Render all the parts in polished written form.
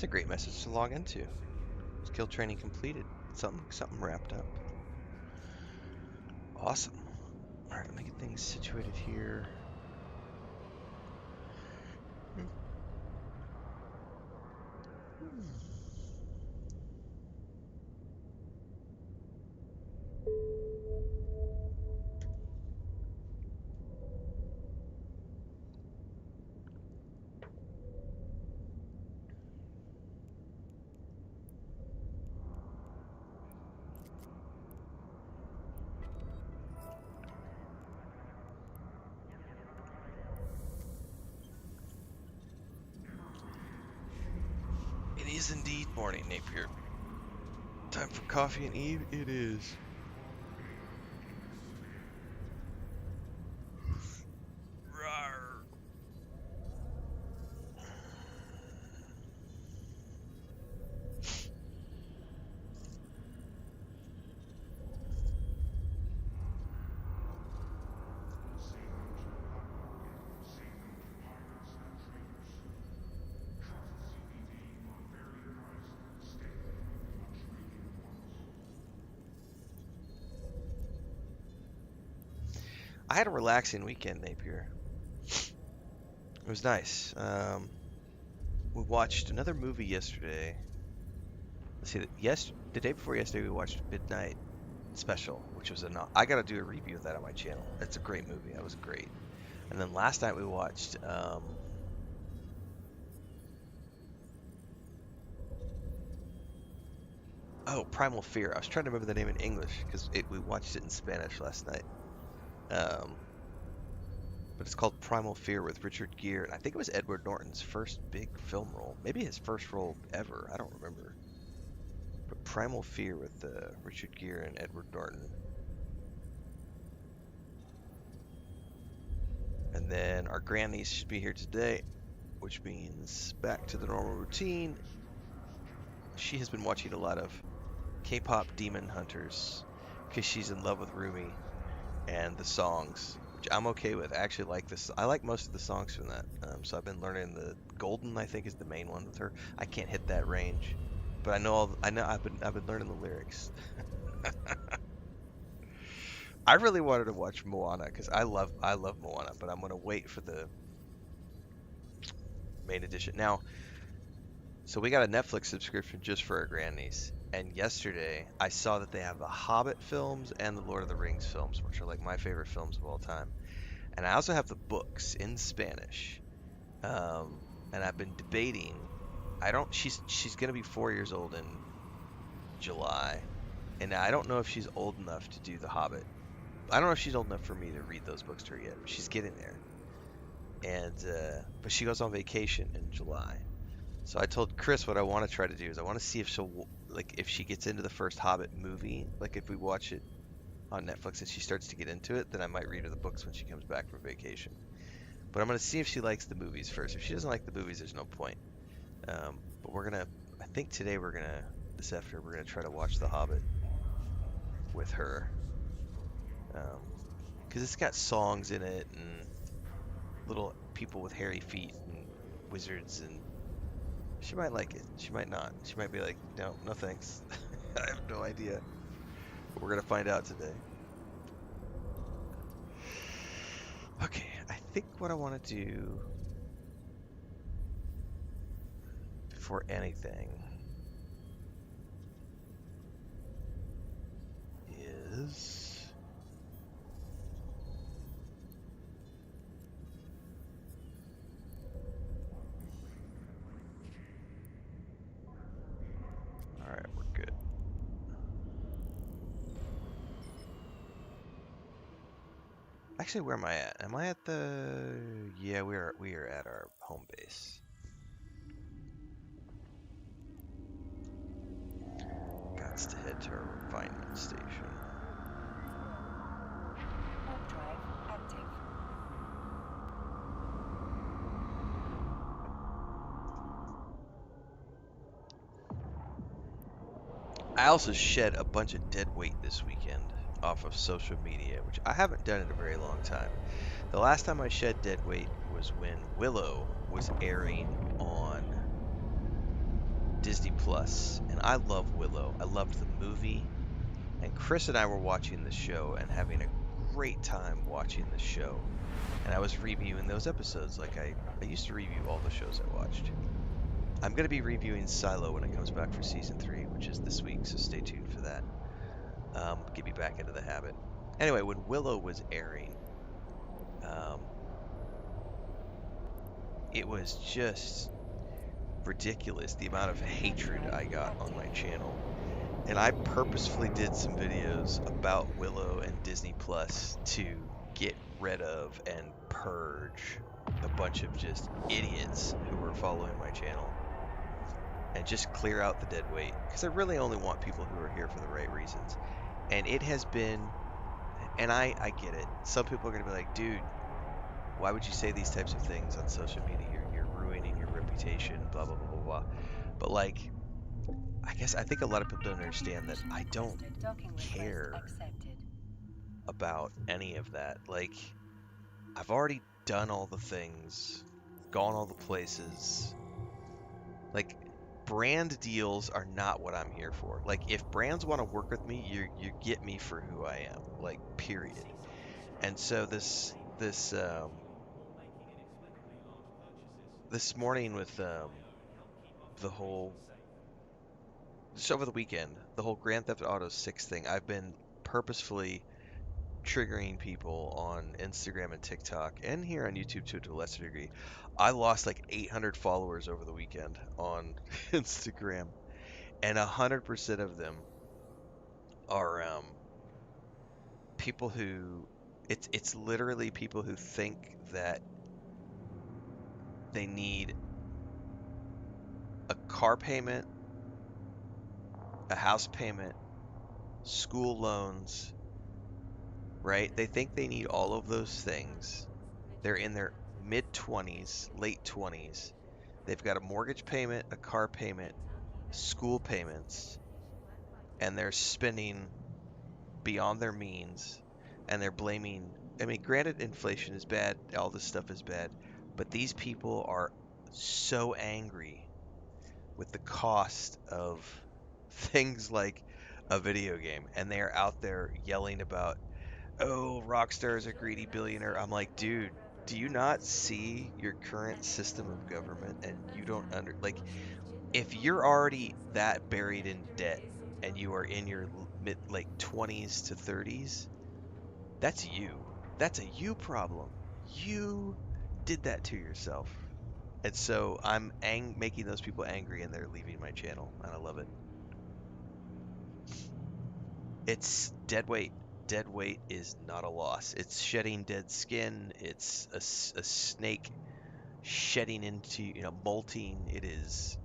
It's a great message to log into. Skill training completed. Something wrapped up. Awesome. All right, let me get things situated here. It is indeed morning, Napier. Time for coffee and Eve. It is. Rawr. I had a relaxing weekend, Napier. It was nice. We watched another movie yesterday. Let's see, the day before yesterday we watched Midnight Special, which was I gotta do a review of that on my channel. It's a great movie. That was great. And then last night we watched Primal Fear. I was trying to remember the name in English because we watched it in Spanish last night. But it's called Primal Fear with Richard Gere, and I think it was Edward Norton's first big film role. Maybe his first role ever. I don't remember. But Primal Fear with Richard Gere and Edward Norton. And then our grandniece should be here today, which means back to the normal routine. She has been watching a lot of K-pop Demon Hunters because she's in love with Rumi and the songs, which I'm okay with. I actually like this. I like most of the songs from that. So I've been learning the Golden, I think, is the main one with her. I can't hit that range, but I've been learning the lyrics. I really wanted to watch Moana because I love Moana, but I'm gonna wait for the main edition now. So we got a Netflix subscription just for our grandniece, and yesterday I saw that they have the Hobbit films and the Lord of the Rings films, which are like my favorite films of all time. And I also have the books in Spanish, and I've been debating. She's gonna be 4 years old in July, and I don't know if she's old enough to do the Hobbit. I don't know if she's old enough for me to read those books to her yet, but she's getting there. And but she goes on vacation in July. So I told Chris what I want to try to do is I want to see if if she gets into the first Hobbit movie, like if we watch it on Netflix and she starts to get into it, then I might read her the books when she comes back from vacation. But I'm going to see if she likes the movies first. If she doesn't like the movies, there's no point. But I think today this afternoon, we're going to try to watch The Hobbit with her. Because it's got songs in it and little people with hairy feet and wizards, and she might like it. She might not. She might be like, no thanks. I have no idea. But we're going to find out today. Okay, I think what I want to do before anything is... Alright, we're good. Actually, where am I at? Am I at the... Yeah, we are at our home base. Gots to head to our refinement station. Drive active. I also shed a bunch of dead weight this weekend off of social media, which I haven't done in a very long time. The last time I shed dead weight was when Willow was airing on Disney Plus, and I love Willow. I loved the movie, and Chris and I were watching the show and having a great time watching the show. And I was reviewing those episodes like I used to review all the shows I watched. I'm going to be reviewing Silo when it comes back for season 3, which is this week, so stay tuned for that. Get me back into the habit. Anyway, when Willow was airing, um, it was just ridiculous the amount of Web hatred drive I got on my active. channel. And I purposefully did some videos about Willow and Disney Plus to get rid of and purge a bunch of just idiots who were following my channel and just clear out the dead weight because I really only want people who are here for the right reasons. And it has been, and I get it. Some people are going to be like, dude, why would you say these types of things on social media? You're ruining your reputation, blah, blah, blah, blah, blah. But like, I guess I think a lot of people don't understand that Configuration I don't adjusted. Docking request care accepted. about any of that. Like, I've already done all the things, gone all the places. Like, brand deals are not what I'm here for. Like, if brands want to work with me, you get me for who I am. Like, period. And so this morning with the whole just over the weekend, the whole Grand Theft Auto 6 thing, I've been purposefully triggering people on Instagram and TikTok and here on YouTube to a lesser degree. I lost like 800 followers over the weekend on Instagram, and 100% of them are people who it's literally people who think that they need a car payment, a house payment, school loans, right? They think they need all of those things. They're in their mid 20s, late 20s. They've got a mortgage payment, a car payment, school payments, and they're spending beyond their means, and they're blaming. I mean, granted, inflation is bad, all this stuff is bad, but these people are so angry with the cost of things like a video game, and they are out there yelling about, oh, Rockstar is a greedy billionaire. I'm like, dude, do you not see your current system of government and you don't like if you're already that buried in debt and you are in your mid like 20s to 30s, that's you. That's a you problem. You did that to yourself. And so I'm making those people angry and they're leaving my channel and I love it. It's dead weight. Dead weight is not a loss. It's shedding dead skin. It's a snake shedding into, molting. It is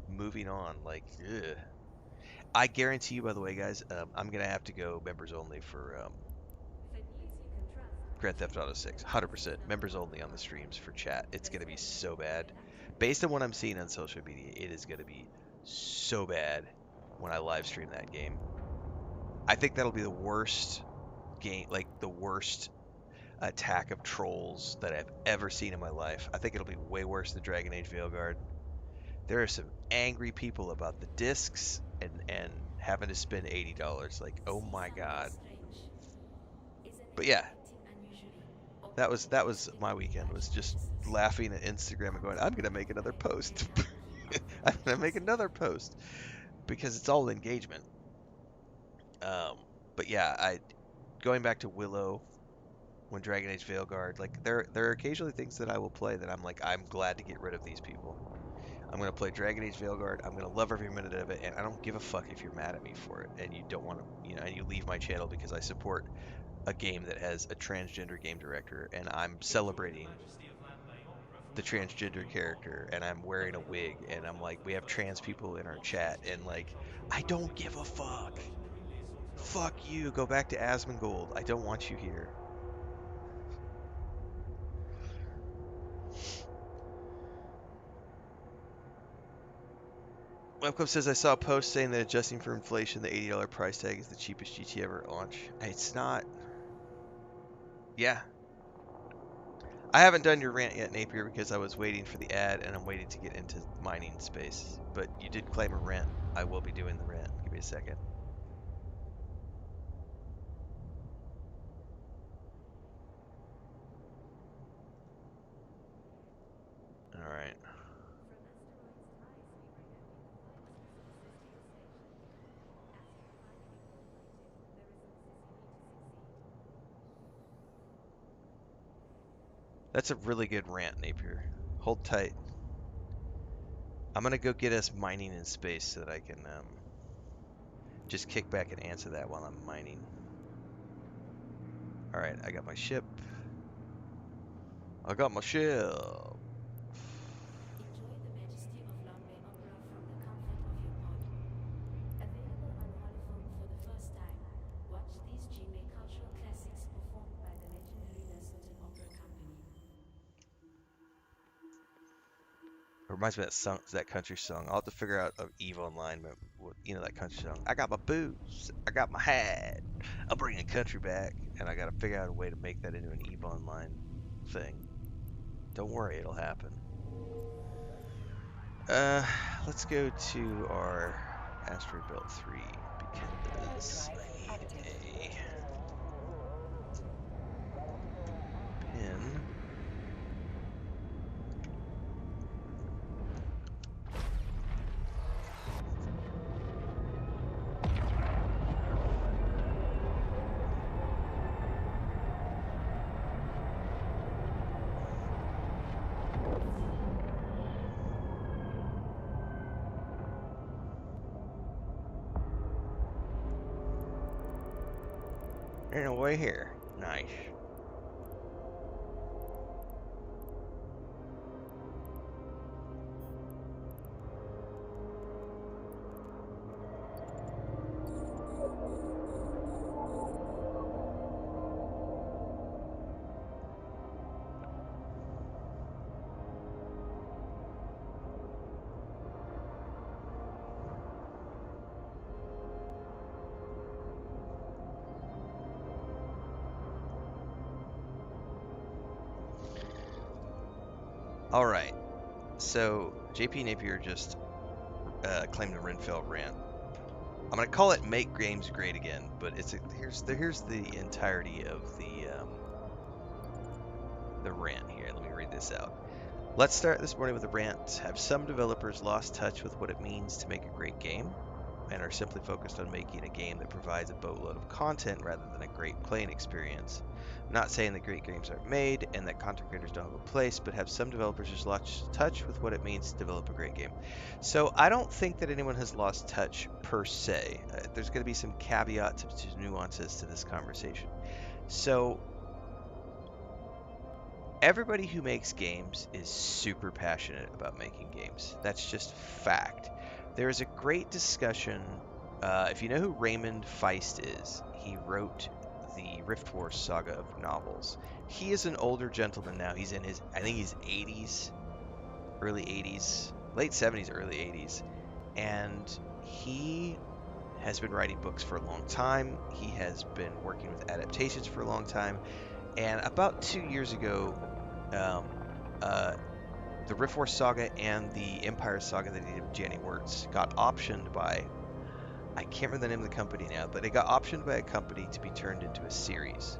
moving on. Like, ugh. I guarantee you, by the way, guys, I'm gonna have to go members only for Grand Theft Auto 6. 100% members only on the streams for chat. It's gonna be so bad. Based on what I'm seeing on social media, it is gonna be so bad when I live stream that game. I think that'll be the worst game, like the worst attack of trolls that I've ever seen in my life. I think it'll be way worse than Dragon Age Veilguard. There are some angry people about the discs and having to spend $80. Like, oh my god. But yeah, that was my weekend was just laughing at Instagram and going, I'm gonna make another post. I'm gonna make another post because it's all engagement. Um, but yeah, I going back to Willow when Dragon Age Veilguard, like there are occasionally things that I will play that I'm like I'm glad to get rid of these people. I'm gonna play Dragon Age Veilguard. I'm gonna love every minute of it, and I don't give a fuck if you're mad at me for it and you don't want to, and you leave my channel because I support a game that has a transgender game director, and I'm celebrating the transgender character, and I'm wearing a wig, and I'm like, we have trans people in our chat, and like, I don't give a fuck. Fuck you. Go back to Asmongold. I don't want you here. Webclub says I saw a post saying that adjusting for inflation, the $80 price tag is the cheapest GT ever at launch. It's not. Yeah, I haven't done your rant yet, Napier, because I was waiting for the ad and I'm waiting to get into mining space. But you did claim a rant. I will be doing the rant. Give me a second. All right. That's a really good rant, Napier. Hold tight. I'm gonna go get us mining in space so that I can just kick back and answer that while I'm mining. All right, I got my ship. I got my ship. Enjoy the majesty of Lombe Opera from the comfort of your pod. Available on Holophone for the first time. Watch these Gmail cultural classics performed by the legendary Lesotho Opera Company. It reminds me of that country song. I'll have to figure out an Evo Online, but you know that country song. I got my boots, I got my hat. I'm bringing country back, and I got to figure out a way to make that into an Evo Online thing. Don't worry, it'll happen. Uh, let's go to our asteroid belt 3 Warp because drive I need active. a pin. Ain't no way here. Nice. All right. So JP Napier just claimed a Renfail rant. I'm gonna call it "Make Games Great Again," but here's the entirety of the rant here. Let me read this out. Let's start this morning with a rant. Have some developers lost touch with what it means to make a great game and are simply focused on making a game that provides a boatload of content rather than a great playing experience? I'm not saying that great games aren't made and that content creators don't have a place, but have some developers just lost touch with what it means to develop a great game? So I don't think that anyone has lost touch per se. There's going to be some caveats to nuances to this conversation. So everybody who makes games is super passionate about making games. That's just fact. There is a great discussion. If you know who Raymond Feist is, he wrote the Rift Wars saga of novels. He is an older gentleman now. He's in his, I think he's 80s, early 80s, late 70s, early 80s. And he has been writing books for a long time. He has been working with adaptations for a long time. And about 2 years ago, um, uh, the Rift Wars saga and the Empire saga that he did with Jenny Wirtz got optioned by, I can't remember the name of the company now, but it got optioned by a company to be turned into a series.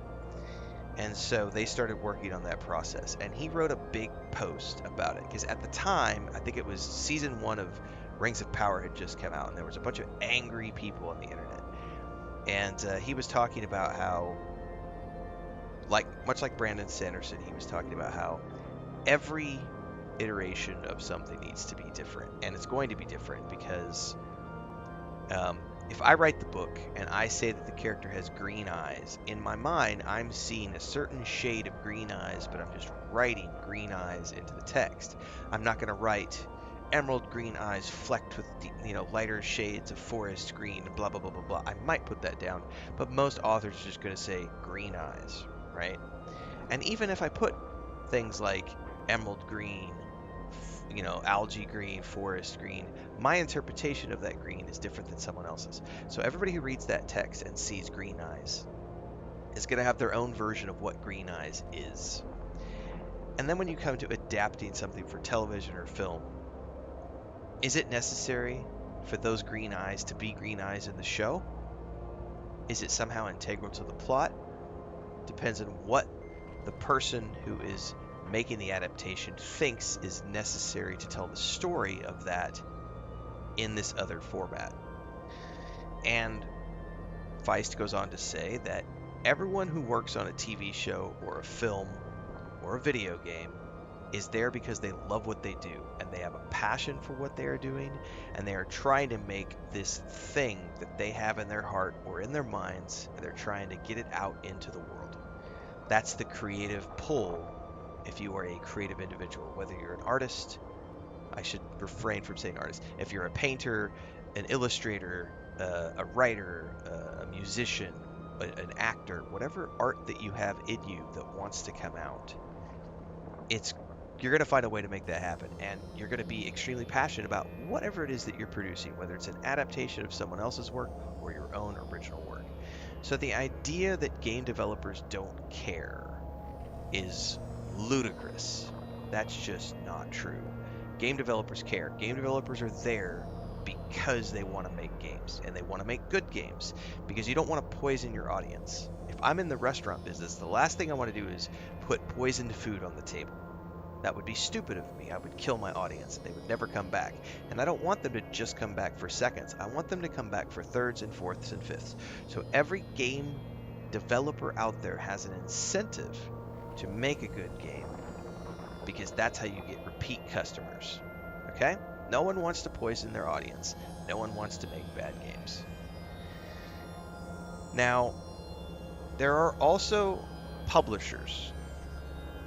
And so they started working on that process. And he wrote a big post about it because at the time, I think it was season 1 of Rings of Power had just come out, and there was a bunch of angry people on the internet. And he was talking about how, much like Brandon Sanderson, he was talking about how every iteration of something needs to be different, and it's going to be different because if I write the book and I say that the character has green eyes, in my mind I'm seeing a certain shade of green eyes, but I'm just writing green eyes into the text. I'm not going to write emerald green eyes flecked with lighter shades of forest green and blah blah blah blah blah. I might put that down, but most authors are just going to say green eyes, right? And even if I put things like emerald green, algae green, forest green, my interpretation of that green is different than someone else's. So everybody who reads that text and sees green eyes is going to have their own version of what green eyes is. And then when you come to adapting something for television or film, is it necessary for those green eyes to be green eyes in the show? Is it somehow integral to the plot? Depends on what the person who is making the adaptation thinks is necessary to tell the story of that in this other format. And Feist goes on to say that everyone who works on a TV show or a film or a video game is there because they love what they do and they have a passion for what they are doing, and they are trying to make this thing that they have in their heart or in their minds, and they're trying to get it out into the world. That's the creative pull if you are a creative individual, whether you're an artist. I should refrain from saying artist. If you're a painter, an illustrator, a writer, a musician, an actor, whatever art that you have in you that wants to come out, it's you're going to find a way to make that happen, and you're going to be extremely passionate about whatever it is that you're producing, whether it's an adaptation of someone else's work or your own original work. So the idea that game developers don't care is ludicrous. That's just not true. Game developers care. Game developers are there because they want to make games, and they want to make good games, because you don't want to poison your audience. If I'm in the restaurant business, the last thing I want to do is put poisoned food on the table. That would be stupid of me. I would kill my audience. They would never come back. And I don't want them to just come back for seconds. I want them to come back for thirds and fourths and fifths. So every game developer out there has an incentive to make a good game, because that's how you get repeat customers. Okay? No one wants to poison their audience. No one wants to make bad games. Now, there are also publishers,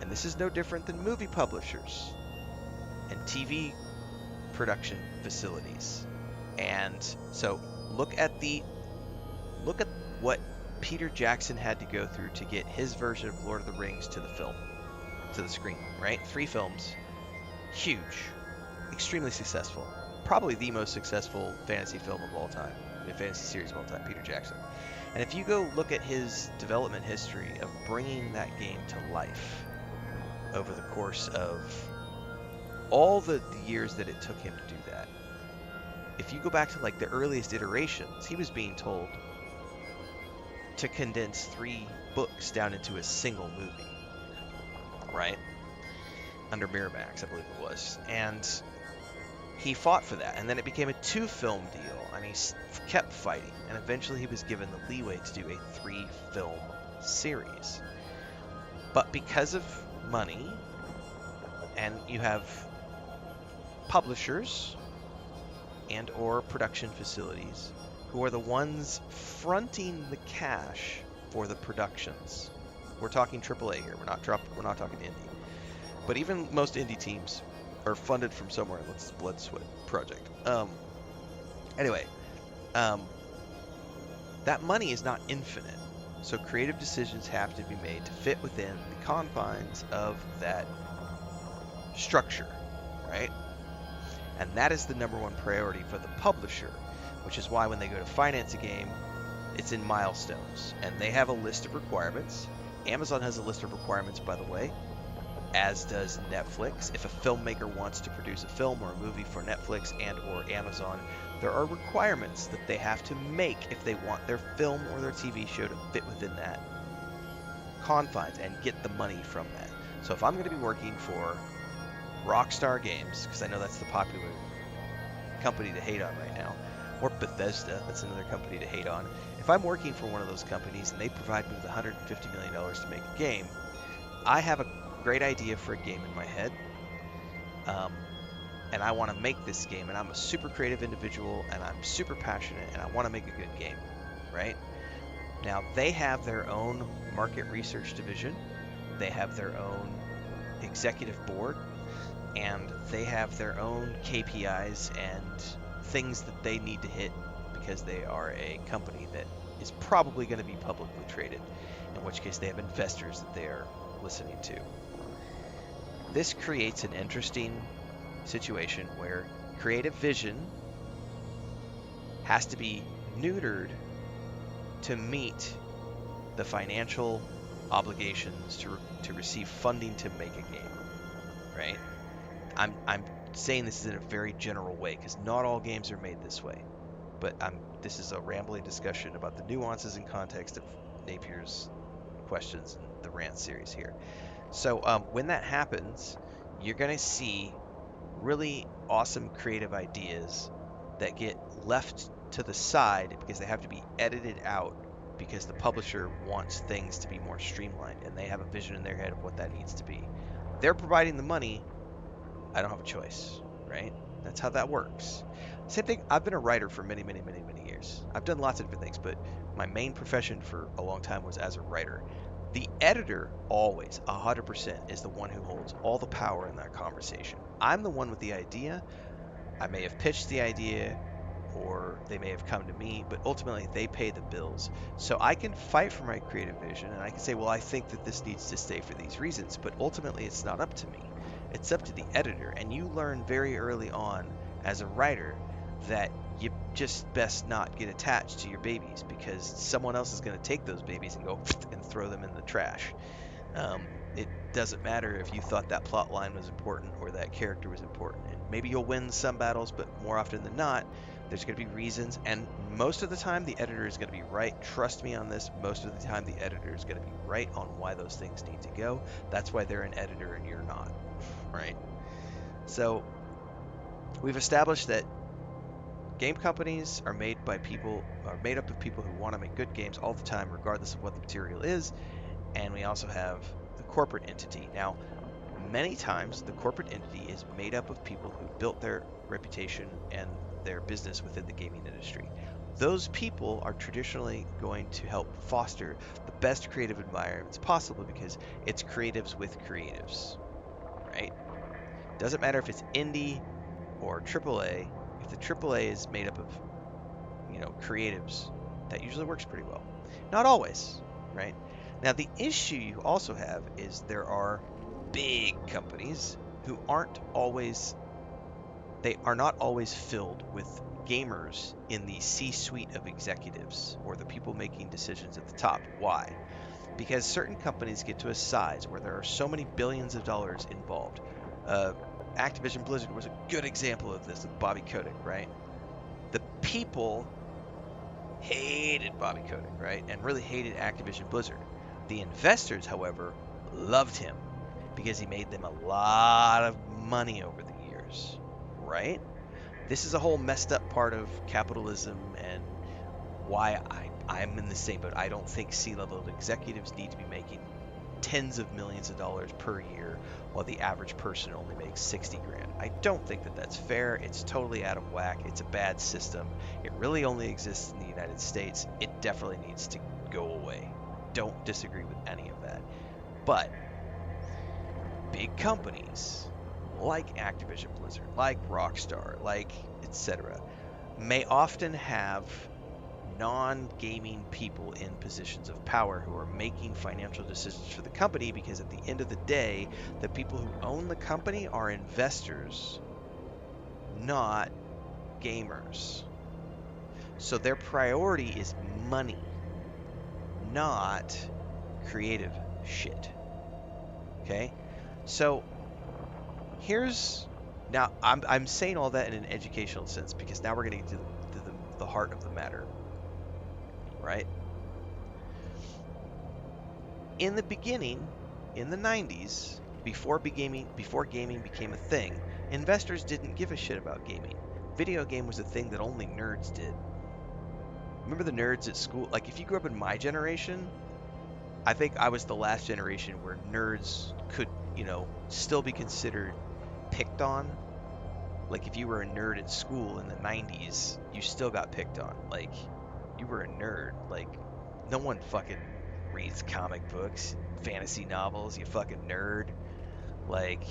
and this is no different than movie publishers and TV production facilities. And so look at what Peter Jackson had to go through to get his version of Lord of the Rings to the screen, right? 3 films, huge, extremely successful, probably the most successful fantasy film of all time, fantasy series of all time, Peter Jackson. And if you go look at his development history of bringing that game to life over the course of all the years that it took him to do that, if you go back to like the earliest iterations, he was being told to condense 3 books down into a single movie, right? Under Miramax, I believe it was. And he fought for that, and then it became a 2-film deal, and he kept fighting, and eventually he was given the leeway to do a 3-film series. But because of money, and you have publishers and or production facilities who are the ones fronting the cash for the productions. We're talking AAA here. We're not talking indie. But even most indie teams are funded from somewhere. Let's blood sweat project. Anyway, that money is not infinite. So creative decisions have to be made to fit within the confines of that structure, right? And that is the number one priority for the publisher, which is why when they go to finance a game, it's in milestones, and they have a list of requirements. Amazon has a list of requirements, by the way, as does Netflix. If a filmmaker wants to produce a film or a movie for Netflix and or Amazon, there are requirements that they have to make if they want their film or their TV show to fit within that confines and get the money from that. So if I'm going to be working for Rockstar Games, because I know that's the popular company to hate on right now, or Bethesda, that's another company to hate on. If I'm working for one of those companies and they provide me with $150 million to make a game, I have a great idea for a game in my head, and I want to make this game, and I'm a super creative individual, and I'm super passionate, and I want to make a good game, right? Now, they have their own market research division, they have their own executive board, and they have their own KPIs and things that they need to hit, because they are a company that is probably going to be publicly traded, in which case they have investors that they are listening to. This creates an interesting situation where creative vision has to be neutered to meet the financial obligations to receive funding to make a game, right? I'm saying this is in a very general way because not all games are made this way. But this is a rambling discussion about the nuances and context of Napier's questions and the rant series here. So when that happens, you're gonna see really awesome creative ideas that get left to the side because they have to be edited out because the publisher wants things to be more streamlined and they have a vision in their head of what that needs to be. They're providing the money. I don't have a choice, right? That's how that works. Same thing, I've been a writer for many, many, many, many years. I've done lots of different things, but my main profession for a long time was as a writer. The editor always, 100%, is the one who holds all the power in that conversation. I'm the one with the idea. I may have pitched the idea or they may have come to me, but ultimately they pay the bills. So I can fight for my creative vision and I can say, well, I think that this needs to stay for these reasons, but ultimately it's not up to me. It's up to the editor. And you learn very early on as a writer that you just best not get attached to your babies because someone else is going to take those babies and go and throw them in the trash. It doesn't matter if you thought that plot line was important or that character was important. And maybe you'll win some battles, but more often than not, there's going to be reasons. And most of the time, the editor is going to be right. Trust me on this. Most of the time, the editor is going to be right on why those things need to go. That's why they're an editor and you're not, right? So we've established that game companies are made by people, are made up of people who want to make good games all the time, regardless of what the material is. And we also have the corporate entity. Now, many times the corporate entity is made up of people who built their reputation and their business within the gaming industry. Those people are traditionally going to help foster the best creative environments possible because it's creatives with creatives, right? Doesn't matter if it's indie or AAA. If the AAA is made up of, creatives, that usually works pretty well. Not always, right? Now, the issue you also have is there are big companies who they are not always filled with gamers in the C-suite of executives or the people making decisions at the top. Why? Because certain companies get to a size where there are so many billions of dollars involved. Uh, Activision Blizzard was a good example of this with Bobby Kotick, right? The people hated Bobby Kotick, right? And really hated Activision Blizzard. The investors, however, loved him because he made them a lot of money over the years, right? This is a whole messed up part of capitalism and why I'm in the same boat. I don't think C-level executives need to be making tens of millions of dollars per year while the average person only makes 60 grand. I don't think that that's fair. It's totally out of whack. It's a bad system. It really only exists in the United States. It definitely needs to go away. Don't disagree with any of that. But big companies like Activision Blizzard, like Rockstar, like etc., may often have non-gaming people in positions of power who are making financial decisions for the company because at the end of the day, the people who own the company are investors, not gamers. So their priority is money, not creative shit. Okay? So here's now I'm saying all that in an educational sense because now we're going to get to the heart of the matter, right? In the beginning, in the 90s, before gaming became a thing, investors didn't give a shit about gaming. Video game was a thing that only nerds did. Remember the nerds at school? Like if you grew up in my generation, I think I was the last generation where nerds could, still be considered picked on. Like if you were a nerd at school in the 90s, you still got picked on. Like you were a nerd. Like no one fucking reads comic books, fantasy novels, you fucking nerd. Like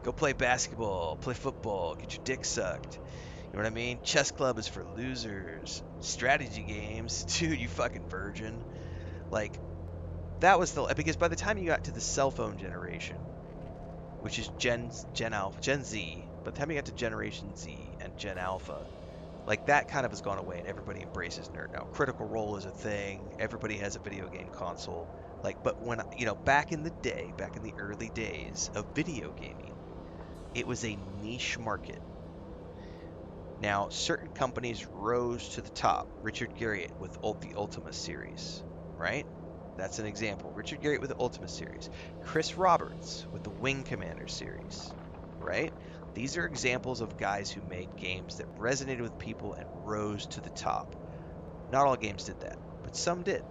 go play basketball, play football, get your dick sucked. You know what I mean? Chess club is for losers. Strategy games, dude, you fucking virgin. Like that was the because by the time you got to the cell phone generation, which is Gen Alpha, Gen Z, by the time you got to Generation Z and Gen Alpha, like that kind of has gone away and everybody embraces nerd now. Critical Role is a thing. Everybody has a video game console. Like, but when, back in the day, back in the early days of video gaming, it was a niche market. Now, certain companies rose to the top. Richard Garriott with the Ultima series, right? That's an example. Richard Garriott with the Ultima series. Chris Roberts with the Wing Commander series, right? These are examples of guys who made games that resonated with people and rose to the top. Not all games did that, but some did,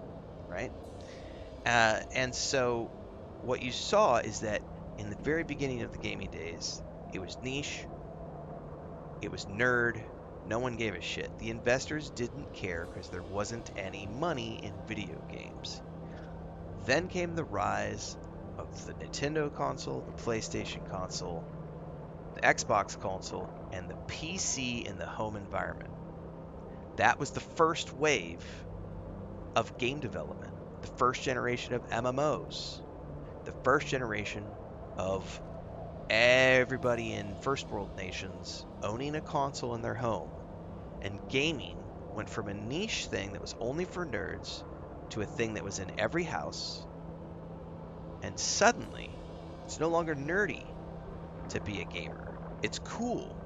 right? And so what you saw is that in the very beginning of the gaming days, it was niche, it was nerd. No one gave a shit. The investors didn't care because there wasn't any money in video games. Then came the rise of the Nintendo console, the PlayStation console, the Xbox console, and the PC in the home environment. That was the first wave of game development, the first generation of MMOs, the first generation of everybody in first world nations owning a console in their home. And gaming went from a niche thing that was only for nerds to a thing that was in every house. And suddenly, it's no longer nerdy to be a gamer. It's cool.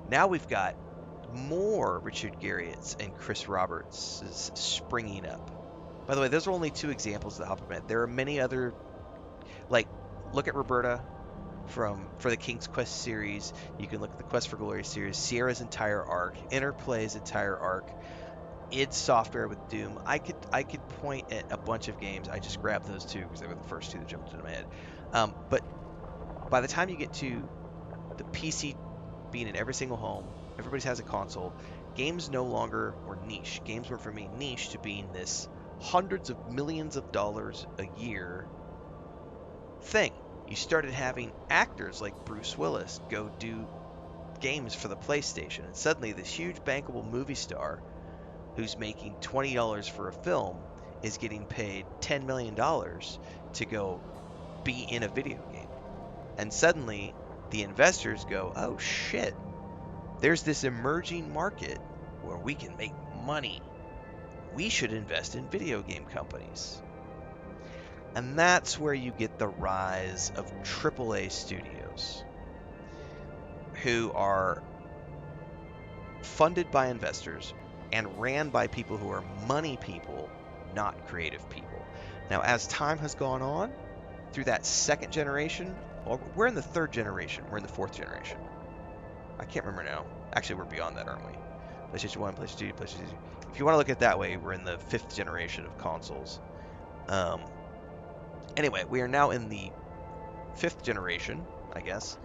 Now we've got more Richard Garriotts and Chris Roberts springing up. By the way, those are only two examples that help him. There are many other, like, look at Roberta for the King's Quest series. You can look at the Quest for Glory series, Sierra's entire arc, Interplay's entire arc, id Software with Doom. I could point at a bunch of games. I just grabbed those two because they were the first two that jumped into my head. But by the time you get to the PC being in every single home, everybody has a console. Games no longer were niche. Games were for me niche to being this hundreds of millions of dollars a year thing. You started having actors like Bruce Willis go do games for the PlayStation, and suddenly this huge bankable movie star who's making $20 for a film is getting paid $10 million to go be in a video game. And suddenly the investors go, oh shit, there's this emerging market where we can make money. We should invest in video game companies. And that's where you get the rise of AAA studios who are funded by investors and ran by people who are money people, not creative people. Now, as time has gone on, through that second generation, well, we're in the third generation, we're in the fourth generation. I can't remember now. Actually, we're beyond that, aren't we? PlayStation 1, PlayStation 2, PlayStation 2. If you want to look at it that way, we're in the fifth generation of consoles. Um, anyway, we are now in the fifth generation, I guess,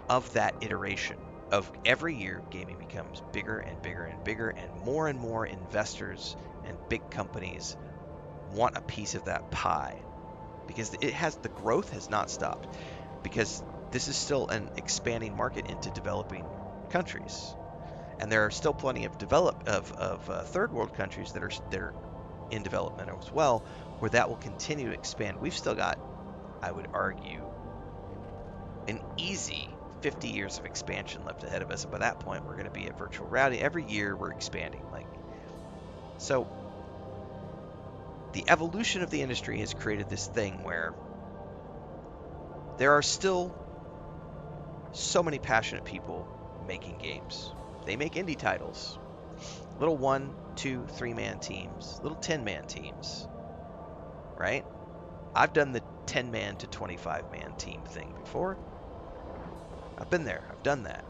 of that iteration. Of every year, gaming becomes bigger and bigger and bigger, and more investors and big companies want a piece of that pie because the growth has not stopped because this is still an expanding market into developing countries, and there are still plenty of third world countries that are in development as well, where that will continue to expand. We've still got, I would argue, an easy 50 years of expansion left ahead of us, and by that point we're going to be at virtual reality. Every year we're expanding. So the evolution of the industry has created this thing where there are still so many passionate people making games. They make indie titles, little 1, 2, 3-man teams, little 10-man teams, right? I've done the 10-man to 25-man team thing before. I've been there. I've done that.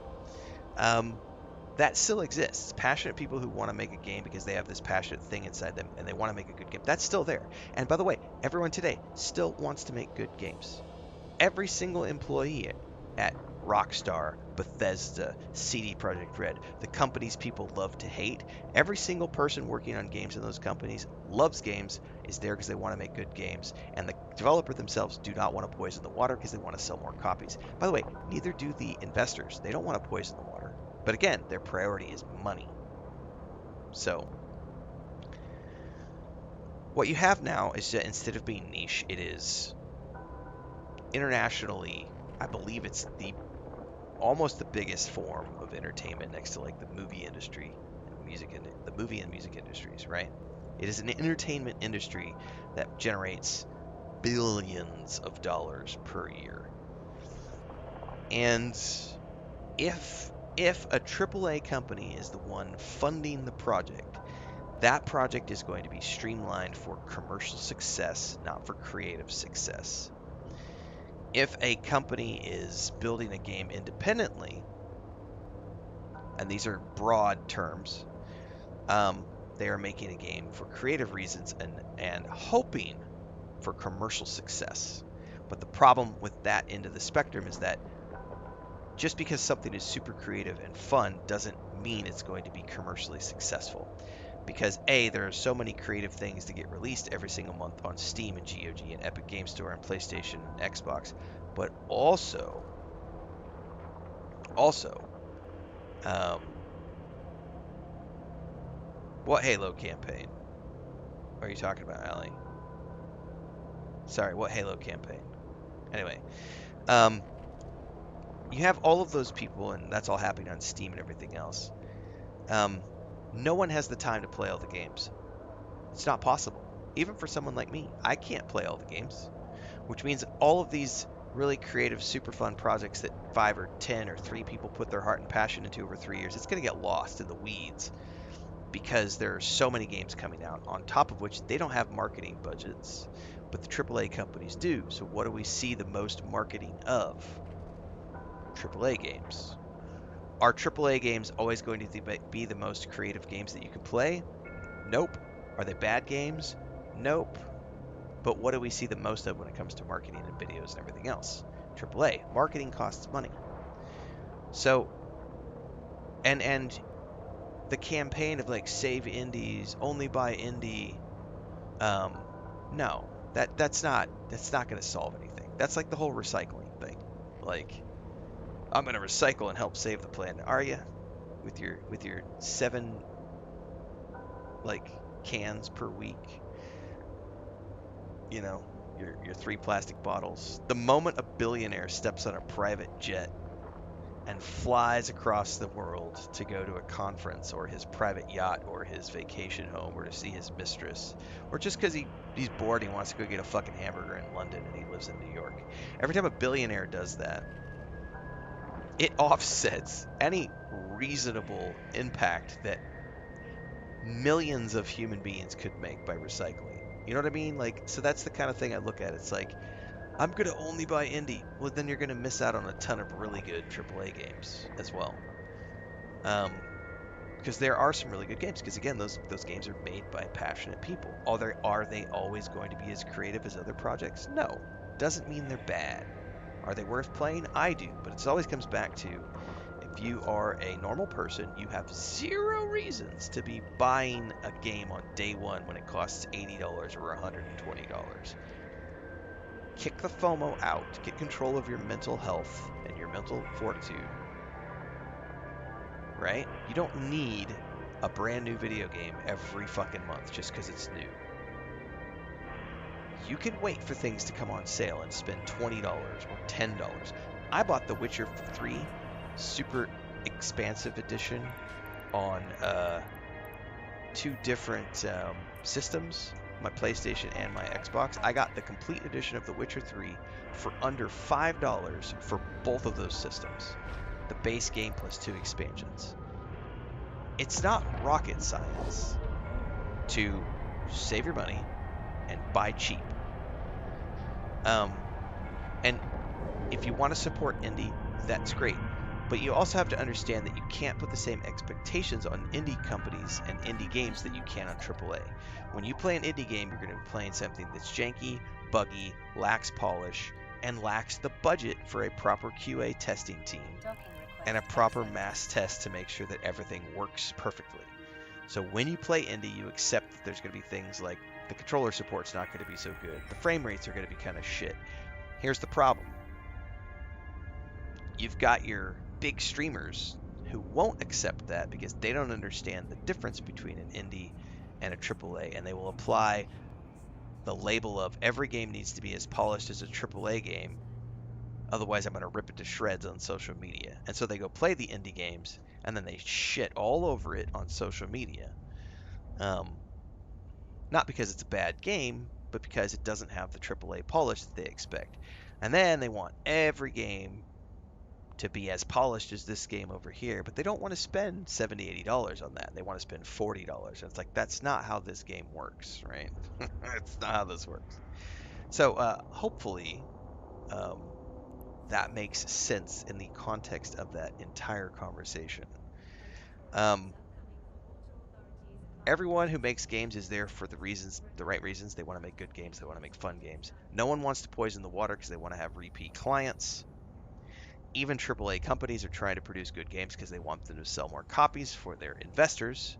That still exists. Passionate people who want to make a game because they have this passionate thing inside them and they want to make a good game. That's still there. And by the way, everyone today still wants to make good games. Every single employee at Rockstar, Bethesda, CD Projekt Red, the companies people love to hate, every single person working on games in those companies loves games, is there because they want to make good games, and the developer themselves do not want to poison the water because they want to sell more copies. By the way, neither do the investors. They don't want to poison the water. But again, their priority is money. So, what you have now is that instead of being niche, it is internationally, I believe it's almost the biggest form of entertainment next to like the movie industry and the movie and music industries, right? It is an entertainment industry that generates billions of dollars per year. And if a AAA company is the one funding the project, that project is going to be streamlined for commercial success, not for creative success. If a company is building a game independently, and these are broad terms, they are making a game for creative reasons and hoping for commercial success. But the problem with that end of the spectrum is that just because something is super creative and fun doesn't mean it's going to be commercially successful. Because A, there are so many creative things that get released every single month on Steam and GOG and Epic Game Store and PlayStation and Xbox, but also, um, what Halo campaign are you talking about, Ali? Sorry, what Halo campaign? Anyway, um, you have all of those people, and that's all happening on Steam and everything else. Um, no one has the time to play all the games. It's not possible. Even for someone like me, I can't play all the games, which means all of these really creative, super fun projects that 5 or 10 or 3 people put their heart and passion into over 3 years, it's going to get lost in the weeds because there are so many games coming out, on top of which they don't have marketing budgets, but the AAA companies do. So what do we see the most marketing of? AAA games. Are AAA games always going to be the most creative games that you can play? Nope. Are they bad games? Nope. But what do we see the most of when it comes to marketing and videos and everything else? AAA. Marketing costs money. So, and the campaign of like save indies, only buy indie, um, no, that's not going to solve anything. That's like the whole recycling thing. Like, I'm going to recycle and help save the planet. Are you? With your 7 like cans per week, you know, your 3 plastic bottles. The moment a billionaire steps on a private jet and flies across the world to go to a conference or his private yacht or his vacation home or to see his mistress, or just because he's bored and he wants to go get a fucking hamburger in London and he lives in New York. Every time a billionaire does that, it offsets any reasonable impact that millions of human beings could make by recycling. You know what I mean? Like, so that's the kind of thing I look at. It's like, I'm gonna only buy indie. Well, then you're gonna miss out on a ton of really good AAA games as well. Um, because there are some really good games. Because again, those games are made by passionate people. Are they always going to be as creative as other projects? No. Doesn't mean they're bad. Are they worth playing? I do. But it always comes back to if you are a normal person, you have zero reasons to be buying a game on day one when it costs $80 or $120. Kick the FOMO out, get control of your mental health and your mental fortitude, right? You don't need a brand new video game every fucking month just because it's new. You can wait for things to come on sale and spend $20 or $10. I bought The Witcher 3 Super Expansive Edition on 2 different systems, my PlayStation and my Xbox. I got the complete edition of The Witcher 3 for under $5 for both of those systems. The base game plus 2 expansions. It's not rocket science to save your money and buy cheap. Um, and if you want to support indie, that's great. But you also have to understand that you can't put the same expectations on indie companies and indie games that you can on AAA. When you play an indie game, you're going to be playing something that's janky, buggy, lacks polish, and lacks the budget for a proper QA testing team and a proper mass test to make sure that everything works perfectly. So when you play indie, you accept that there's going to be things like the controller support's not going to be so good, the frame rates are going to be kind of shit. Here's the problem. You've got your big streamers who won't accept that because they don't understand the difference between an indie and a AAA, and they will apply the label of every game needs to be as polished as a AAA game, otherwise I'm going to rip it to shreds on social media. And so they go play the indie games, and then they shit all over it on social media. Um, Not because it's a bad game, but because it doesn't have the AAA polish that they expect. And then they want every game to be as polished as this game over here, but they don't want to spend $70, $80 on that. They want to spend $40. And it's like, that's not how this game works, right? That's not how this works. So hopefully um, that makes sense in the context of that entire conversation. Um, Everyone who makes games is there for the reasons, the right reasons. They want to make good games. They want to make fun games. No one wants to poison the water because they want to have repeat clients. Even AAA companies are trying to produce good games because they want them to sell more copies for their investors.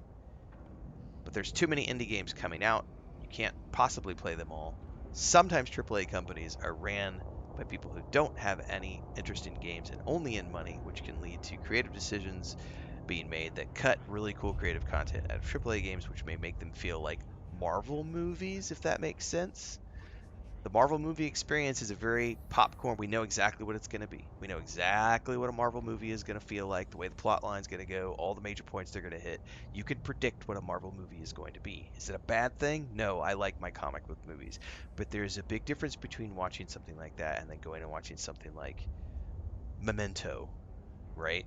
But there's too many indie games coming out. You can't possibly play them all. Sometimes AAA companies are ran by people who don't have any interest in games and only in money, which can lead to creative decisions being made that cut really cool creative content out of AAA games, which may make them feel like Marvel movies, if that makes sense. The Marvel movie experience is a very popcorn. We know exactly what it's going to be. We know exactly what a Marvel movie is going to feel like, the way the plot line's going to go, all the major points they're going to hit. You can predict what a Marvel movie is going to be. Is it a bad thing? No, I like my comic book movies. But there's a big difference between watching something like that and then going and watching something like Memento, right?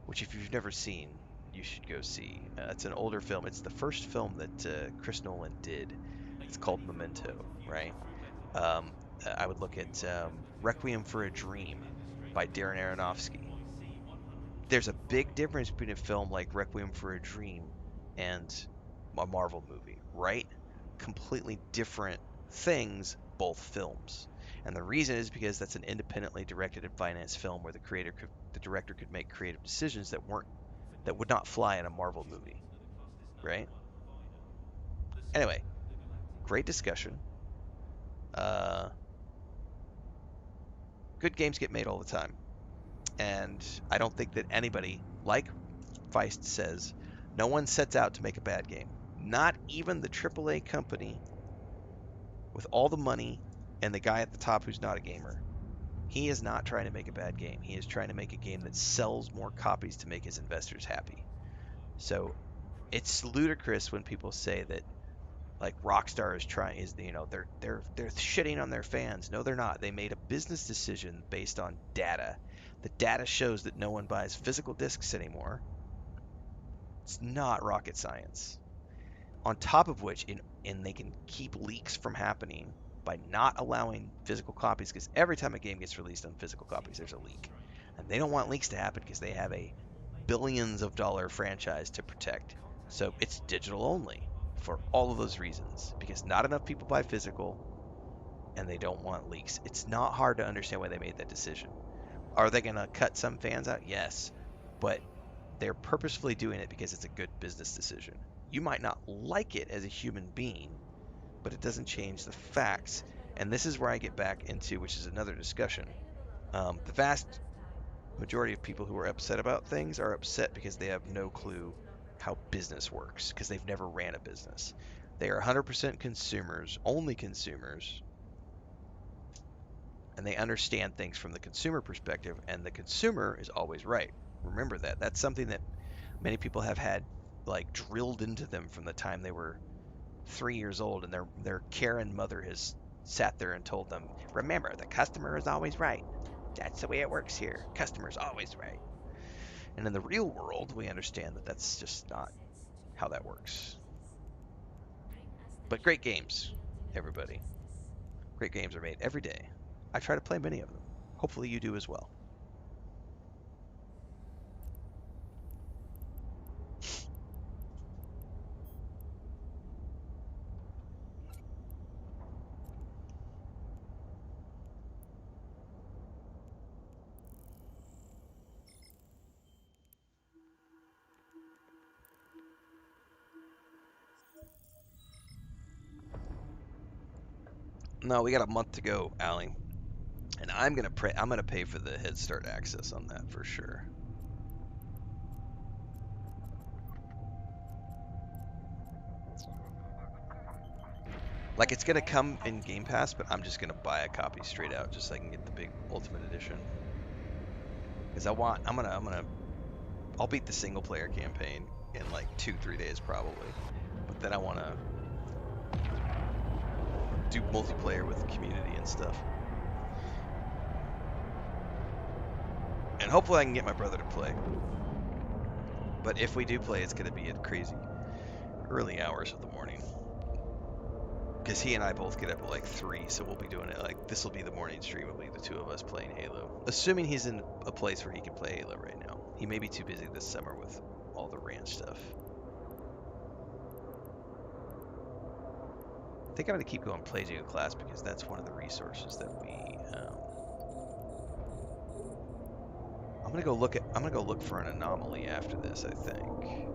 Which if you've never seen, you should go see. It's an older film. It's the first film that Chris Nolan did. It's called Memento, right? Um, I would look at Requiem for a Dream by Darren Aronofsky. There's a big difference between a film like Requiem for a Dream and a Marvel movie, right? Completely different things, both films. And the reason is because that's an independently directed and financed film where the director could make creative decisions that would not fly in a Marvel movie, right? Anyway, great discussion. Uh, Good games get made all the time. And I don't think that anybody, like Feist says, no one sets out to make a bad game. Not even the AAA company with all the money and the guy at the top who's not a gamer. He is not trying to make a bad game. He is trying to make a game that sells more copies to make his investors happy. So it's ludicrous when people say that like Rockstar is trying is they're shitting on their fans. No, they're not. They made a business decision based on data. The data shows that no one buys physical discs anymore. It's not rocket science. On top of which, and they can keep leaks from happening by not allowing physical copies, because every time a game gets released on physical copies, there's a leak. And they don't want leaks to happen because they have a billions of dollar franchise to protect. So it's digital only for all of those reasons, because not enough people buy physical and they don't want leaks. It's not hard to understand why they made that decision. Are they going to cut some fans out? Yes. But they're purposefully doing it because it's a good business decision. You might not like it as a human being, but it doesn't change the facts. And this is where I get back into, which is another discussion. The vast majority of people who are upset about things are upset because they have no clue how business works, because they've never ran a business. They are 100% consumers, only consumers, and they understand things from the consumer perspective, and the consumer is always right. Remember that. That's something that many people have had like drilled into them from the time they were 3 years old, and their Karen mother has sat there and told them, "Remember, the customer is always right. That's the way it works here. Customer's always right." And in the real world, we understand that that's just not how that works. But great games, everybody. Great games are made every day. I try to play many of them. Hopefully, you do as well. No, we got a month to go, Allie, and I'm gonna pay for the Head Start access on that for sure. Like it's gonna come in Game Pass, but I'm just gonna buy a copy straight out just so I can get the big Ultimate Edition. Because I'll beat the single player campaign in like 2, 3 days probably. But Then I want to do multiplayer with the community and stuff. And hopefully I can get my brother to play. But if we do play, it's going to be at crazy early hours of the morning. Because he and I both get up at like 3, so we'll be doing it like this will be the morning stream. It'll be the two of us playing Halo. Assuming he's in a place where he can play Halo right now. He may be too busy this summer with all the ranch stuff. I think I'm going to keep going play Jago class because that's one of the resources that we. I'm going to go look at. I'm going to go look for an anomaly after this, I think.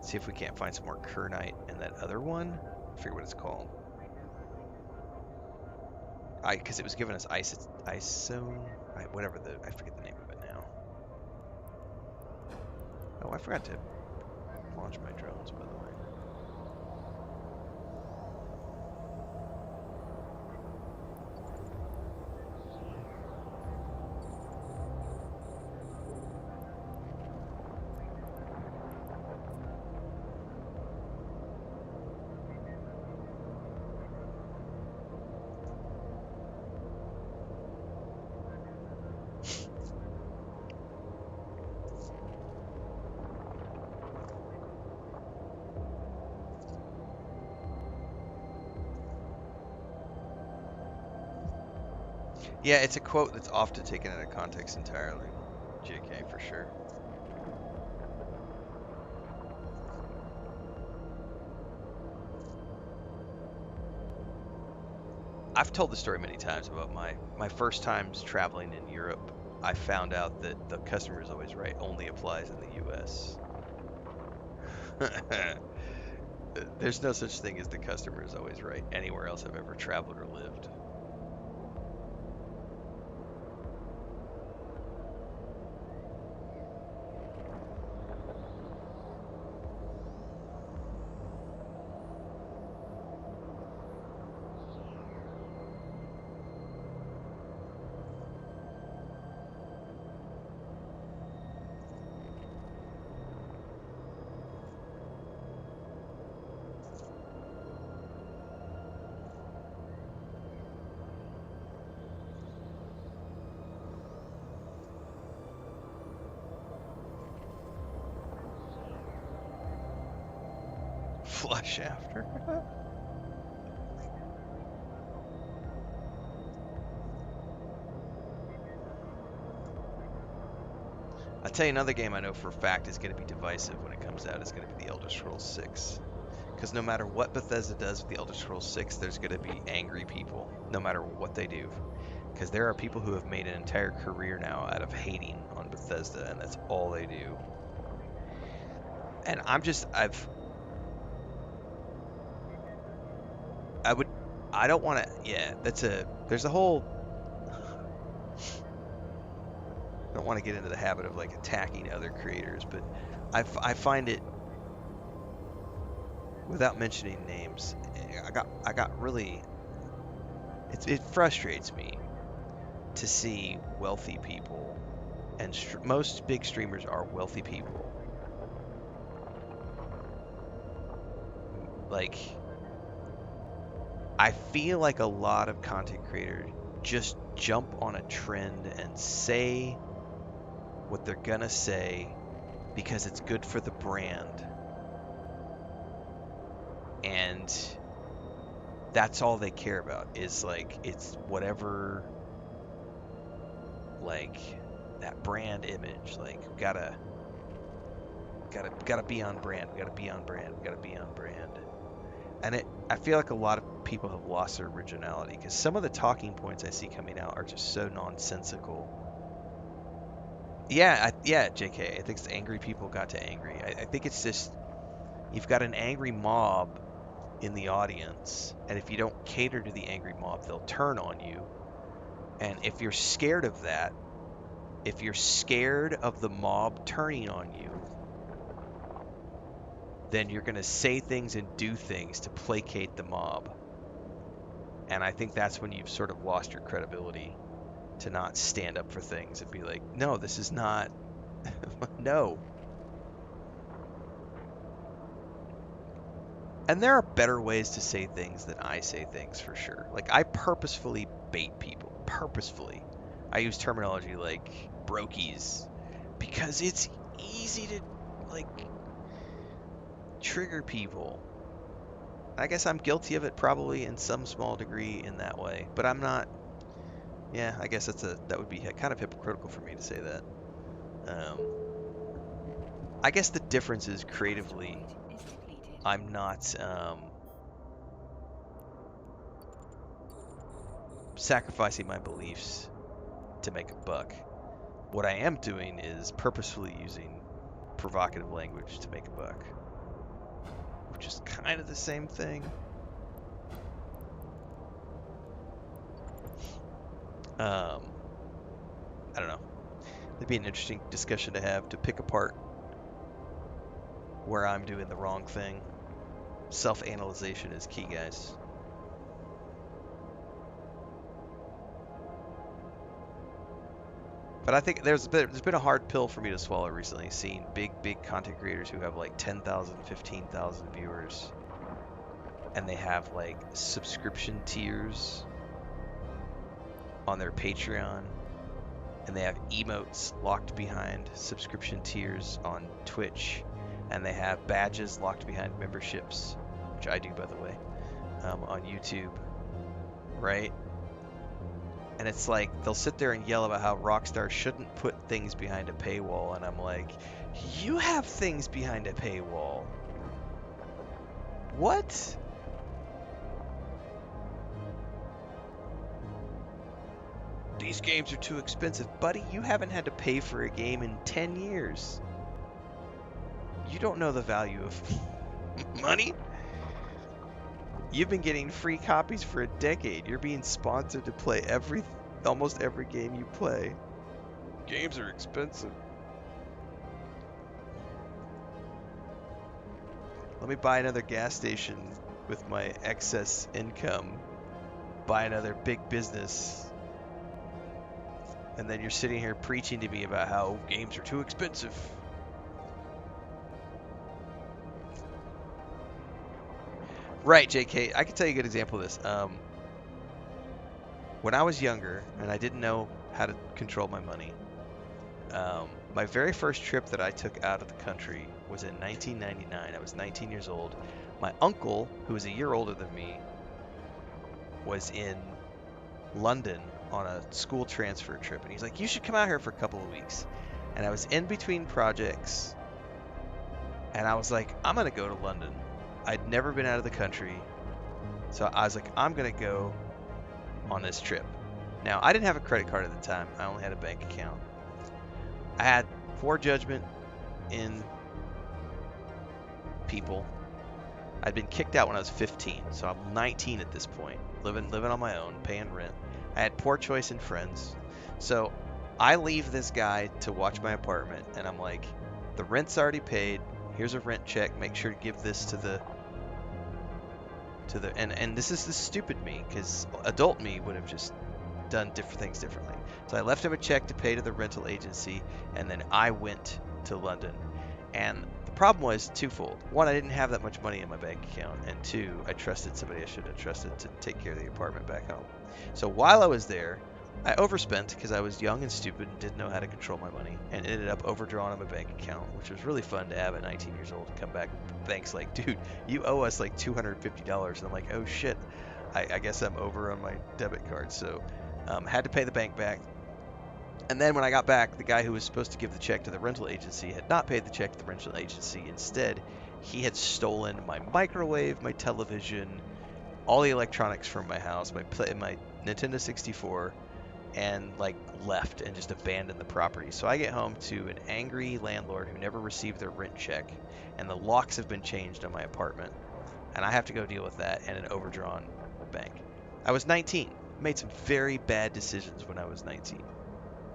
See if we can't find some more Kernite and that other one. I forget what it's called. Because it was giving us ISO, whatever I forget the name of it now. Oh, I forgot to launch my drones, by the way. Yeah, it's a quote that's often taken out of context entirely. JK, for sure. I've told the story many times about my first times traveling in Europe. I found out that the customer is always right only applies in the US. There's no such thing as the customer is always right anywhere else I've ever traveled or lived. Flush after. I'll tell you another game I know for a fact is going to be divisive when it comes out. Is going to be the Elder Scrolls 6. Because no matter what Bethesda does with the Elder Scrolls 6, there's going to be angry people, no matter what they do. Because there are people who have made an entire career now out of hating on Bethesda, and that's all they do. And I don't want to, yeah, there's a whole, I don't want to get into the habit of like attacking other creators, but I find it, without mentioning names, I got really, it frustrates me to see wealthy people, and most big streamers are wealthy people, like, I feel like a lot of content creators just jump on a trend and say what they're gonna say because it's good for the brand. And that's all they care about is like it's whatever, like that brand image, like gotta be on brand, we gotta be on brand, we gotta be on brand. And I feel like a lot of people have lost their originality because some of the talking points I see coming out are just so nonsensical. Yeah, yeah, JK. I think it's angry people got to angry. I think it's just you've got an angry mob in the audience, and if you don't cater to the angry mob, they'll turn on you. And if you're scared of that, if you're scared of the mob turning on you, then you're going to say things and do things to placate the mob. And I think that's when you've sort of lost your credibility to not stand up for things and be like, no, this is not, no. And there are better ways to say things than I say things for sure. Like, I purposefully bait people, purposefully. I use terminology like brokies because it's easy to, like, trigger people. I guess I'm guilty of it probably in some small degree in that way, but I'm not. Yeah, I guess that would be kind of hypocritical for me to say that. Um, I guess the difference is creatively, I'm not sacrificing my beliefs to make a buck. What I am doing is purposefully using provocative language to make a buck, which is kind of the same thing. Um, I don't know. It'd be an interesting discussion to have to pick apart where I'm doing the wrong thing. Self-analyzation is key, guys. But I think there's been a hard pill for me to swallow recently, seeing big content creators who have like 10,000, 15,000 viewers, and they have like subscription tiers on their Patreon, and they have emotes locked behind subscription tiers on Twitch, and they have badges locked behind memberships, which I do, by the way, on YouTube, right? And it's like they'll sit there and yell about how Rockstar shouldn't put things behind a paywall, and I'm like, you have things behind a paywall. What? These games are too expensive. Buddy, you haven't had to pay for a game in 10 years. You don't know the value of money. You've been getting free copies for a decade. You're being sponsored to play almost every game you play. Games are expensive. Let me buy another gas station with my excess income. Buy another big business. And then you're sitting here preaching to me about how games are too expensive. Right, JK. I can tell you a good example of this. When I was younger and I didn't know how to control my money, my very first trip that I took out of the country was in 1999. I was 19 years old. My uncle, who was a year older than me, was in London on a school transfer trip, and he's like, "You should come out here for a couple of weeks." And I was in between projects, and I was like, "I'm gonna go to London." I'd never been out of the country, so I was like, "I'm gonna go on this trip." Now, I didn't have a credit card at the time. I only had a bank account. I had poor judgment in people. I'd been kicked out when I was 15, so I'm 19 at this point, living on my own, paying rent. I had poor choice in friends. So I leave this guy to watch my apartment, and I'm like, the rent's already paid. Here's a rent check. Make sure to give this to the and this is the stupid me, because adult me would have just done different things differently. So I left him a check to pay to the rental agency, and then I went to London. And the problem was twofold. One, I didn't have that much money in my bank account, and two, I trusted somebody I should have trusted to take care of the apartment back home. So while I was there, I overspent because I was young and stupid and didn't know how to control my money, and ended up overdrawing on my bank account, which was really fun to have at 19 years old. Come back, bank's like, dude, you owe us like $250, and I'm like, oh shit, I guess I'm over on my debit card. So had to pay the bank back. And then when I got back, the guy who was supposed to give the check to the rental agency had not paid the check to the rental agency. Instead, he had stolen my microwave, my television, all the electronics from my house, my Nintendo 64, and like left and just abandoned the property. So I get home to an angry landlord who never received their rent check, and the locks have been changed on my apartment, and I have to go deal with that and an overdrawn bank. I was 19. Made some very bad decisions when I was 19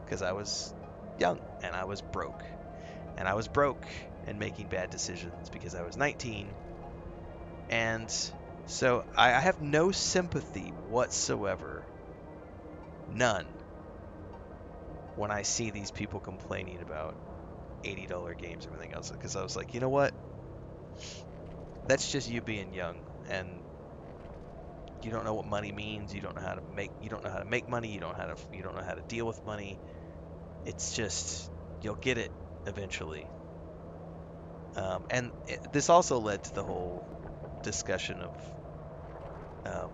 because I was young and I was broke. And I was broke and making bad decisions because I was 19. And So I have no sympathy whatsoever, none, when I see these people complaining about $80 games and everything else. Because I was like, you know what? That's just you being young, and you don't know what money means. You don't know how to make. You don't know how to make money. You don't know how to deal with money. It's just you'll get it eventually. This also led to the whole discussion of um,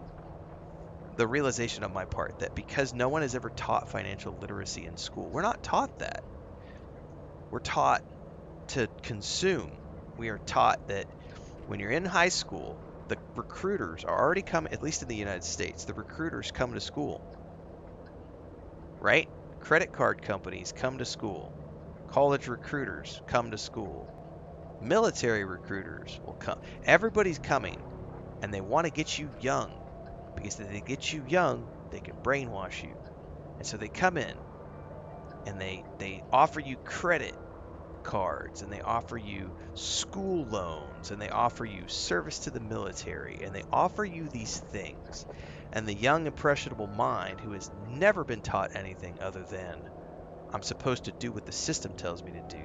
the realization on my part that because no one has ever taught financial literacy in school, we're not taught that. We're taught to consume. We are taught that when you're in high school, the recruiters are already coming, at least in the United States, the recruiters come to school, right? Credit card companies come to school. College recruiters come to school. Military recruiters will come. Everybody's coming, and they want to get you young because if they get you young, they can brainwash you. And so they come in and they offer you credit cards and they offer you school loans and they offer you service to the military and they offer you these things. And the young, impressionable mind who has never been taught anything other than I'm supposed to do what the system tells me to do,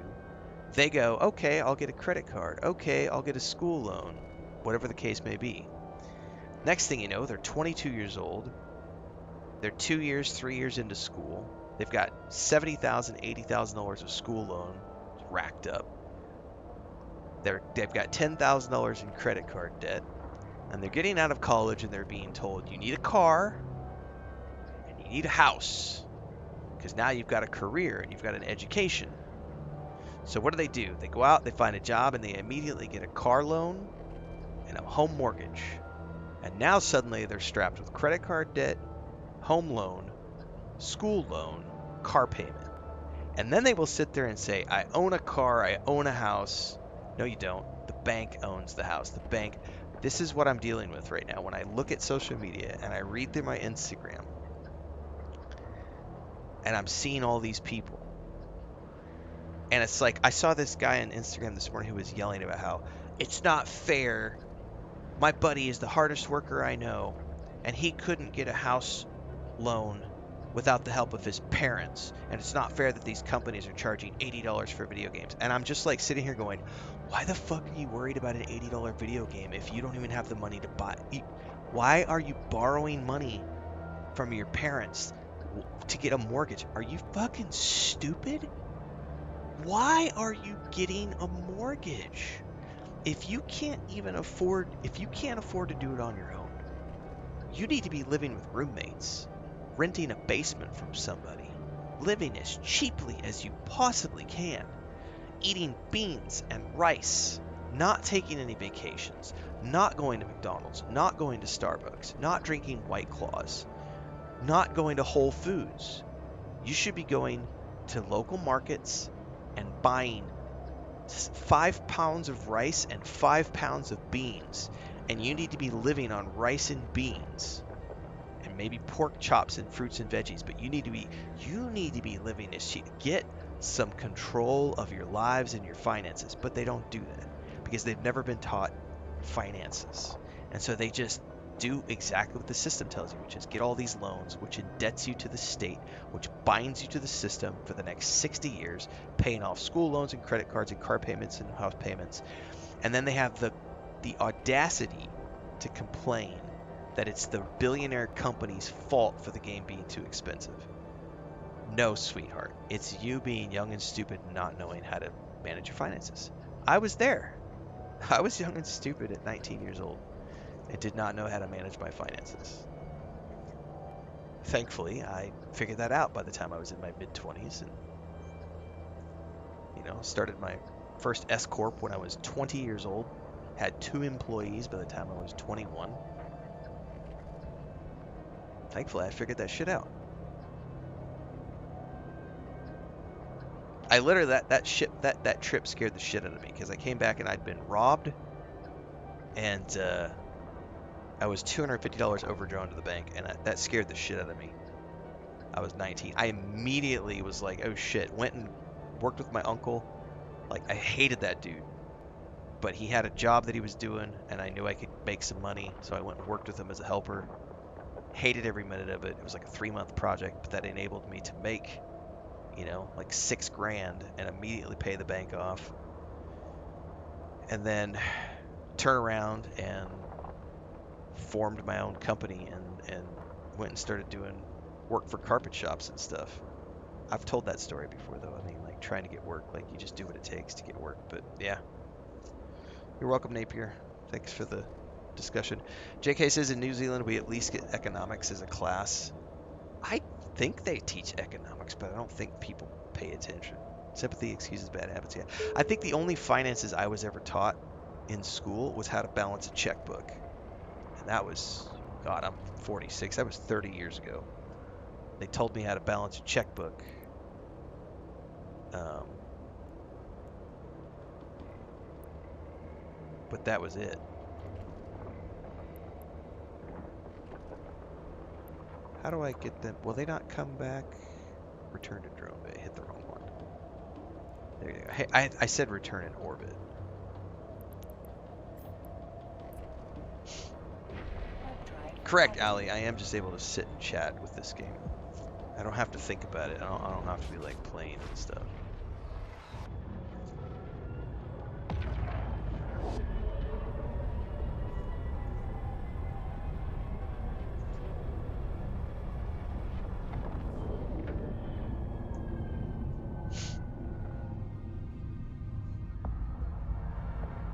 they go, okay, I'll get a credit card. Okay, I'll get a school loan, whatever the case may be. Next thing you know, they're 22 years old. They're 2 years, 3 years into school. They've got $70,000, $80,000 of school loan racked up. They've got $10,000 in credit card debt, and they're getting out of college and they're being told you need a car and you need a house because now you've got a career and you've got an education. So what do? They go out, they find a job, and they immediately get a car loan and a home mortgage. And now suddenly they're strapped with credit card debt, home loan, school loan, car payment. And then they will sit there and say, I own a car, I own a house. No, you don't. The bank owns the house. The bank. This is what I'm dealing with right now. When I look at social media and I read through my Instagram and I'm seeing all these people. And it's like, I saw this guy on Instagram this morning who was yelling about how it's not fair. My buddy is the hardest worker I know, and he couldn't get a house loan without the help of his parents. And it's not fair that these companies are charging $80 for video games. And I'm just like sitting here going, why the fuck are you worried about an $80 video game if you don't even have the money to buy? Why are you borrowing money from your parents to get a mortgage? Are you fucking stupid? Why are you getting a mortgage? If you can't afford to do it on your own, you need to be living with roommates, renting a basement from somebody, living as cheaply as you possibly can, eating beans and rice, not taking any vacations, not going to McDonald's, not going to Starbucks, not drinking White Claws, not going to Whole Foods. You should be going to local markets and buying 5 pounds of rice and 5 pounds of beans. And you need to be living on rice and beans and maybe pork chops and fruits and veggies, but you need to be living as cheap. Get some control of your lives and your finances, but they don't do that because they've never been taught finances. And so they just do exactly what the system tells you, which is get all these loans, which indebts you to the state, which binds you to the system for the next 60 years, paying off school loans and credit cards and car payments and house payments. And then they have the audacity to complain that it's the billionaire company's fault for the game being too expensive. No, sweetheart. It's you being young and stupid and not knowing how to manage your finances. I was there. I was young and stupid at 19 years old and did not know how to manage my finances. Thankfully, I figured that out by the time I was in my mid-20s and, started my first S Corp when I was 20 years old, had 2 employees by the time I was 21. Thankfully, I figured that shit out. I literally that trip scared the shit out of me because I came back and I'd been robbed, and I was $250 overdrawn to the bank, and that scared the shit out of me. I was 19. I immediately was like, oh shit. Went and worked with my uncle. Like, I hated that dude, but he had a job that he was doing, and I knew I could make some money. So I went and worked with them as a helper. Hated every minute of it. It was like a 3 month project, but that enabled me to make, like 6 grand and immediately pay the bank off. And then turn around and formed my own company and went and started doing work for carpet shops and stuff. I've told that story before though. I mean, like trying to get work, like you just do what it takes to get work. But yeah, you're welcome, Napier. Thanks for the discussion. JK says in New Zealand we at least get economics as a class. I think they teach economics, but I don't think people pay attention. Sympathy excuses bad habits. Yeah, I think the only finances I was ever taught in school was how to balance a checkbook, and that was, God, I'm 46. That was 30 years ago. They told me how to balance a checkbook. Um, but that was it. How do I get them? Will they not come back? Return to drone bay. Hit the wrong one. There you go. Hey, I said return in orbit. Correct, Ali. I am just able to sit and chat with this game. I don't have to think about it. I don't have to be like playing and stuff.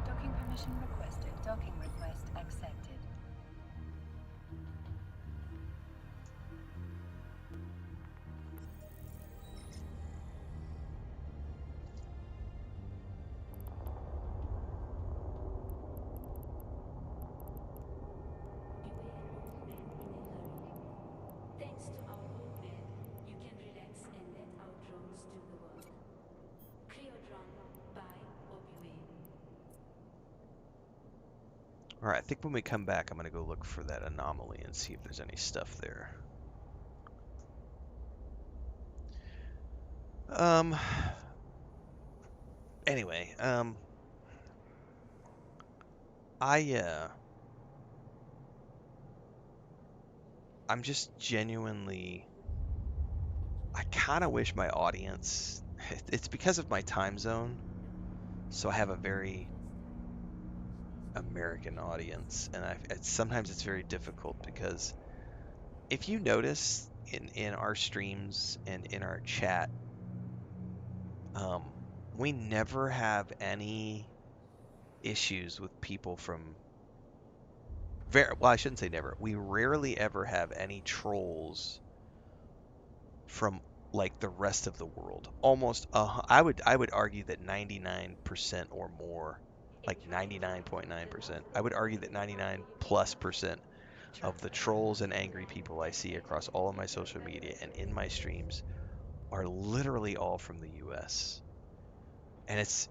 Docking permission requested. Docking request accepted. Beware old men in a hurry. Thanks to our old men, you can relax and let our drones do the work. Creo drone, buy or beware. All right, I think when we come back, I'm gonna go look for that anomaly and see if there's any stuff there. Um. Anyway, I I'm just genuinely. I kind of wish my audience. It's because of my time zone, so I have a very American audience, and sometimes it's very difficult because if you notice in our streams and in our chat, um, we never have any issues with people from well, I shouldn't say never. We rarely ever have any trolls from like the rest of the world. Almost, I would argue that 99% or more, like 99.9%. I would argue that 99 plus percent of the trolls and angry people I see across all of my social media and in my streams are literally all from the US. And it's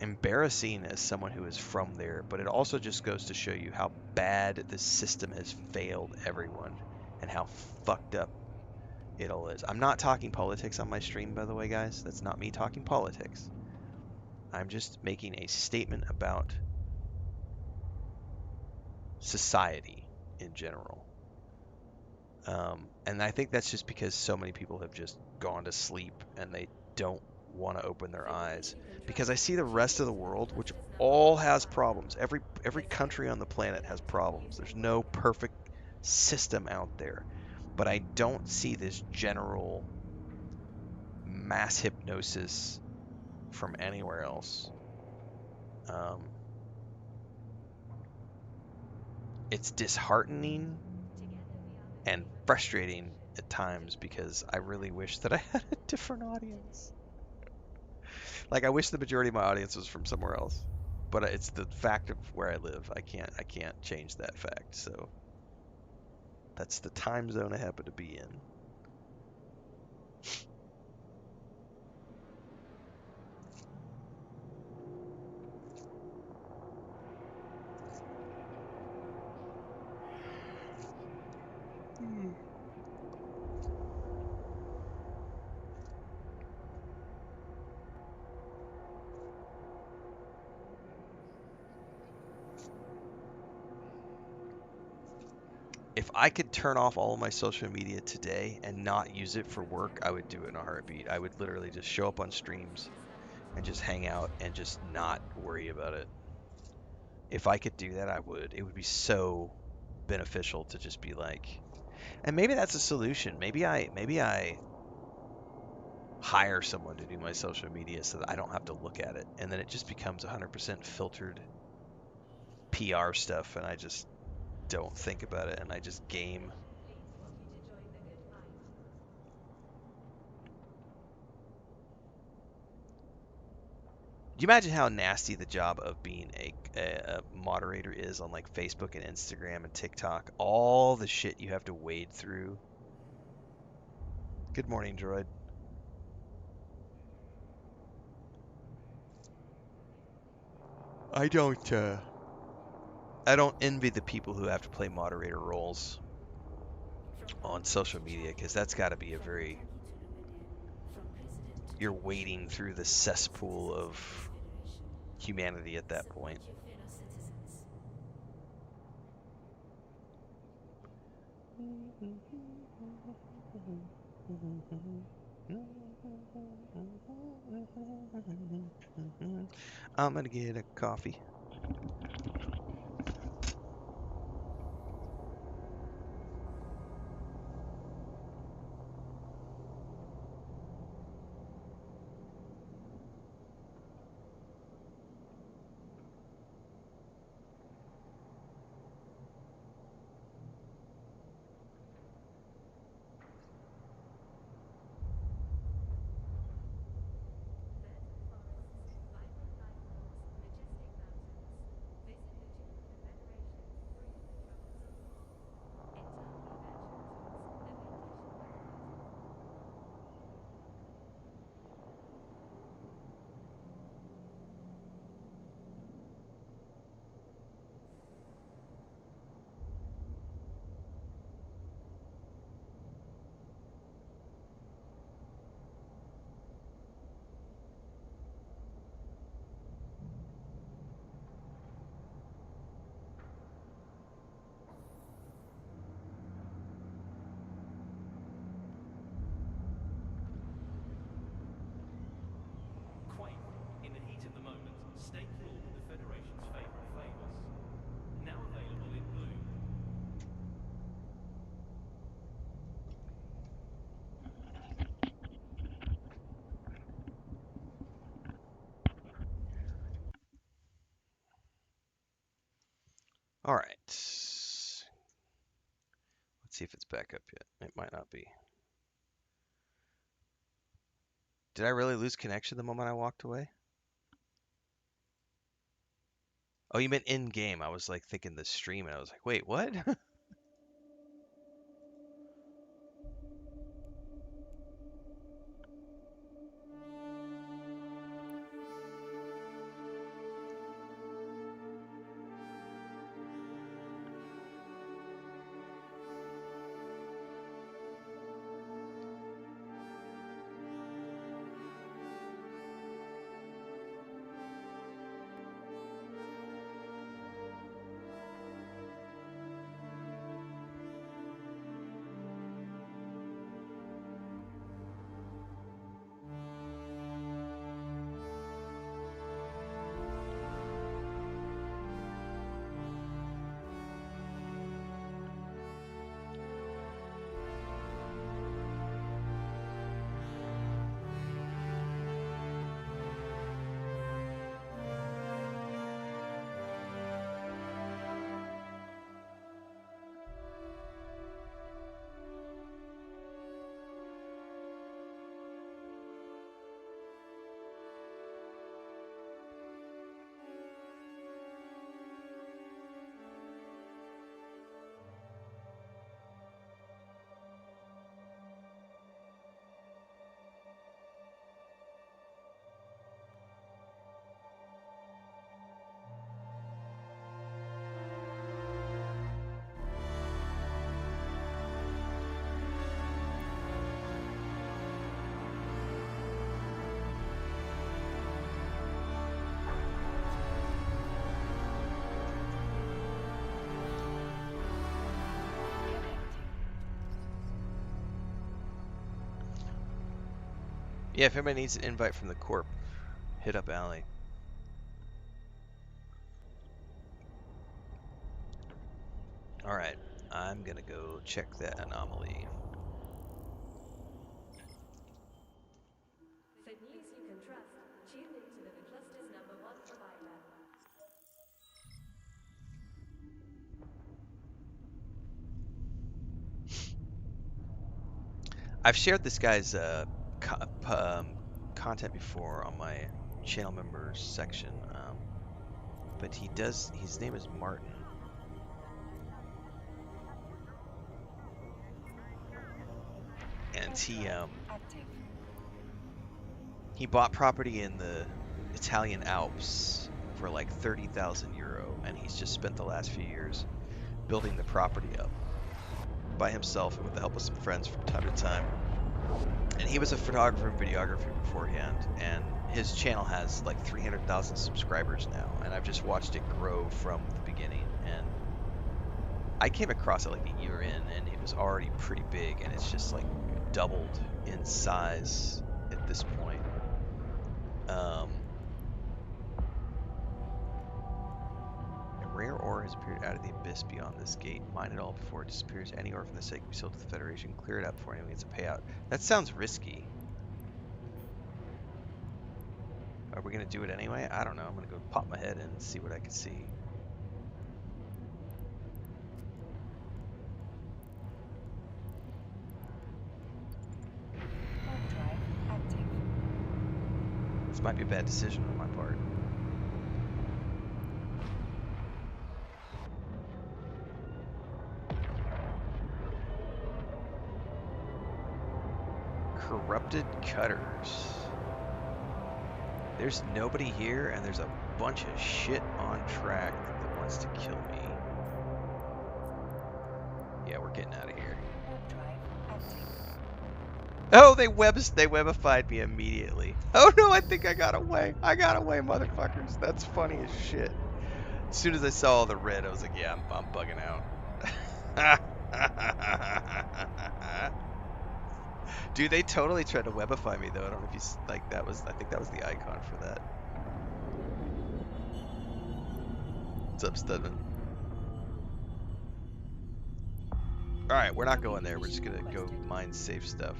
embarrassing as someone who is from there, but it also just goes to show you how bad the system has failed everyone and how fucked up it all is. I'm not talking politics on my stream, by the way, guys. That's not me talking politics. I'm just making a statement about society in general. And I think that's just because so many people have just gone to sleep and they don't want to open their eyes. Because I see the rest of the world, which all has problems. Every country on the planet has problems. There's no perfect system out there. But I don't see this general mass hypnosis from anywhere else. Um, it's disheartening and frustrating at times because I really wish that I had a different audience. Like I wish the majority of my audience was from somewhere else, but it's the fact of where I live. I can't change that fact. So that's the time zone I happen to be in. If I could turn off all of my social media today and not use it for work, I would do it in a heartbeat. I would literally just show up on streams and just hang out and just not worry about it. If I could do that, I would. It would be so beneficial to just be like, and maybe that's a solution. Maybe I hire someone to do my social media so that I don't have to look at it, and then it just becomes 100% filtered PR stuff, and I just don't think about it, and I just game. Do you imagine how nasty the job of being a moderator is on like Facebook and Instagram and TikTok? All the shit you have to wade through. Good morning, Droid. I don't uh I don't envy the people who have to play moderator roles From on London to social media China, because that's got to be a from very Kentucky to Luminare, from president to you're technician, wading through the all cesspool citizens of this of federation. humanity at that Support point. your fellow citizens. I'm gonna get a coffee. Quaint, in the heat of the moment, stay cool with the Federation's favorite flavors. Now available in blue. All right. Let's see if it's back up yet. It might not be. Did I really lose connection the moment I walked away? Oh, you meant in game. I was like thinking the stream, and I was like, wait, what? Yeah, if anybody needs an invite from the corp, hit up Allie. Alright, I'm gonna go check that anomaly. For news you can trust, tune into the cluster's #1 provider. I've shared this guy's content before on my channel members section, but his name is Martin, and he bought property in the Italian Alps for like 30,000 euro, and he's just spent the last few years building the property up by himself and with the help of some friends from time to time. And he was a photographer and videographer beforehand, and his channel has like 300,000 subscribers now, and I've just watched it grow from the beginning. And I came across it like a year in, and it was already pretty big, and it's just like doubled in size at this point. A rare ore has appeared out of the abyss beyond this gate. Mine it all before it disappears. Any ore from the site can be sold to the Federation. Clear it up before anyone gets a payout. That sounds risky. Are we gonna do it anyway? I don't know. I'm gonna go pop my head in and see what I can see. This might be a bad decision on my part. Corrupted cutters. There's nobody here, and there's a bunch of shit on track that wants to kill me. Yeah, we're getting out of here. Oh, they webified me immediately. Oh no, I think I got away. I got away, motherfuckers. That's funny as shit. As soon as I saw all the red, I was like, yeah, I'm bugging out. Dude, they totally tried to webify me though. I don't know if you like that was. I think that was the icon for that. What's up, Studman? All right, we're not going there. We're just gonna go mine safe stuff.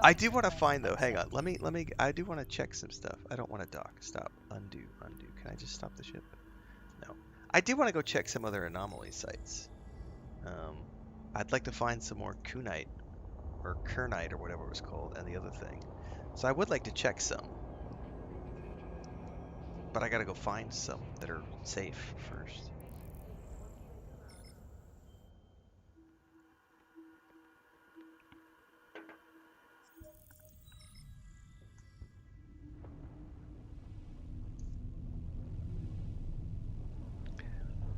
I do want to find though. Hang on. Let me. I do want to check some stuff. I don't want to dock. Stop. Undo. Can I just stop the ship? No. I do want to go check some other anomaly sites. I'd like to find some more kunite or kernite or whatever it was called, and the other thing. So I would like to check some, but I gotta go find some that are safe first.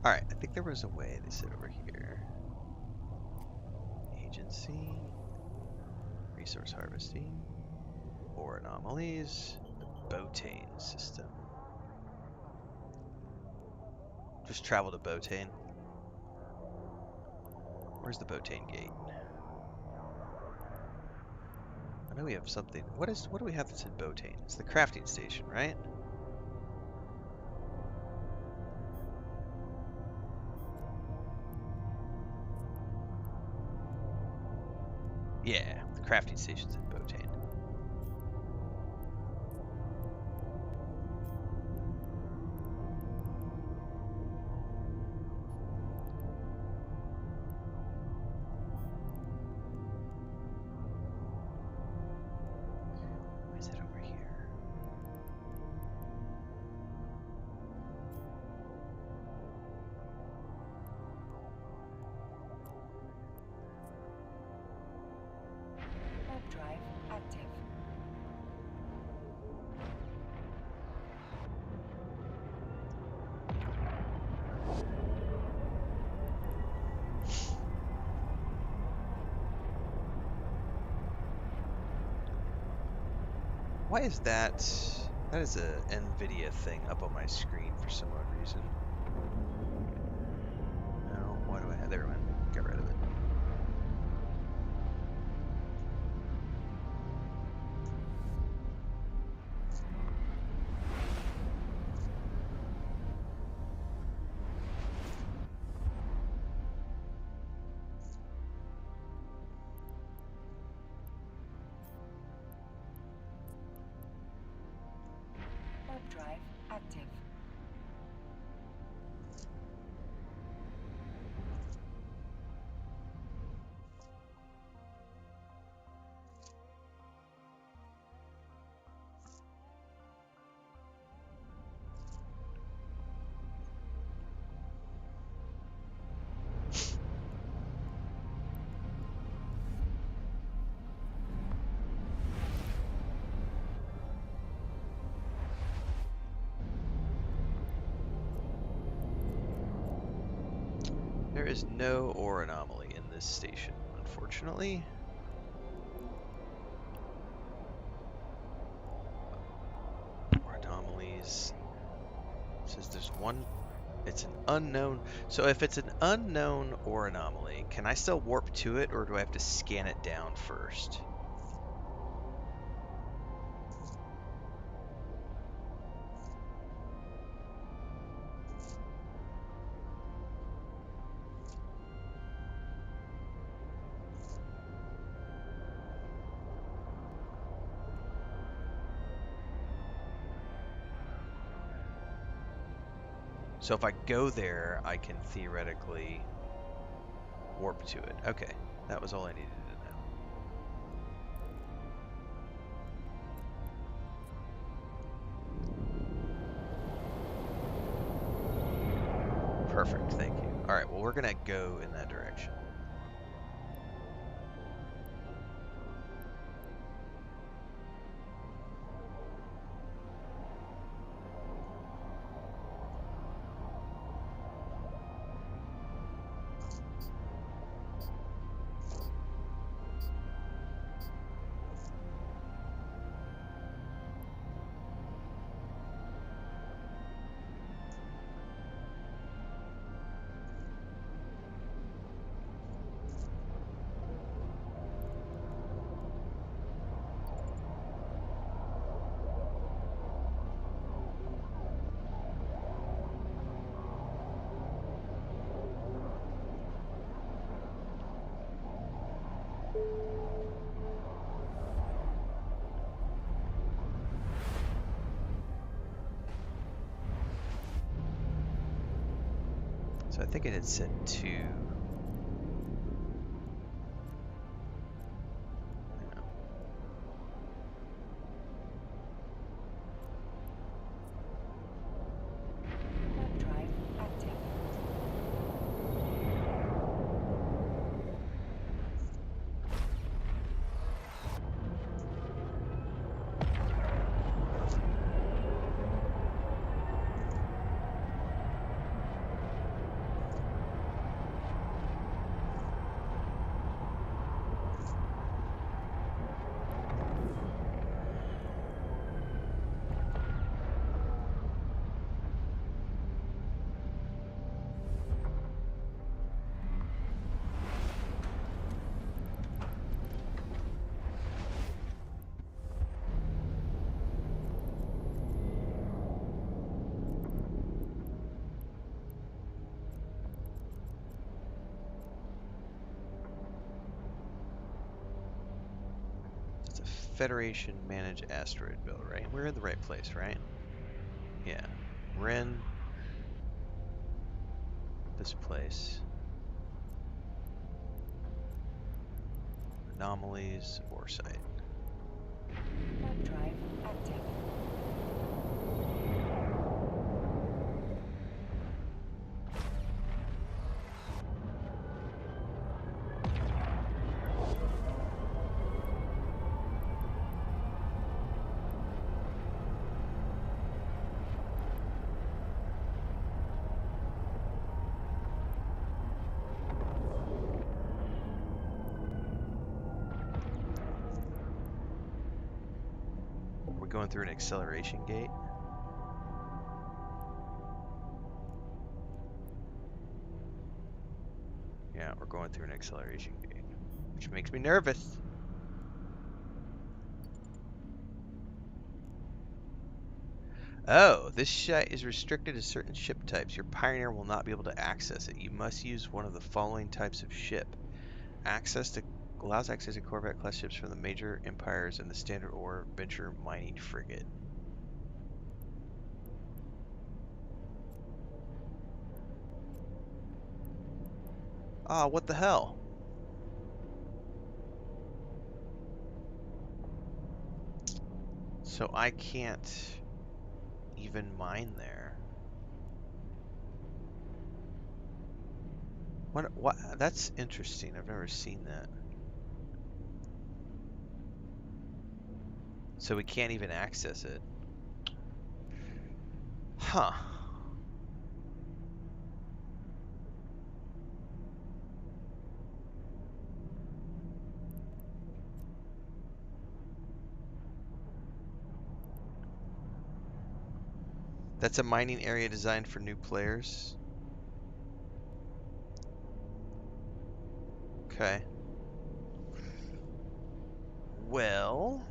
Alright, I think there was a way, they said over here. Agency, resource harvesting, ore anomalies, the Botane system. Just travel to Botane. Where's the Botane gate? I know we have something. What do we have that's in Botane? It's the crafting station, right? Yeah, the crafting station's in Botane. Is it over here? Drive active. Why is that? That is a NVIDIA thing up on my screen for some odd reason. No, why do I have? There we went. Get rid of it. drive active. There is no ore anomaly in this station, unfortunately. Ore anomalies. It says there's one. It's an unknown. So if it's an unknown ore anomaly, can I still warp to it, or do I have to scan it down first? So if I go there, I can theoretically warp to it. Okay, that was all I needed to know. Perfect, thank you. All right, well, we're gonna go in that direction. So I think it had said 2. Warp drive active. It's a Federation managed asteroid belt, right? We're in the right place, right? Yeah. Ren. This place. Anomalies, ore site. Warp drive active. We're going through an acceleration gate. Yeah, we're going through an acceleration gate, which makes me nervous. Oh, this site is restricted to certain ship types. Your Pioneer will not be able to access it. You must use one of the following types of ship. Access to allows access to Corvette class ships from the major empires and the standard ore venture mining frigate. Ah, what the hell? So I can't even mine there. What? That's interesting. I've never seen that. So we can't even access it. Huh. That's a mining area designed for new players. Okay. Well,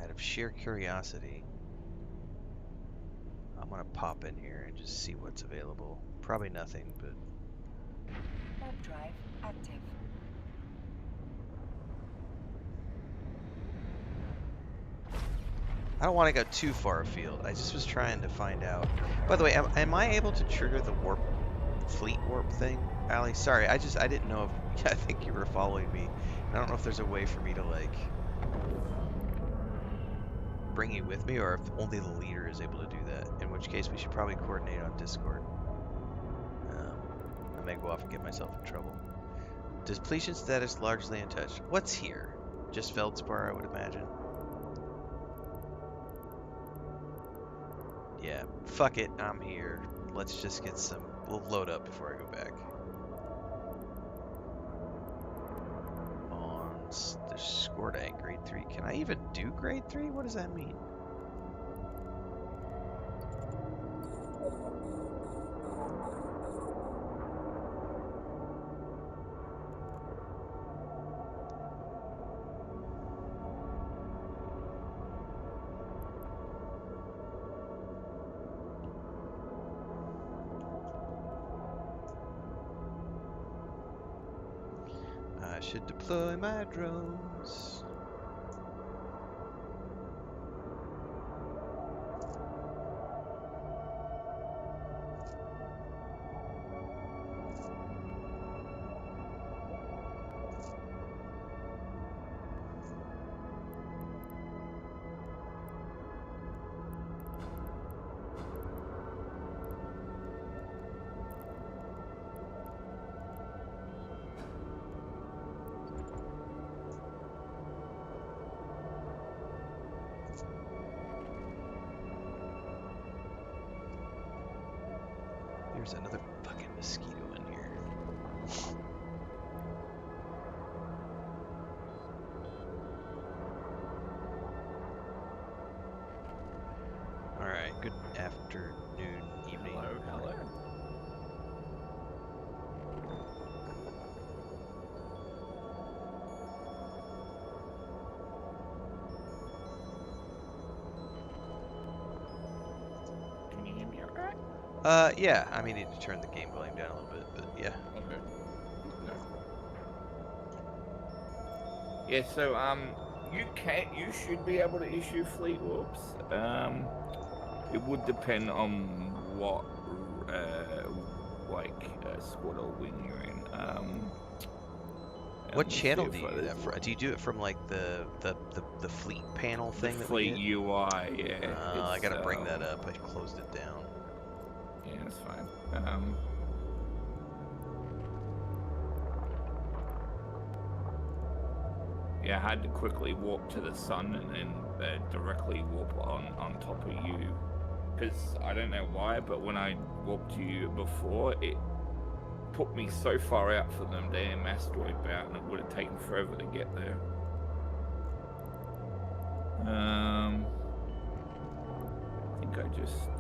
out of sheer curiosity, I'm gonna pop in here and just see what's available. Probably nothing, but Web drive active. I don't want to go too far afield. I just was trying to find out. By the way, am I able to trigger the fleet warp thing, Allie? Sorry, I didn't know if I think you were following me. And I don't know if there's a way for me to like bring you with me, or if only the leader is able to do that. In which case, we should probably coordinate on Discord. I may go off and get myself in trouble. Depletion status largely untouched. What's here? Just feldspar, I would imagine. Yeah, fuck it, I'm here. Let's just get some. We'll load up before I go back. On the scored at grade 3. Can I even do grade 3? What does that mean? I should deploy my drones. There's another fucking mosquito in here. Alright, good afternoon, evening. Hello. Can you hear me alright? Yeah, I may need to turn the game volume down a little bit, but yeah. Okay. No. Yeah, so you should be able to issue fleet warps. It would depend on what squad or wing you're in. What let's see channel if do you do there's that from? Do you do it from like the fleet panel the thing that we fleet get? UI, yeah. I it's, gotta bring that up. I closed it down. Yeah, that's fine. Yeah, I had to quickly warp to the sun and then directly warp on top of you. Because I don't know why, but when I warped to you before, it put me so far out for them damn asteroid belt, and it would have taken forever to get there. I think I just...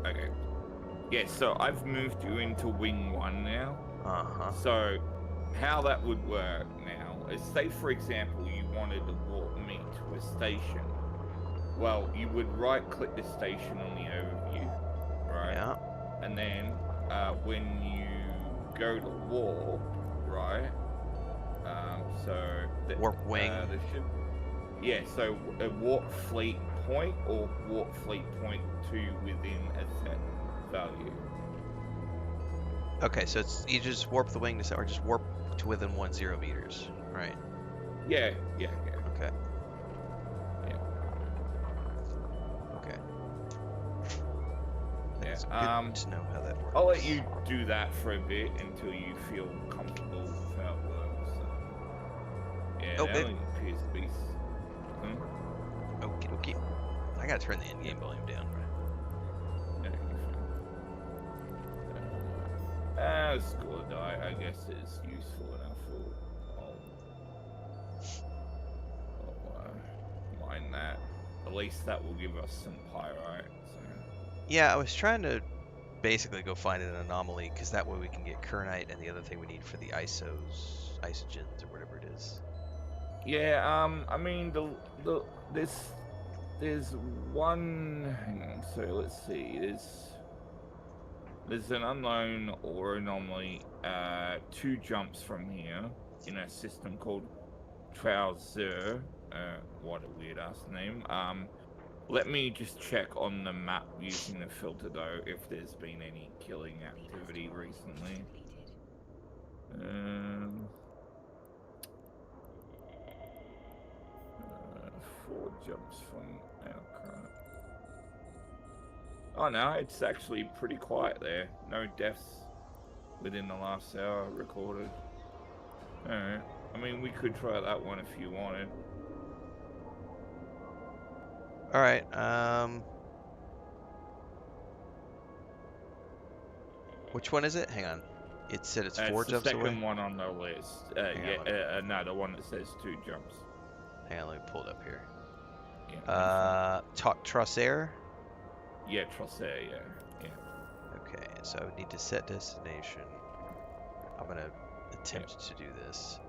okay. Yeah, so I've moved you into Wing 1 now. Uh-huh. So, how that would work now is, say for example, you wanted to warp me to a station. Well, you would right-click the station on the overview, right? Yeah. And then, when you go to warp, right? Warp wing. there should, yeah, so a warp fleet point or warp fleet point to within a set value. Okay, so it's you just warp the wing to or just warp to within 10 meters, right? Yeah. Okay. Yeah. Okay. Yeah. It's good to know how that works. I'll let you do that for a bit until you feel comfortable with how it works. Yeah, Oh, that only appears to be. Okie dokie. I gotta turn the in-game volume down. Score die, I guess, is useful enough. I'll mind that. At least that will give us some pyrite. So. Yeah, I was trying to basically go find an anomaly because that way we can get kernite and the other thing we need for the isogens or whatever it is. Yeah, I mean there's one. Hang on, so let's see. There's an unknown or anomaly 2 jumps from here in a system called Trouser. What a weird ass name. Let me just check on the map using the filter though if there's been any killing activity recently. 4 jumps from our current. Oh no, it's actually pretty quiet there. No deaths within the last hour recorded. Alright. I mean, we could try that one if you wanted. Alright, which one is it? Hang on. It said it's 4 It's jumps the second away? one on the list. No, the one that says 2 jumps. Hang on, let me pull it up here. Yeah. Trossair? Yeah, Trossair, yeah. Okay, so I would need to set destination. I'm gonna attempt to do this.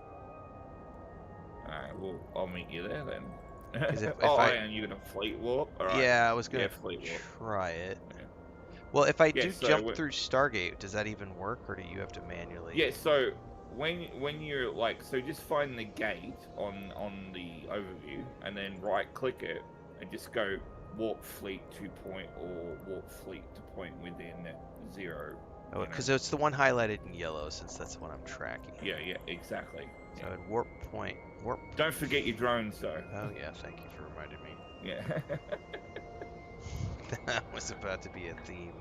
Alright, well, I'll meet you there then. And you're gonna fleet warp? Alright. Yeah, I was gonna fleet warp. try it. Yeah. Well, if I do so jump through Stargate, does that even work, or do you have to manually? Yeah, so when you're like, so just find the gate on the overview, and then right click it, and just go warp fleet to point or warp fleet to point within 0. Oh, because it's the one highlighted in yellow, since that's the one I'm tracking. Yeah, exactly. So I'd warp point, warp. Don't forget your drones, though. Oh yeah, thank you for reminding me. Yeah. That was about to be a theme.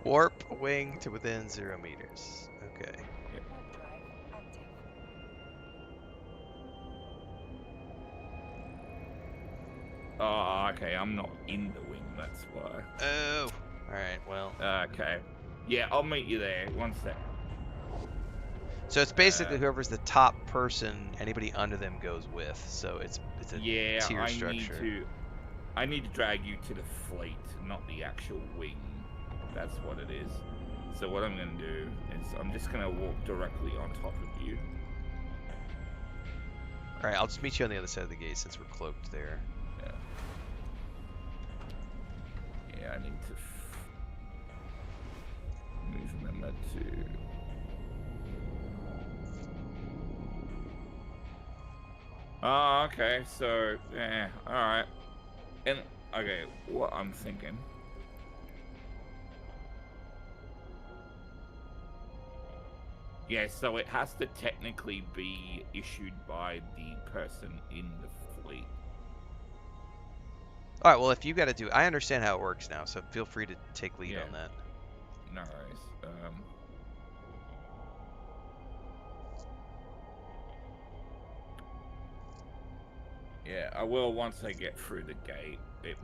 Warp wing to within 0 meters. Okay. Warp drive active. Oh, okay. I'm not in the wing. That's why. Oh. All right. Well. Okay. Yeah, I'll meet you there. One sec. So it's basically whoever's the top person, anybody under them goes with. So it's a tier structure. I need to drag you to the fleet, not the actual wing. That's what it is. So what I'm going to do is I'm just going to walk directly on top of you. All right, I'll just meet you on the other side of the gate since we're cloaked there. Yeah, I need to remember to. Oh, okay. So, yeah, all right. And okay, what I'm thinking. Yeah, so it has to technically be issued by the person in the fleet. All right, well, if you got to do it, I understand how it works now, so feel free to take lead on that. No worries. Yeah, I will once I get through the gate. It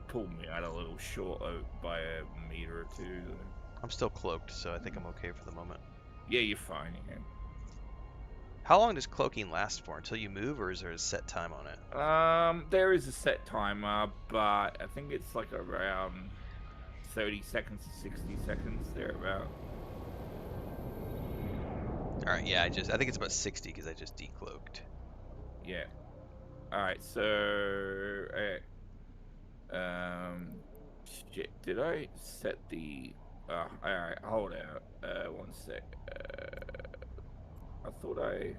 pulled me out a little short by a meter or 2. I'm still cloaked, so I think I'm okay for the moment. Yeah, you're fine. Yeah. How long does cloaking last for? Until you move, or is there a set time on it? There is a set timer, but I think it's like around 30 seconds to 60 seconds, thereabout. All right, yeah, I think it's about 60 because I just decloaked. Yeah. All right, so shit, did I set the? All right, hold out. One sec. I thought I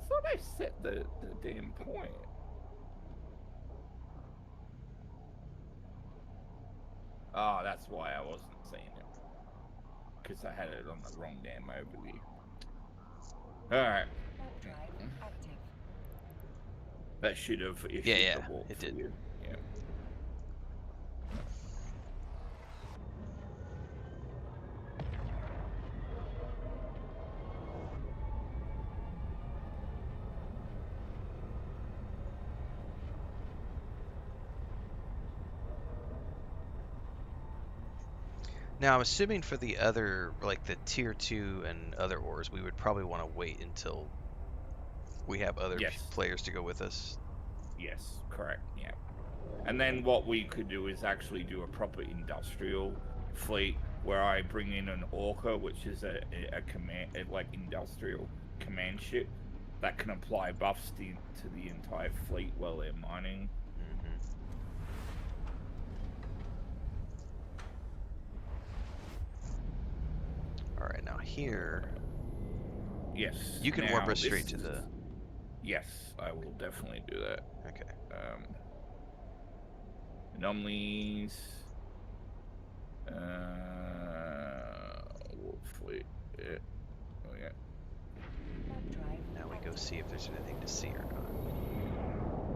thought I set the damn point. Oh, that's why I wasn't seeing it. Because I had it on the wrong damn overview. Alright. Warp drive active. That should have issued Yeah, the warp it for did. you. Yeah. Now, I'm assuming for the other, like the tier 2 and other ores, we would probably want to wait until we have other Yes. players to go with us. Yes, correct. Yeah. And then what we could do is actually do a proper industrial fleet where I bring in an Orca, which is a command, like industrial command ship that can apply buffs to the entire fleet while they're mining. All right, now here, Yes. you can warp us straight to the. Yes, I will definitely do that. Okay. Anomalies. Warp fleet. Yeah. Oh yeah. Warp drive Now we go active. see if there's anything to see or not.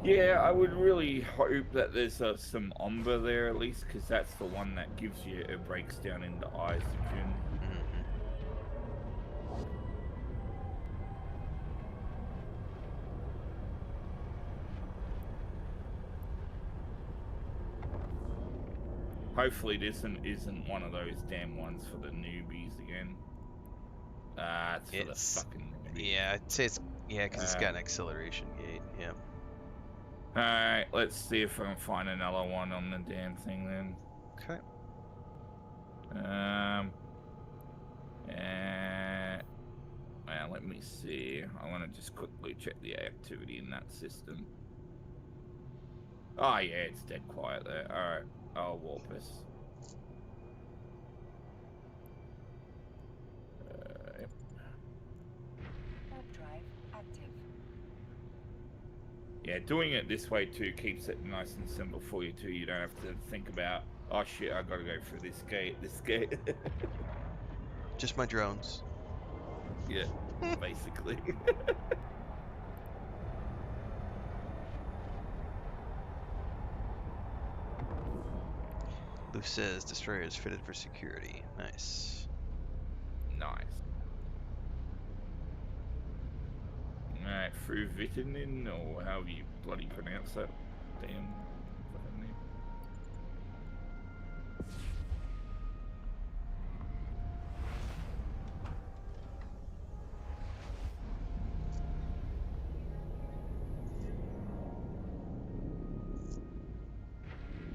Yeah, I would really hope that there's some umber there at least, because that's the one that gives you, it breaks down into oxygen. Hopefully this isn't one of those damn ones for the newbies again. It's for the fucking newbies. Yeah, I'd say it's because it's got an acceleration gate. Yeah. Alright, let's see if I can find another one on the damn thing then. Okay. Well, let me see. I want to just quickly check the activity in that system. Oh yeah, it's dead quiet there. Alright, I'll warp us. Yep. Warp drive active. Yeah, doing it this way too keeps it nice and simple for you too. You don't have to think about, oh shit, I gotta go through this gate, this gate. Just my drones. Yeah, basically. Lou says destroyer is fitted for security. Nice. Nice. Alright, through Vitamin, or however you bloody pronounce that damn fucking name.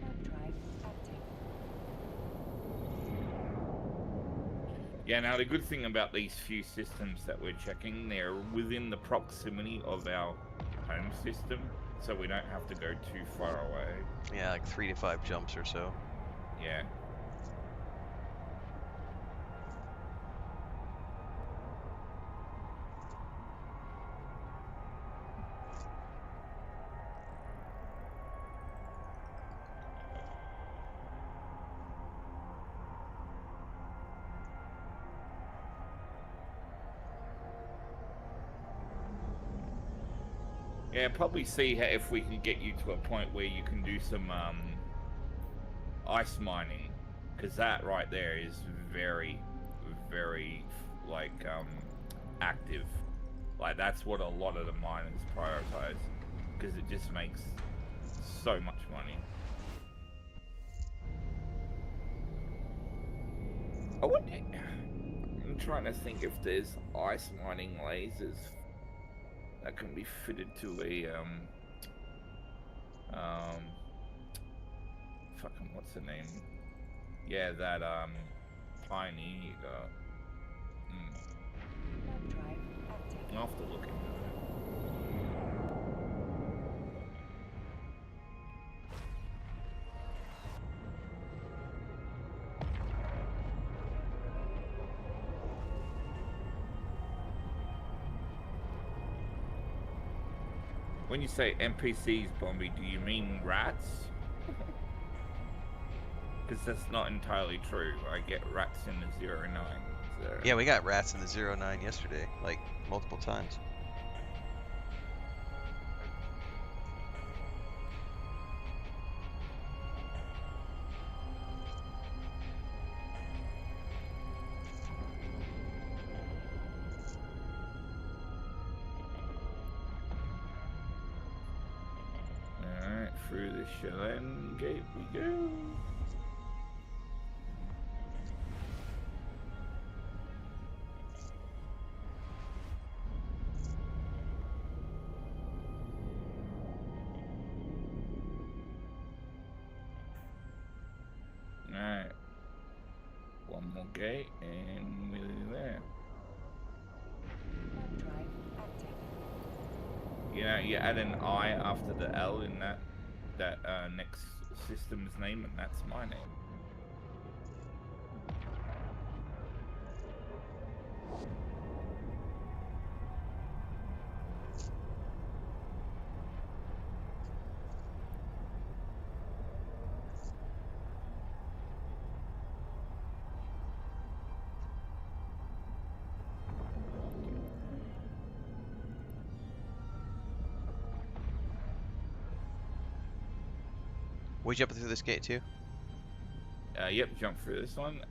Warp drive active. Yeah, now the good thing about these few systems that we're checking, they're within the proximity of our home system, so we don't have to go too far away. Yeah, like 3 to 5 jumps or so. Yeah. Yeah, probably see if we can get you to a point where you can do some ice mining, because that right there is very, very like active. Like that's what a lot of the miners prioritize, because it just makes so much money. I wonder, I'm trying to think if there's ice mining lasers that can be fitted to a fucking what's the name? Yeah, that Pioneer you got. Warp drive active. I'll have to look into it. When you say NPCs, Bombi, do you mean rats? Because that's not entirely true. I get rats in the 09. So. Yeah, we got rats in the 09 yesterday, like multiple times. Alright, through the Chelan gate we go. Alright. One more gate and we're there. Warp drive active. You know, you add an I after the L in that next system's name, and that's my name. We jumping through this gate too? Yep, jump through this one.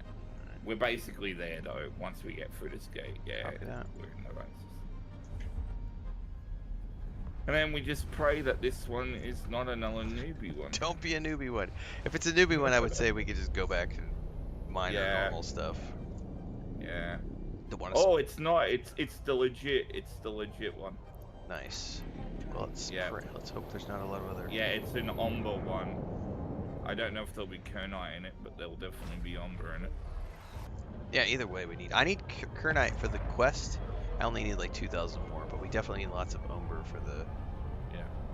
We're basically there though. Once we get through this gate, yeah, Copy that. we're in the right system. And then we just pray that this one is not another newbie one. Don't be a newbie one. If it's a newbie one, I would say we could just go back and mine our Yeah. normal stuff. Yeah. The one. Oh, it's not. It's the legit. It's the legit one. Nice. Well, let's Yeah. pray. Let's hope there's not a lot of other. Yeah, it's an Omber one. I don't know if there'll be Kernite in it, but there'll definitely be Omber in it. Yeah. Either way, we need. I need Kernite for the quest. I only need like 2,000 more, but we definitely need lots of Umber for the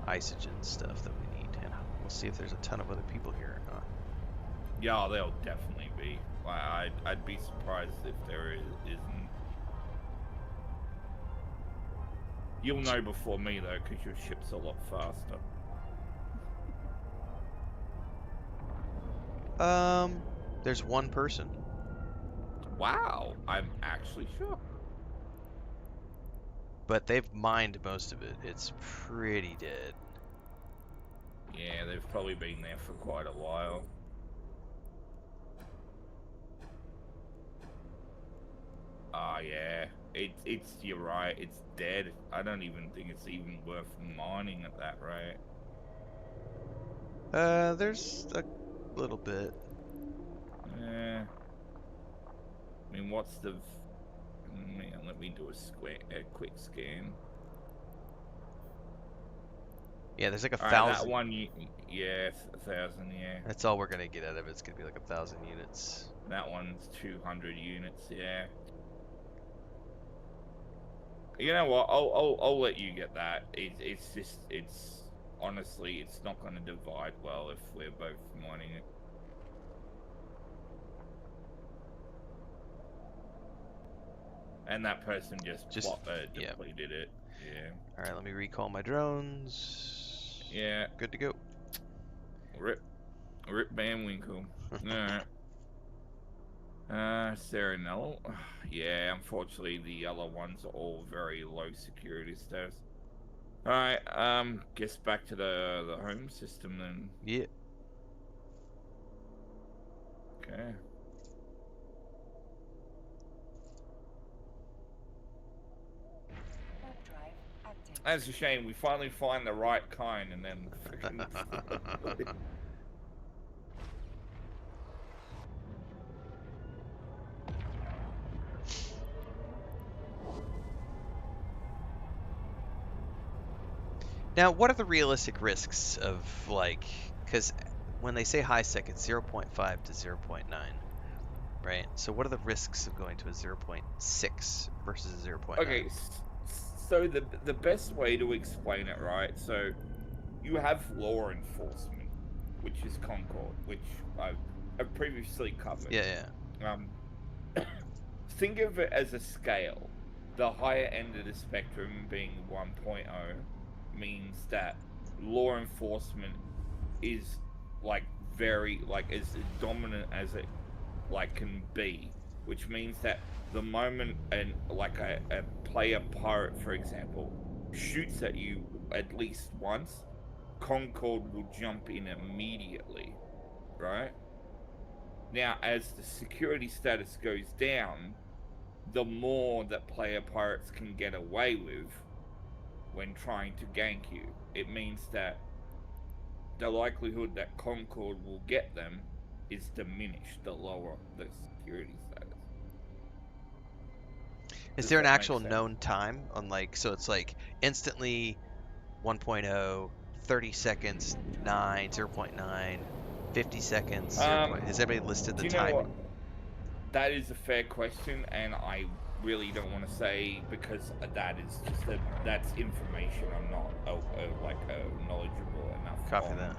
Isogen stuff that we need. And we'll see if there's a ton of other people here or not. Yeah, there'll definitely be. Like, I'd be surprised if there isn't. You'll know before me though, because your ship's a lot faster. There's one person. Wow, I'm actually shocked. But they've mined most of it. It's pretty dead. Yeah, they've probably been there for quite a while. Ah, yeah. It's you're right. It's dead. I don't even think it's even worth mining at that rate. There's a little bit. Yeah. I mean, what's the? Man, let me do a quick scan. Yeah, there's like a Alright, thousand. that one, yeah, 1,000. Yeah. That's all we're gonna get out of it. It's gonna be like 1,000 units. That one's 200 units. Yeah. You know what? I'll let you get that. It's honestly, it's not going to divide well if we're both mining it. And that person just depleted it. Yeah. All right, let me recall my drones. Yeah. Good to go. Rip Van Winkle. Alright. Serenello. Yeah, unfortunately the other ones are all very low security status. Alright, guess back to the home system then. Yeah. Okay. Warp drive active. That's a shame. We finally find the right kind and then freaking Now, what are the realistic risks of, like, because when they say high sec, it's 0.5 to 0.9, right? So what are the risks of going to a 0.6 versus a 0.9? Okay, so the best way to explain it, right? So you have law enforcement, which is Concord, which I've previously covered. Yeah. Think of it as a scale. The higher end of the spectrum being 1.0, means that law enforcement is like very like as dominant as it like can be, which means that the moment a player pirate, for example, shoots at you at least once, Concord will jump in immediately, right? Now, as the security status goes down, the more that player pirates can get away with when trying to gank you. It means that the likelihood that Concord will get them is diminished the lower the security status. Is Does there an that make actual sense? known time on like so it's like instantly 1.0, 30 seconds, 9, 0.9, 50 seconds, 0. Has anybody listed the Do you know what? timing? That is a fair question, and I really don't want to say because that is just that's information I'm not knowledgeable enough Copy on. that.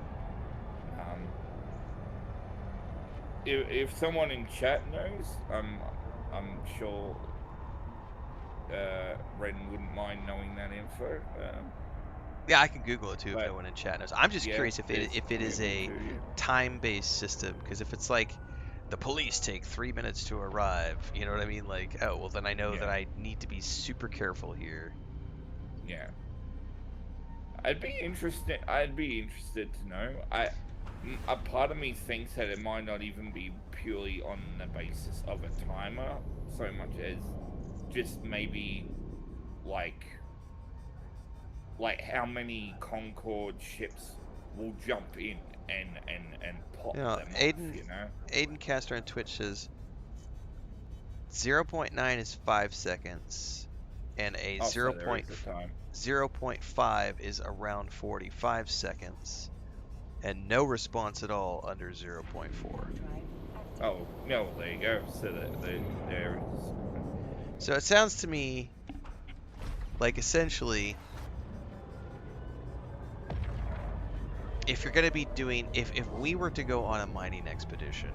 Um, if someone in chat knows, I'm sure Ren wouldn't mind knowing that info. Yeah, I can Google it too if But no one in chat knows. I'm just yeah, curious if there's it is commitment a to you. time-based system because if it's like the police take 3 minutes to arrive, you know what I mean? Like, oh well, then I know that Yeah, I need to be super careful here. yeah. I'd be interested. I'd be interested to know. A part of me thinks that it might not even be purely on the basis of a timer, so much as just maybe like how many Concorde ships will jump in and pop You know, them off. You know. Aiden Caster on Twitch says 0.9 is 5 seconds, and a Oh, so there is a time. 0.5 is around 45 seconds, and no response at all under 0.4. Oh no, there you go. So there is. So it sounds to me like essentially, if you're going to be doing, if we were to go on a mining expedition,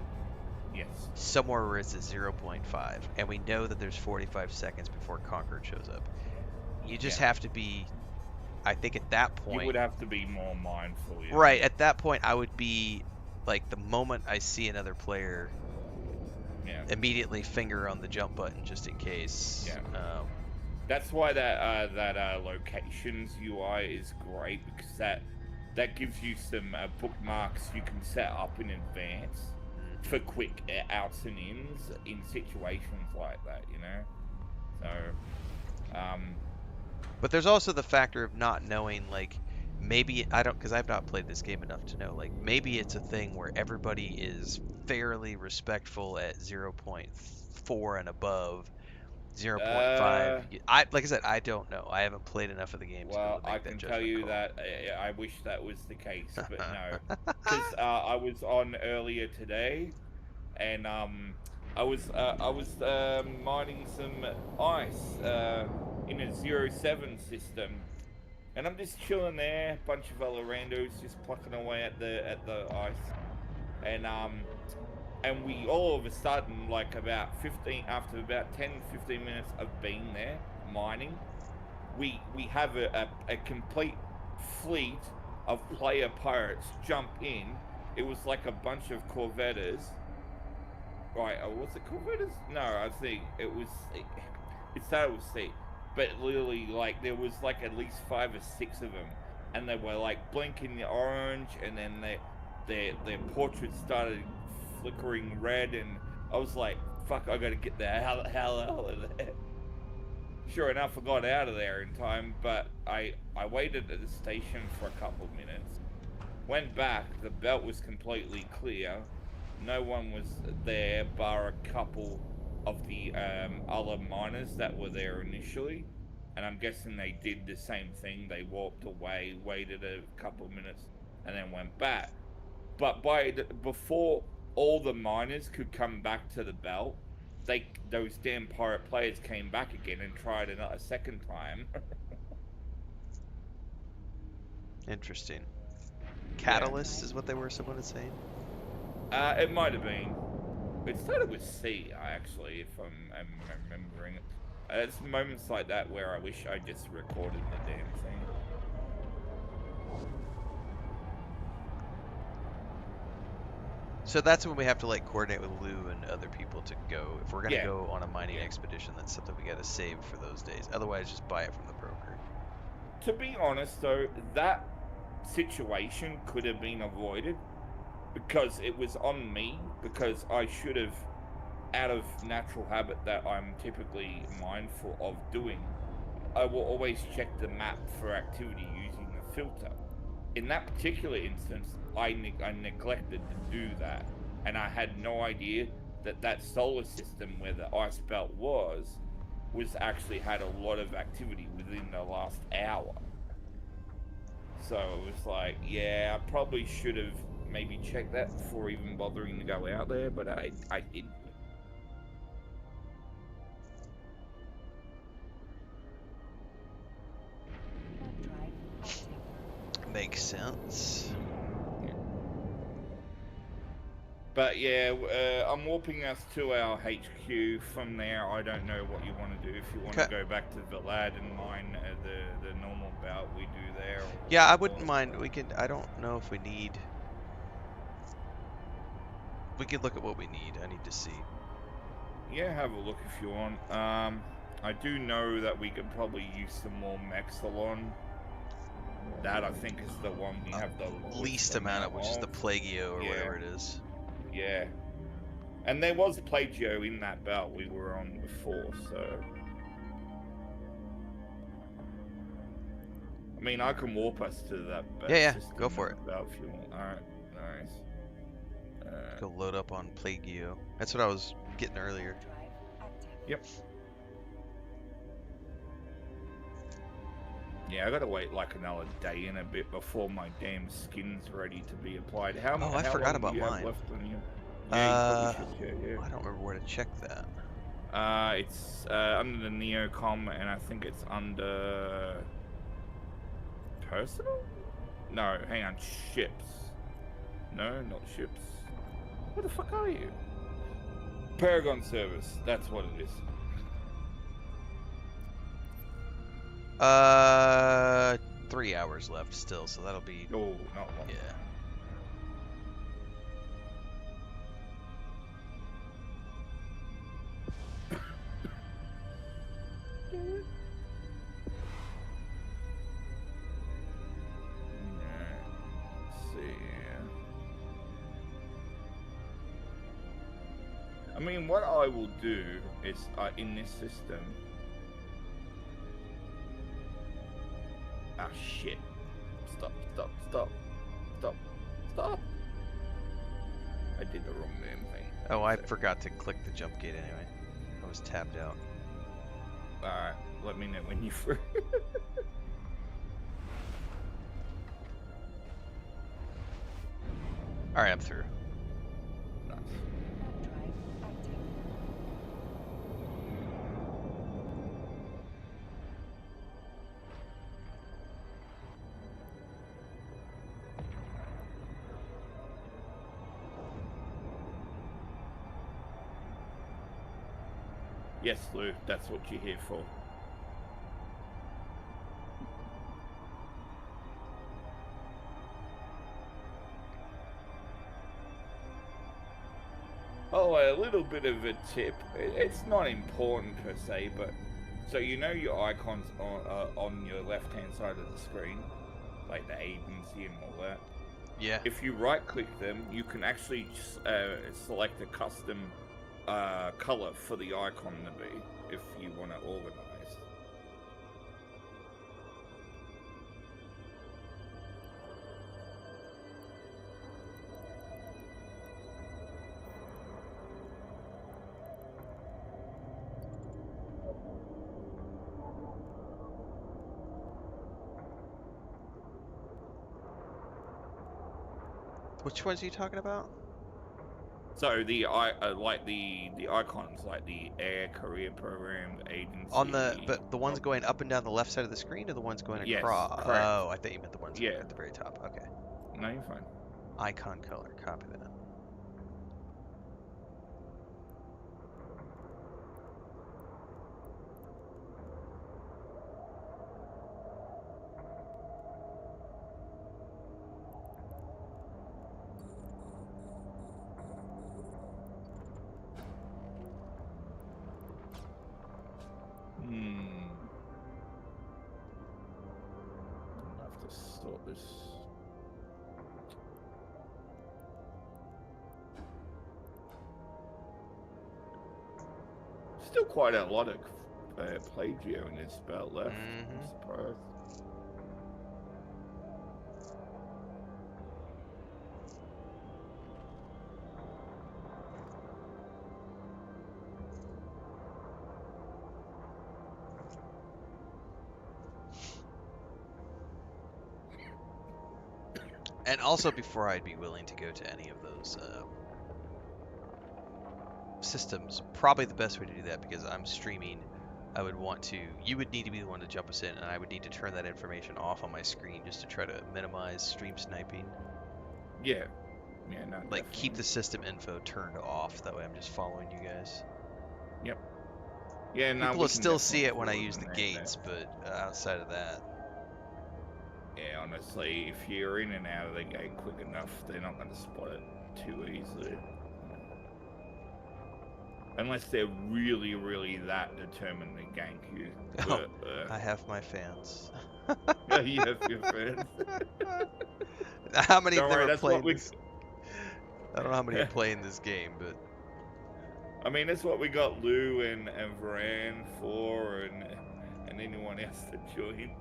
Yes. somewhere where it's at 0.5, and we know that there's 45 seconds before Concord shows up, you just Yeah. have to be, I think at that You point, would have to be more mindful. You right, know? at that point, I would be like the moment I see another player, Yeah. immediately finger on the jump button just in case. Yeah. That's why that locations UI is great because that gives you some bookmarks you can set up in advance for quick outs and ins in situations like that. You know. So, But there's also the factor of not knowing, like, maybe I don't, because I've not played this game enough to know, like, maybe it's a thing where everybody is fairly respectful at 0.4 and above. 0.5. uh, Like I said, I don't know. I haven't played enough of the game to be able well, to I make that can tell judgment you call. that I wish that was the case, but no, because I was on earlier today, and I was mining some ice in a 07 system, and I'm just chilling there, bunch of other randos just plucking away at the ice, and we all of a sudden, like about 15 after about 10-15 minutes of being there mining, we have a complete fleet of player pirates jump in. It was like a bunch of Corvettas. Right, was it Corvettas? No, I think it started with C. But literally, like, there was like at least 5 or 6 of them. And they were like blinking orange, and then their portraits started flickering red, and I was like, fuck, I gotta get the hell out of there. Sure enough, I got out of there in time, but I waited at the station for a couple of minutes. Went back, the belt was completely clear. No one was there bar a couple of the other miners that were there initially. And I'm guessing they did the same thing. They walked away, waited a couple of minutes, and then went back. But before all the miners could come back to the belt, those damn pirate players came back again and tried a second time. Interesting. Yeah. Catalyst is what they were, someone is saying. It might have been. It started with C, actually, if I'm remembering it. It's moments like that where I wish I just recorded the damn thing. So that's when we have to like coordinate with Lou and other people to go. If we're gonna Yeah, go on a mining yeah. expedition, that's something we gotta save for those days. Otherwise, just buy it from the broker. To be honest, though, that situation could have been avoided because it was on me. Because I should have, out of natural habit that I'm typically mindful of doing, I will always check the map for activity using the filter. In that particular instance, I neglected to do that, and I had no idea that that solar system where the ice belt was actually had a lot of activity within the last hour. So it was like, yeah, I probably should have maybe checked that before even bothering to go out there, but I didn't. Warp drive active. Makes sense. But yeah, I'm warping us to our HQ. From there, I don't know what you want to do. If you want to Okay. go back to Vlad and mine the normal bout we do there. Yeah, I Or wouldn't mind. We can. I don't know if we need. We could look at what we need. I need to see. yeah, have a look if you want. I do know that we could probably use some more Mexalon. That I think is the one we have the Least lowest amount of, which is the of. Plagio or Yeah, whatever it is. yeah. And there was Plagio in that belt we were on before, so. I mean, I can warp us to that Yeah, system go for it. belt if you want. Alright, nice. Go load up on Plagio. That's what I was getting earlier. Warp drive active. Yep. Yeah, I gotta wait like another day and a bit before my damn skin's ready to be applied. How Oh, I how forgot long do about you have mine. left on you? Yeah, you probably should. I don't remember where to check that. It's under the Neocom, and I think it's under personal. No, hang on, ships. No, not ships. Where the fuck are you? Paragon service. That's what it is. 3 hours left still, so that'll be. Oh, not long. Yeah. Let's see. I mean, what I will do is, in this system. Ah, shit. Stop. I did the wrong damn thing. Oh, I forgot to click the jump gate anyway. I was tapped out. Alright, let me know when you're free. Alright, I'm through. Nice. Warp drive active. Yes, Lou, that's what you're here for. Oh, a little bit of a tip. It's not important per se, but so you know your icons on your left-hand side of the screen, like the agency and all that. Yeah. If you right-click them, you can actually select a custom color for the icon to be, if you want to organize. Which ones are you talking about? So the like the icons, like the air career program, the agency. On but the ones going up and down the left side of the screen, or the ones going Yes, across? correct. Oh, I thought you meant the ones Yeah. at the very top. Okay. No, you're fine. Icon color. Copy that. I'll have to sort this. Still quite a lot of Plagio in this spell left. I'm surprised. And also, before I'd be willing to go to any of those systems, probably the best way to do that, because I'm streaming, I would want to, you would need to be the one to jump us in, and I would need to turn that information off on my screen just to try to minimize stream sniping. Yeah. Yeah, no, Like, keep definitely. the system info turned off, that way I'm just following you guys. Yep. Yeah, no, People we will can still see it when I definitely use the coordinate gates, that. but outside of that. Yeah, honestly, if you're in and out of the gate quick enough, they're not going to spot it too easily. Unless they're really, really that determined to gank you. Oh, I have my fans. You have your friends. How many of Don't them worry, are that's what playing we... this? I don't know how many are playing this game, but I mean, that's what we got Lou and Varan for, and anyone else that joins.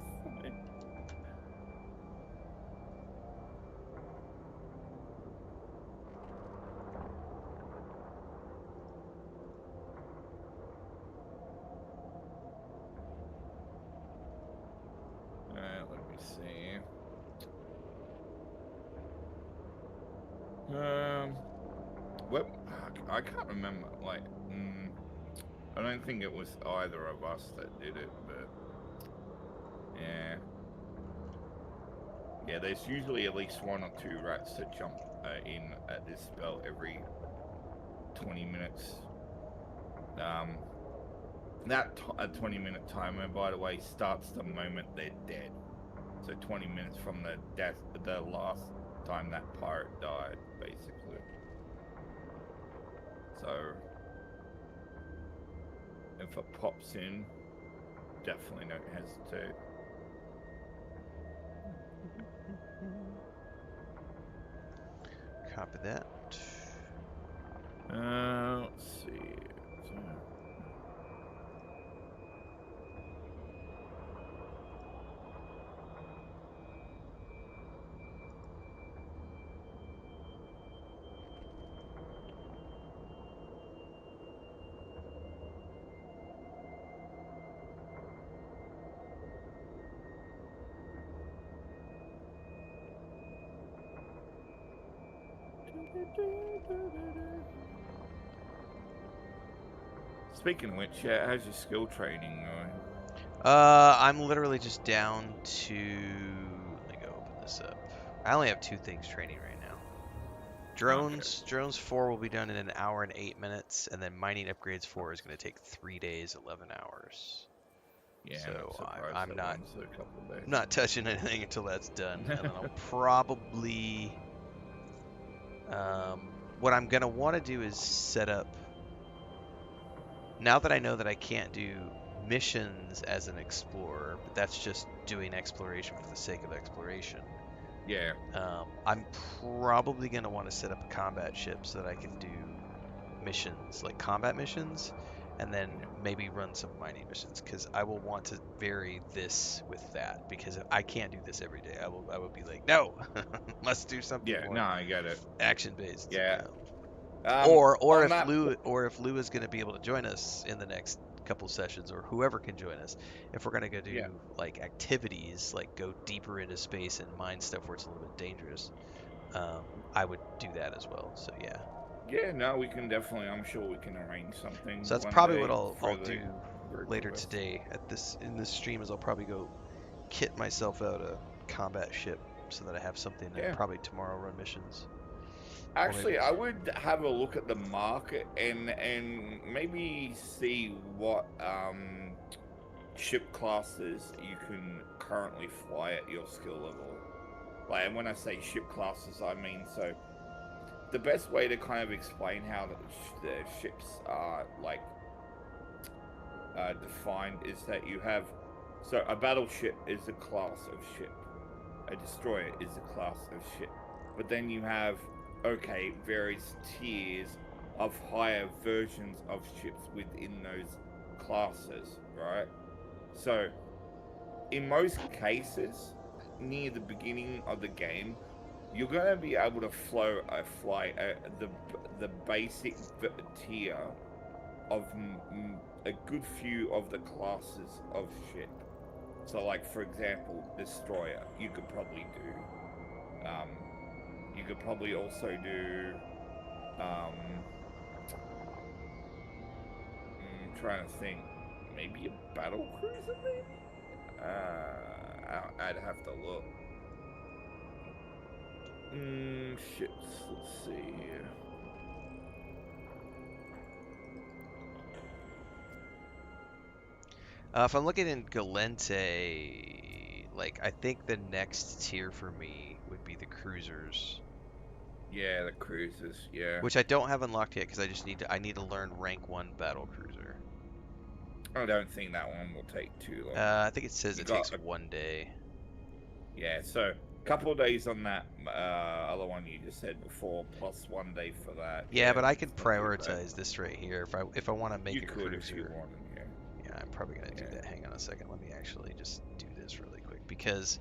Alright, let me see. What? I can't remember. Like, I don't think it was either of us that did it, but yeah. Yeah, there's usually at least one or two rats that jump in at this spell every 20 minutes. That 20-minute timer, by the way, starts the moment they're dead. So 20 minutes from the death, the last time that pirate died, basically. So if it pops in, definitely don't hesitate. copy that. Let's see. Speaking of which, how's your skill training going? I'm literally just down to. Let me go open this up. I only have 2 things training right now. Okay. Drones 4 will be done in an hour and 8 minutes, and then mining upgrades 4 is going to take 3 days, 11 hours. Yeah, So not surprised I'm that not one's a couple of days. I'm not touching anything until that's done, and then I'll probably. What I'm gonna want to do is set up. Now that I know that I can't do missions as an explorer, but that's just doing exploration for the sake of exploration. Yeah. I'm probably gonna want to set up a combat ship so that I can do missions, like combat missions, and then maybe run some mining missions, because I will want to vary this with that, because if I can't do this every day, I will be like, no, must do something Yeah, no, more I get it. action based. Yeah. Or On if that, Lou is going to be able to join us in the next couple sessions, or whoever can join us, if we're going to go yeah. do like activities, like go deeper into space and mine stuff where it's a little bit dangerous, I would do that as well. So yeah. Yeah, no, we can definitely, I'm sure we can arrange something So that's one probably what day for I'll the do group later of us. today in this stream, is I'll probably go kit myself out a combat ship so that I have something, and Yeah. probably tomorrow run missions. Actually, I would have a look at the market and maybe see what ship classes you can currently fly at your skill level. Like, and when I say ship classes, I mean, so the best way to kind of explain how the ships are, like, defined is that you have. So a battleship is a class of ship. A destroyer is a class of ship. But then you have, okay, various tiers of higher versions of ships within those classes, right? So, in most cases, near the beginning of the game, you're going to be able to fly the basic tier of a good few of the classes of ship. So, like for example, destroyer, you could probably do. You could probably also do. Trying to think, maybe a battle cruiser, maybe. I'd have to look. Ships. Let's see here. If I'm looking in Galente, like I think the next tier for me would be the cruisers, Yeah, the cruisers. Yeah, which I don't have unlocked yet because I need to learn rank 1 battle cruiser. I don't think that one will take too long. I think it says You it got takes 1 day. yeah, so a couple of days on that other one you just said before, plus 1 day for that. Yeah, Yeah, but I can it's not too bad. prioritize this right here if I want to make You a could if you cruiser. wanted. Yeah, Yeah, I'm probably gonna do yeah. that. Hang on a second. Let me actually just do this really quick because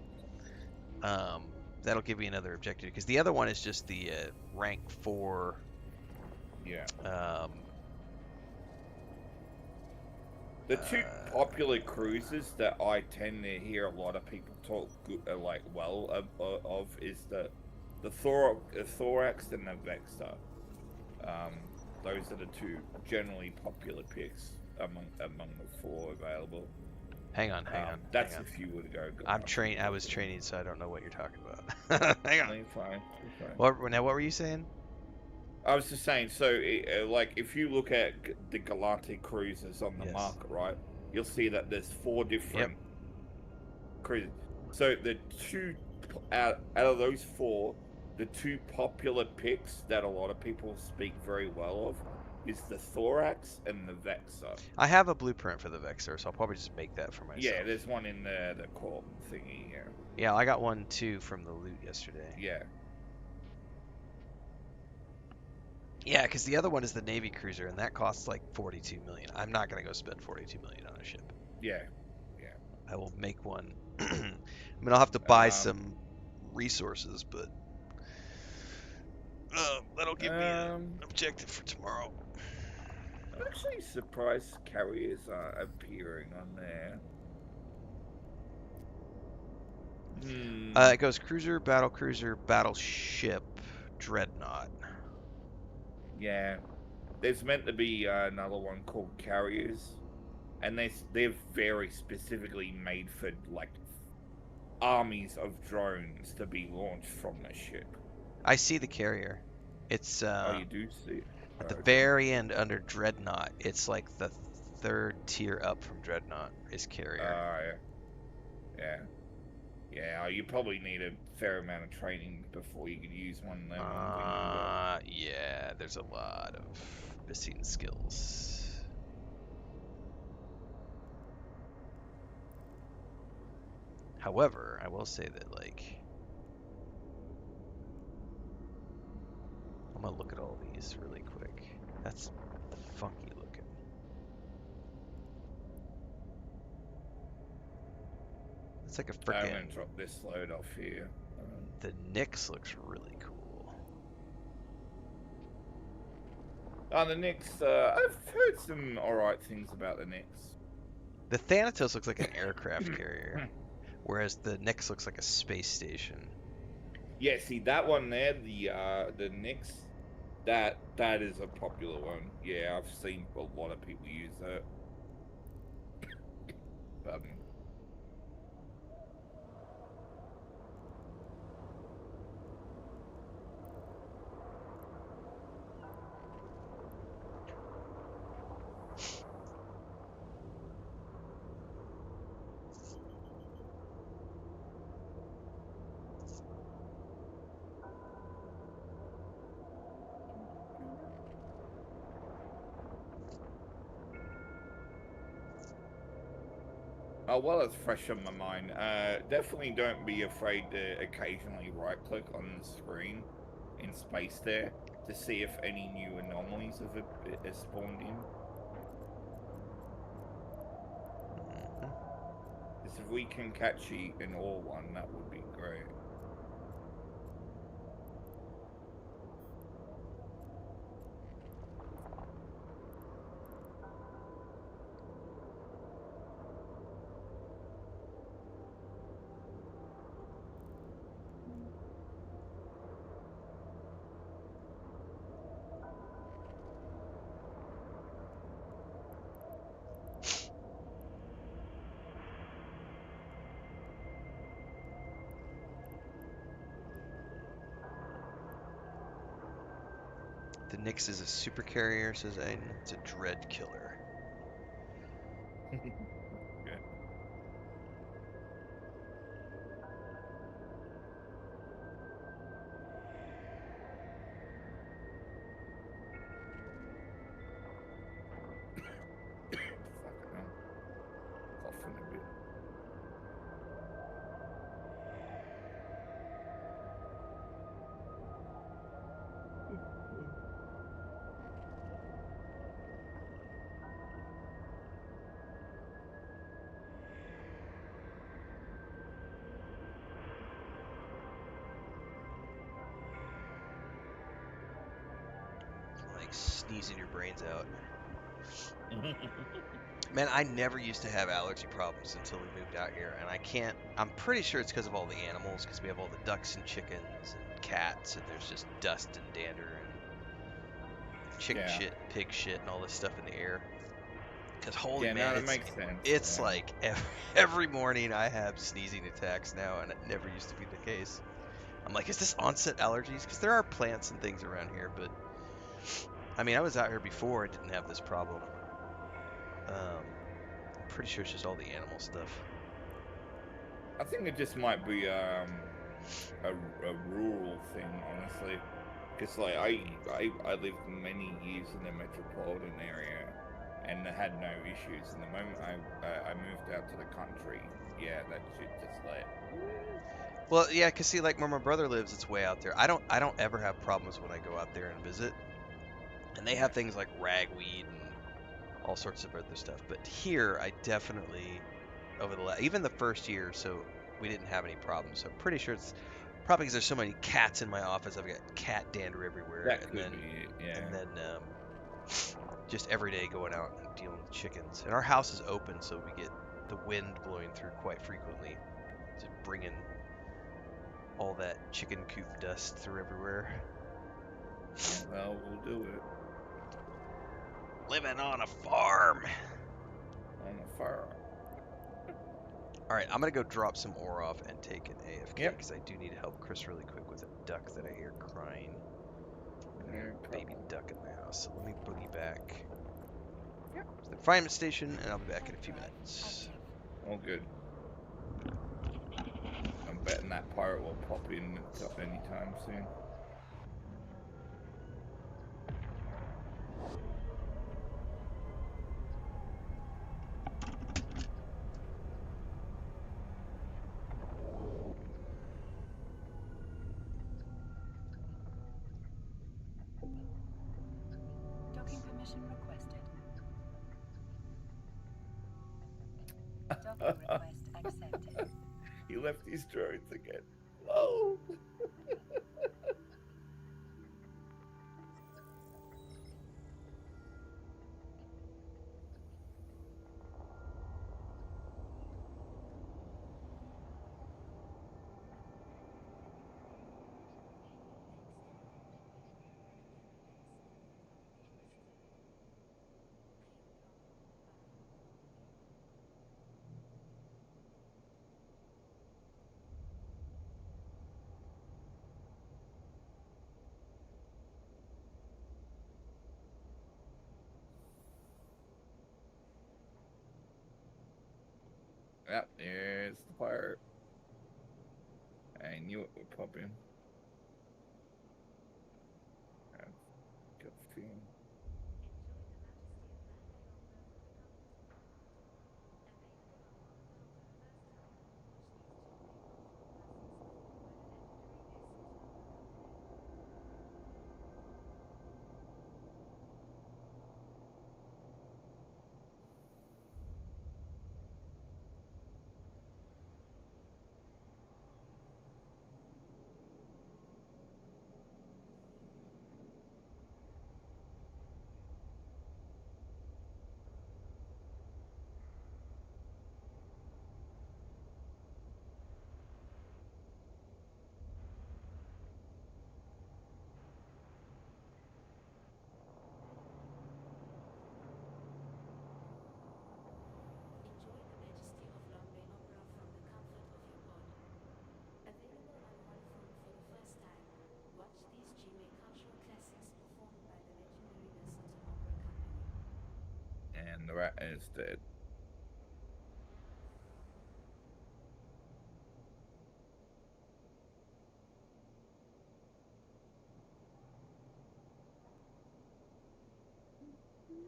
um that'll give me another objective. Because the other one is just the rank 4 Yeah. um The two popular cruises that I tend to hear a lot of people talk good, like well of is the Thorax and the Vexor. Those are the two generally popular picks among the four available. hang on, hang on, That's hang on. if you were to go. I was training, so I don't know what you're talking about. Hang on. No, you're fine. You're fine. What were you saying? I was just saying, so like if you look at the Galante cruisers on the Yes. market, right, you'll see that there's 4 different cruisers. So the two out of those 4, the 2 popular picks that a lot of people speak very well of is the Thorax and the Vexor. I have a blueprint for the Vexor, so I'll probably just make that for myself. Yeah, there's one in the core thingy. Yeah. Yeah, I got one too from the loot yesterday. Yeah. Yeah, because the other one is the Navy cruiser, and that costs like 42 million. I'm not gonna go spend 42 million on a ship. Yeah. I will make one. I mean, I'll have to buy some resources, but that'll give me an objective for tomorrow. I'm actually surprised carriers are appearing on there. It goes cruiser, battleship, dreadnought. Yeah, there's meant to be another one called carriers, and they're very specifically made for like armies of drones to be launched from the ship. I see the carrier. It's Oh, you do see it? at the very end under dreadnought. It's like the 3rd tier up from dreadnought is carrier. Yeah. You probably need a fair amount of training before you could use one of them. Yeah, there's a lot of missing skills. However, I will say that, like, I'm gonna look at all these really quick. That's funky looking. It's like a I'm frickin'. gonna drop this load off here. The Nyx looks really cool. The Nyx, I've heard some alright things about the Nyx. The Thanatos looks like an aircraft carrier, whereas the Nyx looks like a space station. Yeah, see that one there, the Nyx, that is a popular one. Yeah, I've seen a lot of people use that. Oh, well, it's fresh on my mind. Definitely don't be afraid to occasionally right-click on the screen in space there to see if any new anomalies have spawned in. Mhm. Because if we can catch an ore one, that would be great. The Nyx is a super carrier, says Aiden. It's a dread killer. Good. Fucking hell. Coughing a bit. Like sneezing your brains out. Man, I never used to have allergy problems until we moved out here, and I can't. I'm pretty sure it's because of all the animals, because we have all the ducks and chickens and cats, and there's just dust and dander and chicken Yeah. shit and pig shit and all this stuff in the air. Because holy Yeah, no, man, that makes sense. it's Yeah. like every morning I have sneezing attacks now, and it never used to be the case. I'm like, is this onset allergies? Because there are plants and things around here, but I mean, I was out here before and didn't have this problem. I'm pretty sure it's just all the animal stuff. I think it just might be a rural thing, honestly. Because like I lived many years in the metropolitan area and had no issues. And the moment I moved out to the country, yeah, that shit just like Well, yeah, cause see, like where my brother lives, it's way out there. I don't ever have problems when I go out there and visit, and they yeah, have things like ragweed and all sorts of other stuff. But here, I definitely over the even the first year, so we didn't have any problems. So I'm pretty sure it's probably because there's so many cats in my office. I've got cat dander everywhere, that could be it. Yeah, and then just every day going out and dealing with chickens. And our house is open, so we get the wind blowing through quite frequently, just bringing all that chicken coop dust through everywhere. yeah. Well, we'll do it Living on a farm. on the farm. All right, I'm gonna go drop some ore off and take an AFK Yep. because I do need to help Chris really quick with a duck that I hear crying. We got No a baby problem. duck in the house, so let me boogie back to the confinement station, and I'll be back in a few minutes. All good. I'm betting that pirate will pop in anytime soon. Docking permission requested. Docking request accepted. He left his drones again. Whoa! Yep, there's the pirate. I knew it would pop in. I've got a feeling. and the rat is dead.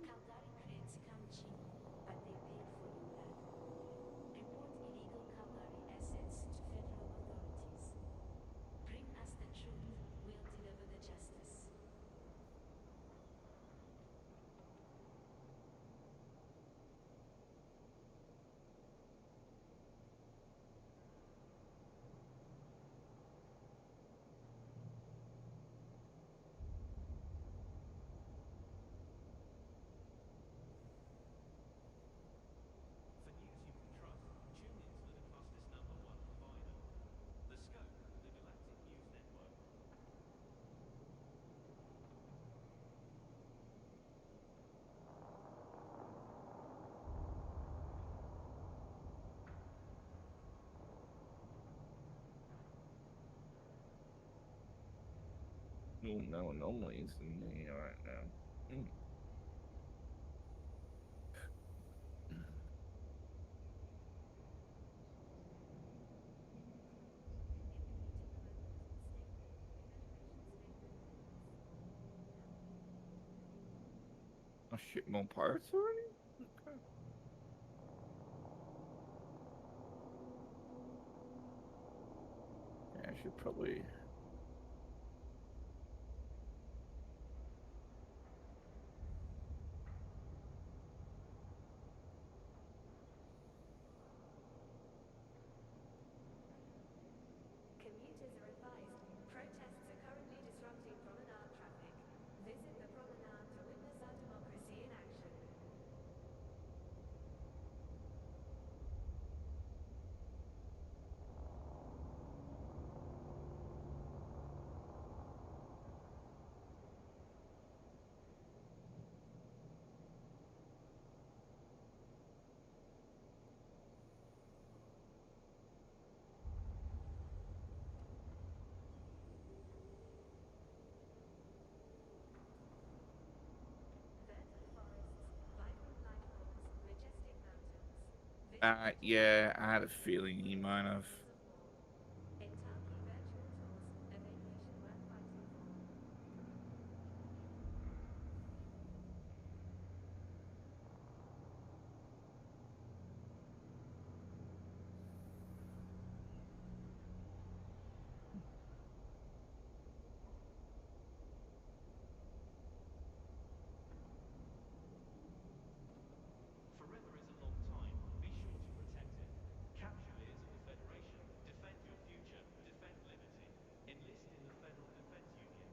Caldari claims Kamchi, but they paid for your land. Report illegal Caldari assets to federal authorities. Bring us the truth, we'll deliver the justice. For news you can trust, tune in to the cluster's #1 provider. The Scope, the Galactic News Network. Oh, no anomalies in here right now. Hmm. Oh shit, more pirates already? Okay. Yeah, I should probably. Commuters are advised, protests are currently disrupting promenade traffic. Visit the promenade to witness our democracy in action. Verdant forests, vibrant life forms, majestic mountains. Visit the Yeah, I had a feeling he might have. Wheels of War. Entauki virtual tours, a vacation worth fighting for. Forever is a long time. Be sure to protect it. Capsuleers of the Federation, defend your future, defend liberty. Enlist in the Federal Defense Union.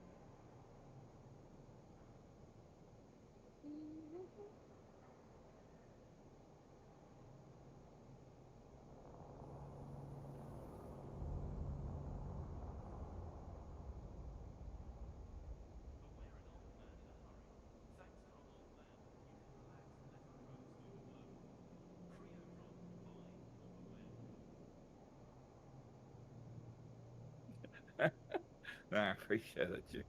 But we're an old man in a hurry. Thanks to our old land, you can relax and let our drones do the work. Creotron, buy or beware. I appreciate it, Jack.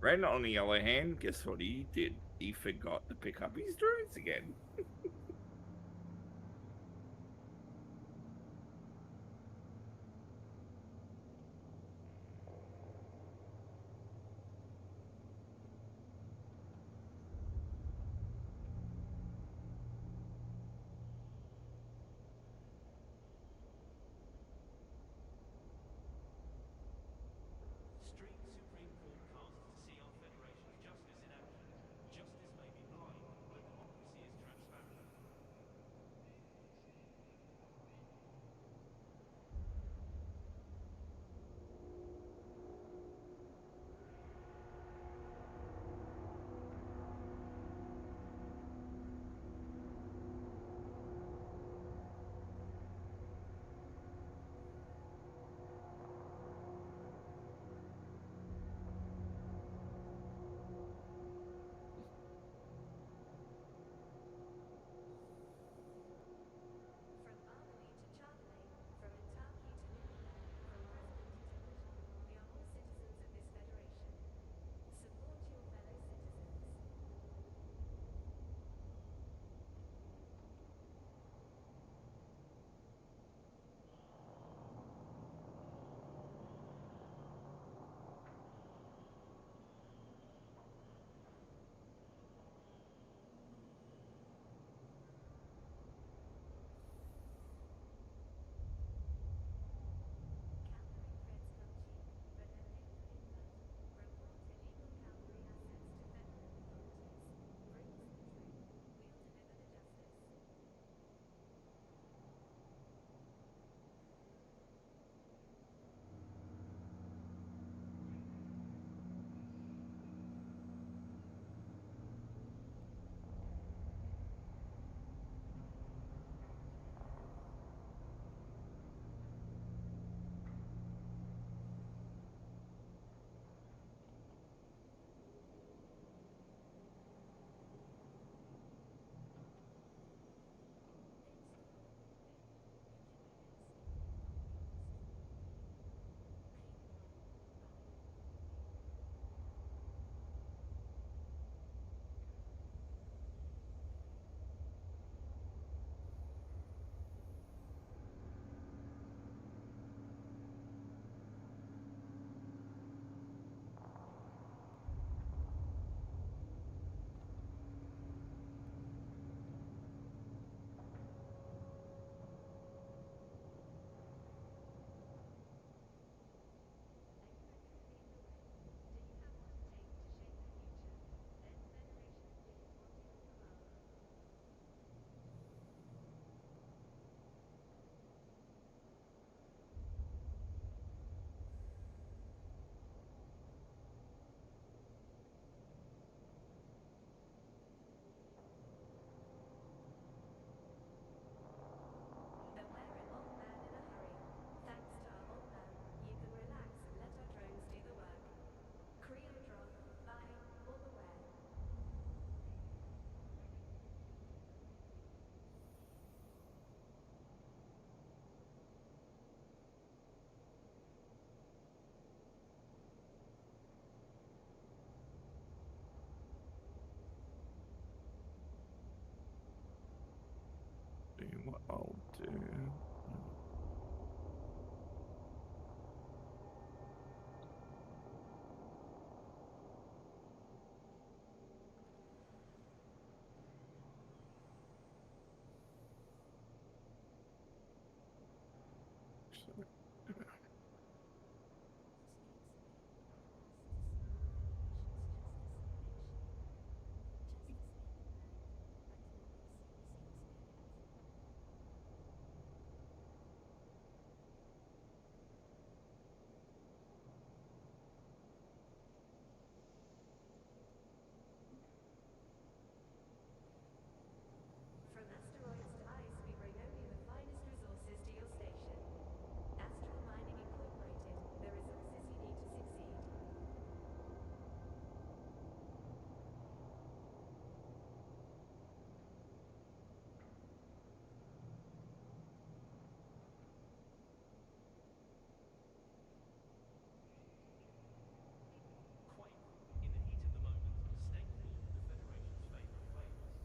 Ren, on the other hand, guess what he did? He forgot to pick up his drones again. Stream Supreme Court cast to see our Federation's justice in action. Justice may be blind, but democracy is transparent. I'll do. From asteroids to ice, we bring only the finest resources to your station. Astral Mining Incorporated, the resources you need to succeed. Quake. In the heat of the moment, stay cool with the Federation's favorite flavors.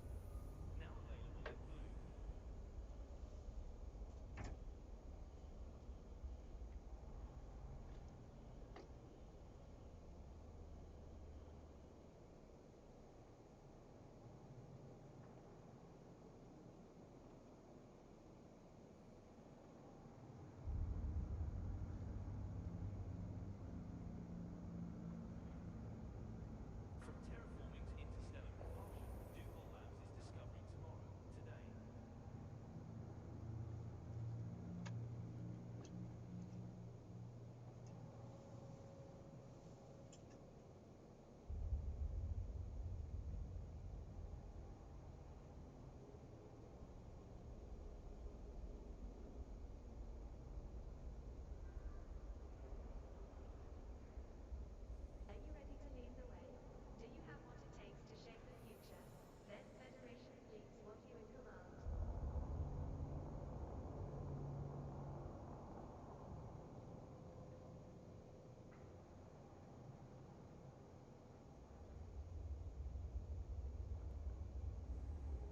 Now available in blue. From terraforming to interstellar propulsion, Duval Labs is discovering tomorrow, today. Are you ready to lead the way? Do you have what it takes to shape the future? Then Federation fleets want you in command. For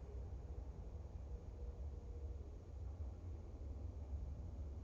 news you can trust, tune in to the fastest number one provider.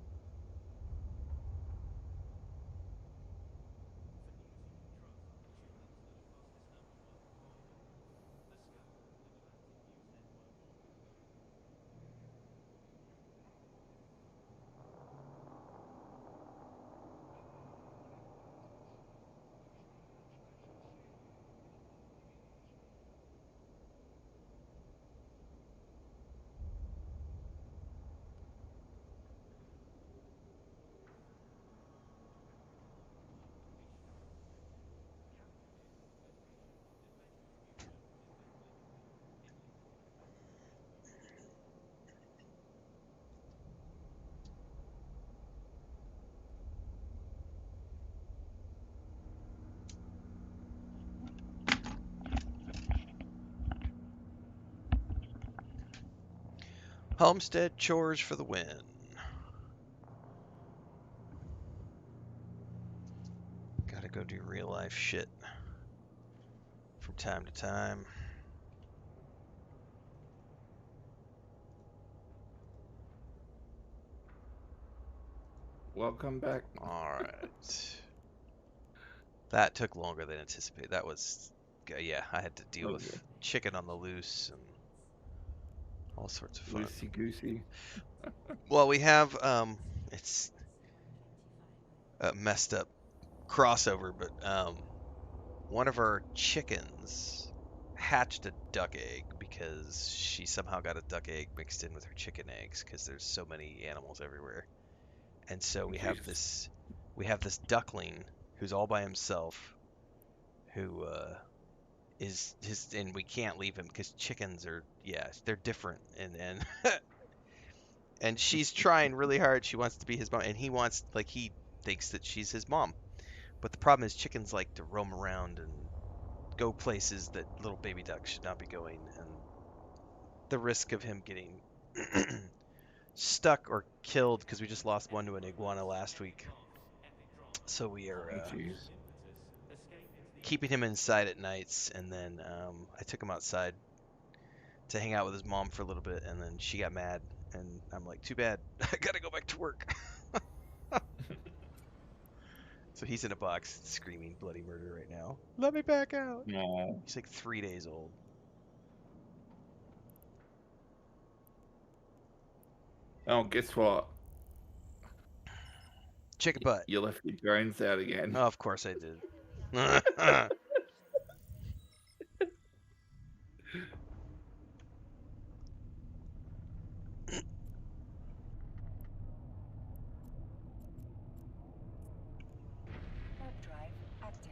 The Scope, the Galactic News Network. Homestead chores for the win. Gotta go do real life shit from time to time. Welcome back. Alright. That took longer than anticipated. That was, yeah, I had to deal Oh with yeah, chicken on the loose and all sorts of fun. loosey goosey. Well, we have, it's a messed up crossover, but one of our chickens hatched a duck egg because she somehow got a duck egg mixed in with her chicken eggs because there's so many animals everywhere. And so Jeez. we have this duckling who's all by himself who is his, and we can't leave him because chickens are, yeah, they're different, and and she's trying really hard. She wants to be his mom, and he wants, like, he thinks that she's his mom. But the problem is chickens like to roam around and go places that little baby ducks should not be going, and the risk of him getting stuck or killed, because we just lost one to an iguana last week. So we are Oh jeez. keeping him inside at nights, and then I took him outside to hang out with his mom for a little bit, and then she got mad And I'm like, too bad. I gotta go back to work. So he's in a box screaming bloody murder right now. Let me back out. No. He's like 3 days old. Oh, guess what? Chicken butt. You left your drones out again. Oh, of course I did. Warp drive active.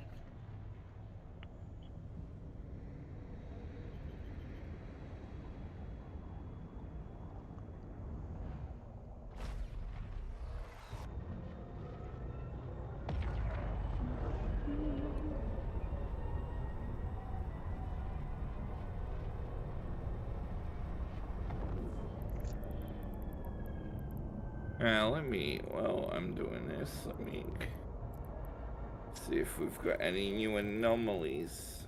While I'm doing this, let me see if we've got any new anomalies.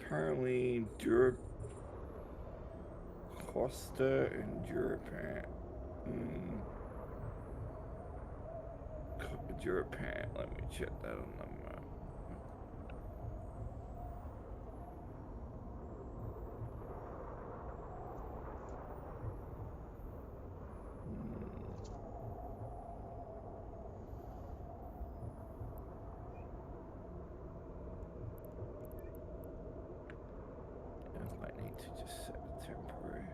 Apparently, Costa and Durapan. Durapan, let me check that on the map. I might need to just set the temporary.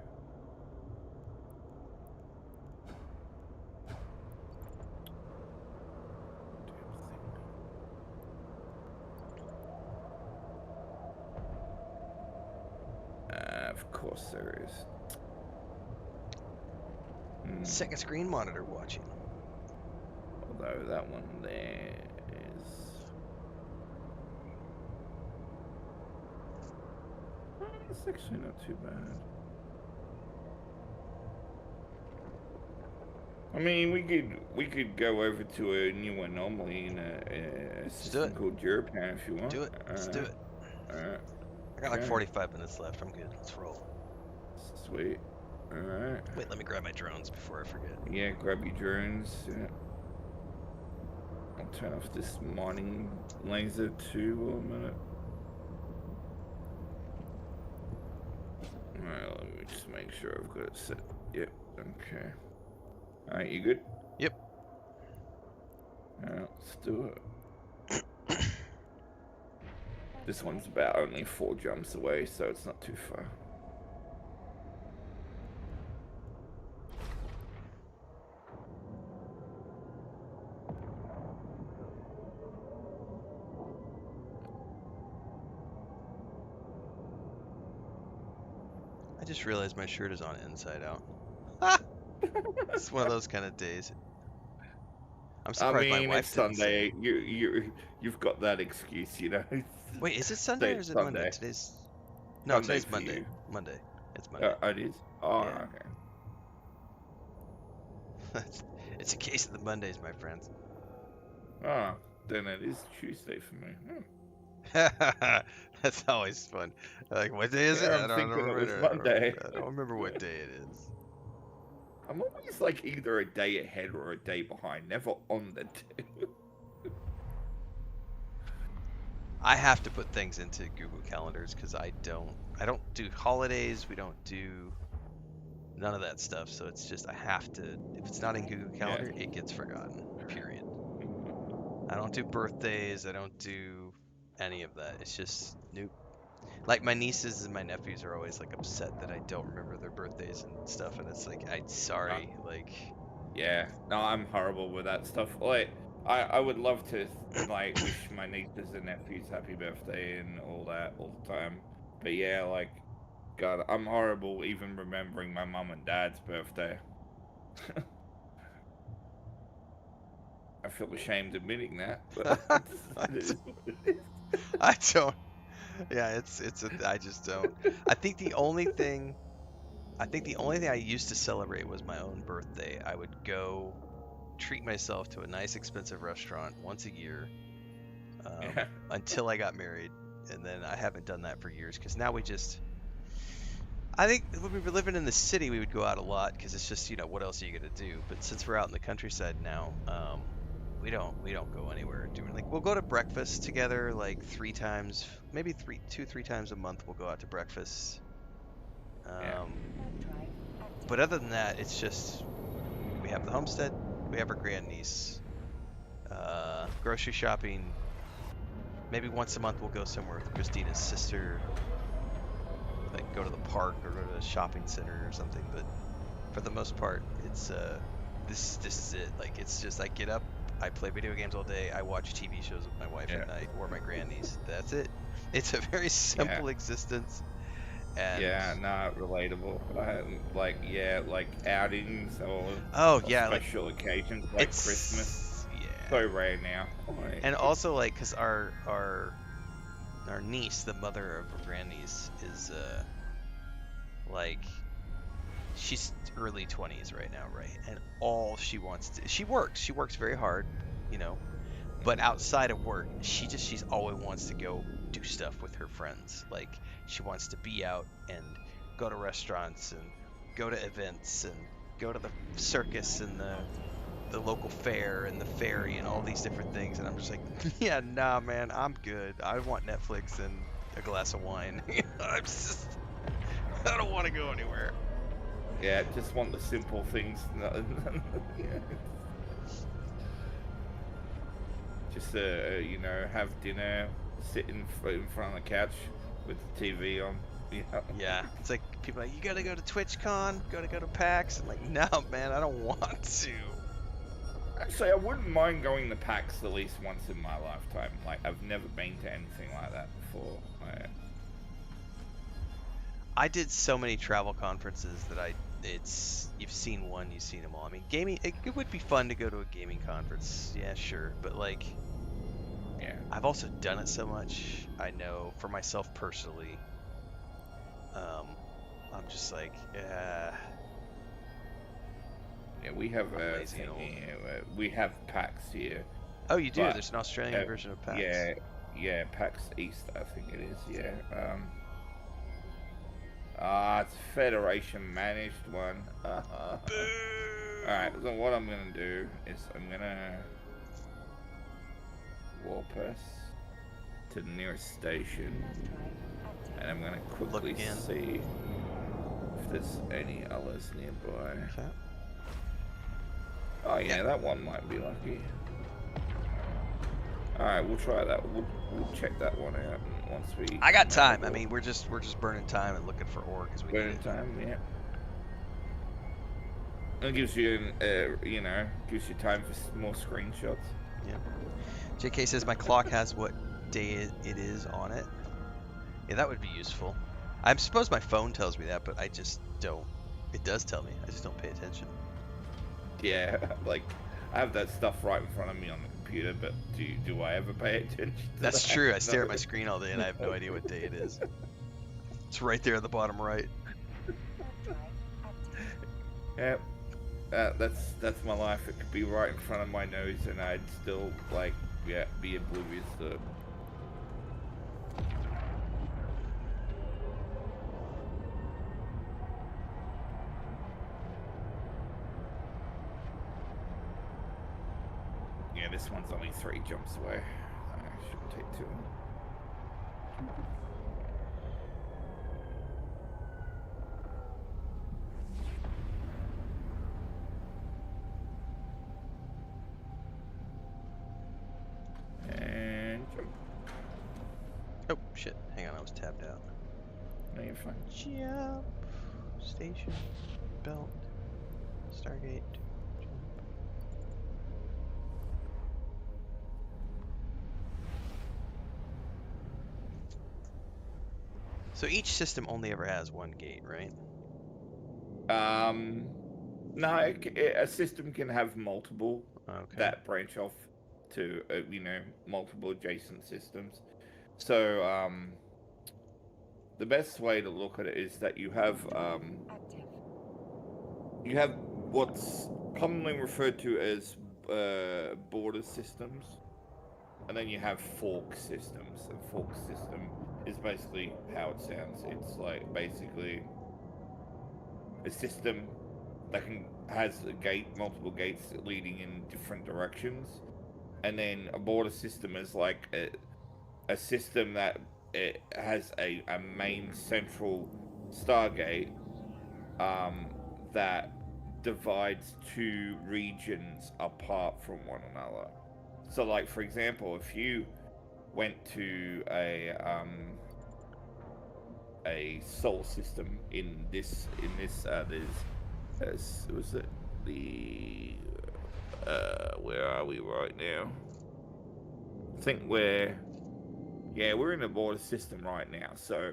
Of course there is. Second screen monitor watching. Although that one there is. It's actually not too bad. I mean, we could go over to a new anomaly in a system called Durapan if you want. Do it. Let's do it. Alright. I got like 45 minutes left. I'm good. Let's roll. Sweet. Alright. Wait, let me grab my drones before I forget. Yeah, grab your drones. Yeah. I'll turn off this mining laser too for a minute. Alright, let me just make sure I've got it set. Yep, okay. Alright, you good? Yep. Alright, let's do it. This one's about only 4 jumps away, so it's not too far. I just realized my shirt is on inside out. It's one of those kind of days. I'm surprised my wife it's didn't Sunday. say. You've got that excuse, you know. Wait, is it Sunday or is it Sunday. Monday? No, Sunday today's for Monday. you. Monday. It's Monday. It is. Oh, Yeah. okay. It's a case of the Mondays, my friends. Ah, then it is Tuesday for me. That's always fun. Like, what day is it? Yeah, I'm thinking it was Monday. I don't remember what day it is. I'm always like either a day ahead or a day behind, never on the two. I have to put things into Google Calendars because I don't do holidays. We don't do none of that stuff. So it's just I have to. If it's not in Google Calendar, it gets forgotten. Period. I don't do birthdays. I don't do any of that. It's just nope. Like my nieces and my nephews are always like upset that I don't remember their birthdays and stuff, and it's like I'm sorry. Like Yeah, no, I'm horrible with that stuff. Like, I would love to like wish my nieces and nephews happy birthday and all that all the time, but yeah, like, God, I'm horrible even remembering my mum and dad's birthday. I feel ashamed admitting that, but it is what it is. I don't. Yeah, I just don't. I think the only thing I used to celebrate was my own birthday. I would go treat myself to a nice expensive restaurant once a year, Yeah. until I got married, and then I haven't done that for years because now we just. I think when we were living in the city, we would go out a lot because it's just what else are you gonna do? But since we're out in the countryside now, we don't go anywhere. Doing like we'll go to breakfast together like 3 times, maybe 2 3 times a month. We'll go out to breakfast. Yeah. Um, Drive active. but other than that, it's just we have the homestead, we have our grandniece, grocery shopping. Maybe once a month we'll go somewhere with Christina's sister, like go to the park or go to a shopping center or something. But for the most part, it's this is it. Like it's just I get up, I play video games all day, I watch TV shows with my wife Yeah. at night or my grandniece. That's it. It's a very Yeah. simple existence, and Yeah, not relatable. Like outings oh or yeah, like special occasions like Christmas. it's So yeah, rare now. and also like because our niece, the mother of our grandniece, is like she's early 20s right now, right? And all she wants to she works very hard, you know, but Mhm. outside of work, she's always wants to go do stuff with her friends. Like she wants to be out and go to restaurants and go to events and go to the circus and the local fair and the ferry and all these different things. And I'm just like, yeah, nah, man, I'm good. I want Netflix and a glass of wine. I'm just, I don't want to go anywhere. Yeah, just want the simple things. Yeah. Just have dinner, sit in front of the couch with the TV on. Yeah. Yeah, it's like people are like, you gotta go to TwitchCon, gotta go to PAX. I'm like, no, man, I don't want to. Actually, I wouldn't mind going to PAX at least once in my lifetime. Like, I've never been to anything like that before. I did so many travel conferences that you've seen one, you've seen them all. I mean, gaming, it would be fun to go to a gaming conference, yeah, sure, but like, Yeah. I've also done it so much. I know for myself personally, I'm just like, Yeah, we have I'm a lazy and thing old. here. We have PAX here, Oh, you do? but There's an Australian version of PAX. yeah, PAX East, I think it is. Yeah. It's a Federation managed one. Boo! Alright, so what I'm gonna do is I'm gonna warp us to the nearest station, Drive active. and I'm gonna Look quickly again. see if there's any others nearby. Okay. Oh yeah, Yeah. that one might be lucky. Alright, we'll try that. We'll check that one out once we. I got come out time. of I mean, we're just burning time and looking for ore because we need burning it. time, yeah. It gives you, gives you time for more screenshots. Yeah. JK says my clock has what day it is on it. Yeah, that would be useful. I suppose my phone tells me that, but I just don't. It does tell me. I just don't pay attention. Yeah, like I have that stuff right in front of me on the computer, but do I ever pay attention to That's that? true. I stare at No. my screen all day and I have no idea what day it is. It's right there at the bottom right. Drive active. Yeah, that's my life. It could be right in front of my nose, and I'd still be oblivious to it. Yeah, this one's only 3 jumps away. I shouldn't take too long. And jump. Oh shit! Hang on, I was tabbed out. No, you're fine. Jump. Station. Belt. Stargate. Jump. So each system only ever has one gate, right? No, a system can have multiple Okay. that branch off to multiple adjacent systems. So the best way to look at it is that Active. you have what's commonly referred to as border systems. and then you have fork systems. And fork system is basically how it sounds. It's like basically a system that has multiple gates leading in different directions, and then a border system is like a system that it has a main central stargate um, that divides two regions apart from one another. So, like for example, if you went to a solar system there's was it the where are we right now? I think we're in the border system right now. So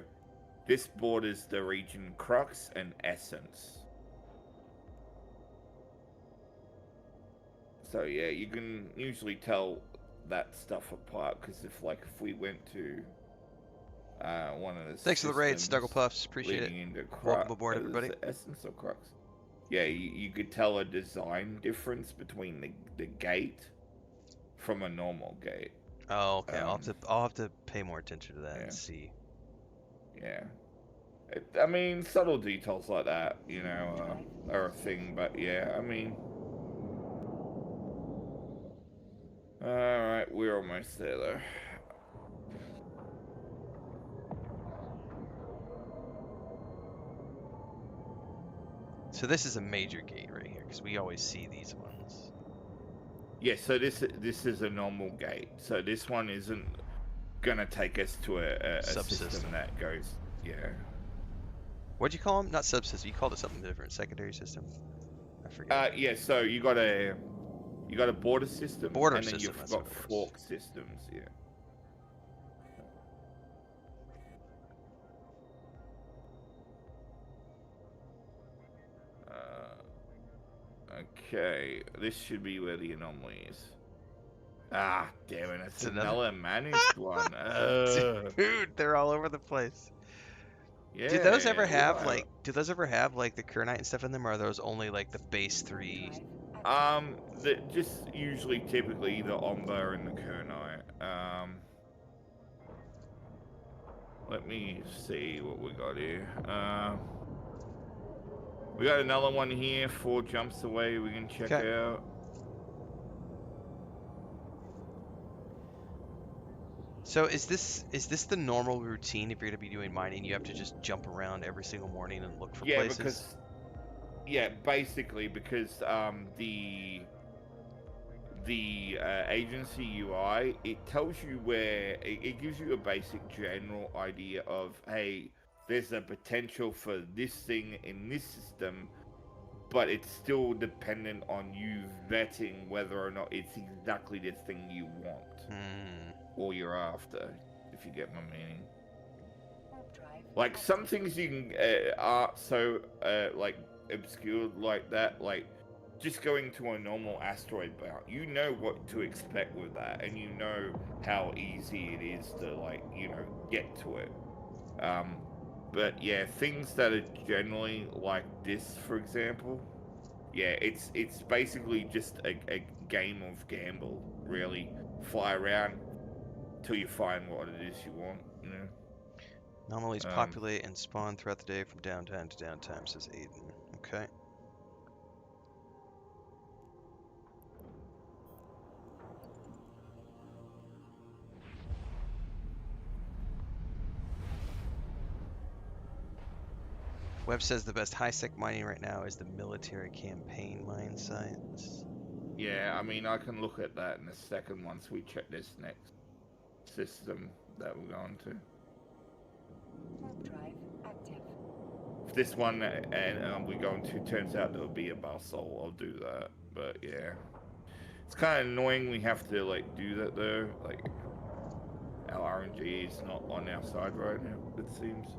this borders the region Crux and Essence. So yeah, you can usually tell that stuff apart because if we went to one of the Thanks for the raid, systems Snugglepuffs. Appreciate it. leading into Welcome Crux, aboard, everybody. Essence or Crux. Yeah, you could tell a design difference between the gate from a normal gate. Oh, okay. I'll have to pay more attention to that Yeah. and see. Yeah. I mean, subtle details like that, are a thing, but yeah, I mean. Alright, we're almost there though. So this is a major gate right here because we always see these ones. Yeah, so this is a normal gate. So this one isn't gonna take us to a system Subsystem. that goes, yeah. What'd you call them? Not subsystem. You called it something different. Secondary system. I forget. Yeah. So you got a border system, Border and then system, you've that's got what it was. fork systems. Yeah. Okay, this should be where the anomaly is. Ah, damn it! It's another managed one. Dude, they're all over the place. Yeah. Do those ever have like the Kernite and stuff in them, or are those only like the base 3? Just usually, typically the Omba and the Kernite. Let me see what we got here. We got another one here, 4 jumps away. We can check out. So is this the normal routine if you're gonna be doing mining? You have to just jump around every single morning and look for places? Basically because the agency UI, it tells you where it gives you a basic general idea of, hey, there's a potential for this thing in this system, but it's still dependent on you vetting whether or not it's exactly the thing you want or you're after, if you get my meaning. Like some things you can are so like obscured like that, like just going to a normal asteroid belt, you know what to expect with that, and you know how easy it is to, like, get to it. But yeah, things that are generally like this, for example, yeah, it's basically just a game of gamble, really. Fly around till you find what it is you want, Anomalies populate and spawn throughout the day from downtime to downtime, says Aiden. Okay. Webb says the best high-sec mining right now is the military campaign mine sites. Yeah, I mean, I can look at that in a second once we check this next system that we're going to. Drive active. If this one and we're going to turns out there'll be a basalt, I'll do that. But yeah, it's kind of annoying we have to like do that though. Like our RNG is not on our side right now, it seems.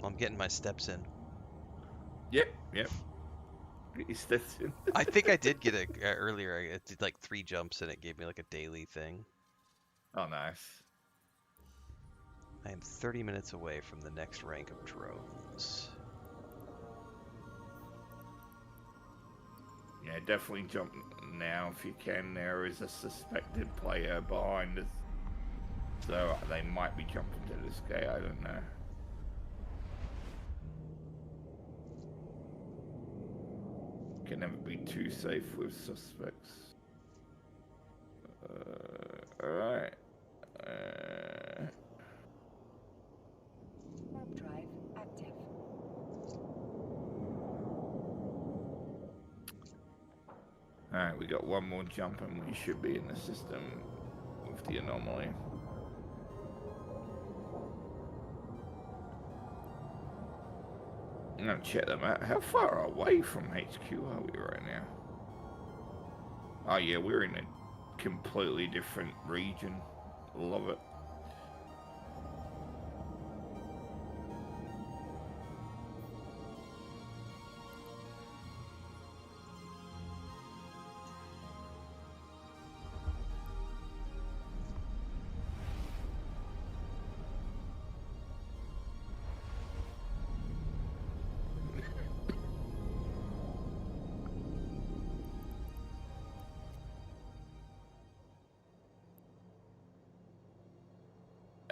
I'm getting my steps in. Yep. Get your steps in. I think I did get it earlier. I did like 3 jumps and it gave me like a daily thing. Oh, nice. I am 30 minutes away from the next rank of drones. Yeah, definitely jump now if you can. There is a suspected player behind us, so they might be jumping to this gate. I don't know. Can never be too safe with suspects. Alright. Warp drive active. Alright, we got one more jump and we should be in the system with the anomaly. I'm gonna check them out. How far away from HQ are we right now? Oh yeah, we're in a completely different region. Love it.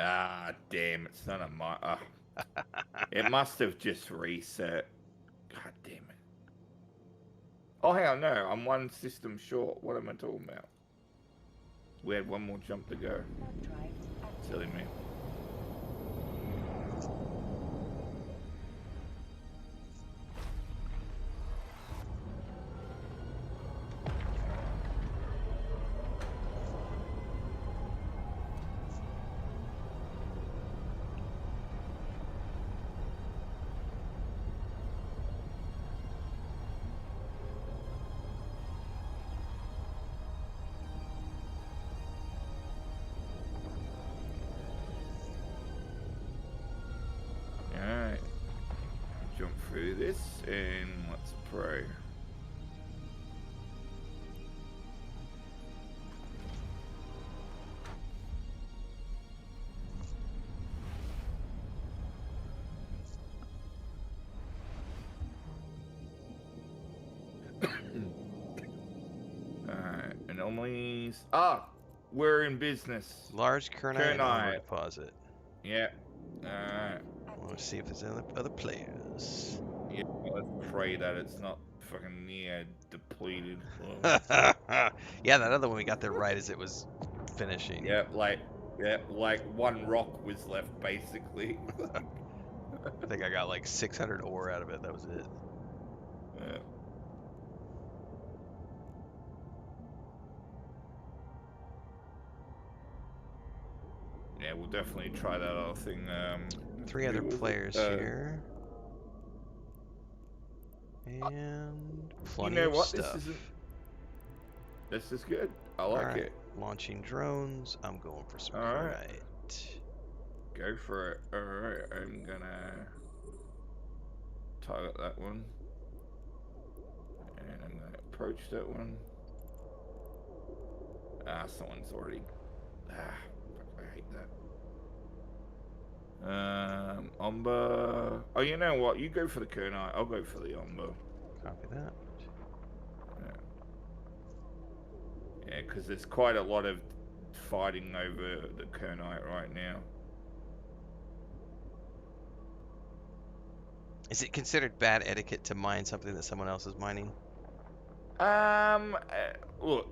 Ah, damn, it's not a it must have just reset. God damn it. Oh, hang on, no, I'm one system short. What am I talking about? We had one more jump to go. Warp drive active. Silly me. Alright. Jump through this and let's pray. Alright, anomalies. Ah! We're in business. Large kernite and ore Kernite. deposit. Yeah. Alright. Let's see if there's any other players. Yeah, let's pray that it's not fucking near depleted. Yeah, that other one we got there right as it was finishing. Yeah, like one rock was left basically. I think I got like 600 ore out of it. That was it. Yeah. Yeah, we'll definitely try that other thing. 3 other what was it? players here. And plenty you know of what? stuff. This is good. I like Alright, it. launching drones. I'm going for some Alright. kernite. Go for it. Alright, I'm gonna target that one. And I'm gonna approach that one. Ah, someone's already. Ah, fuck, I hate that. Umber. Oh, you know what? You go for the kernite. I'll go for the umber. Copy that. Yeah, because there's quite a lot of fighting over the kernite right now. Is it considered bad etiquette to mine something that someone else is mining? Look,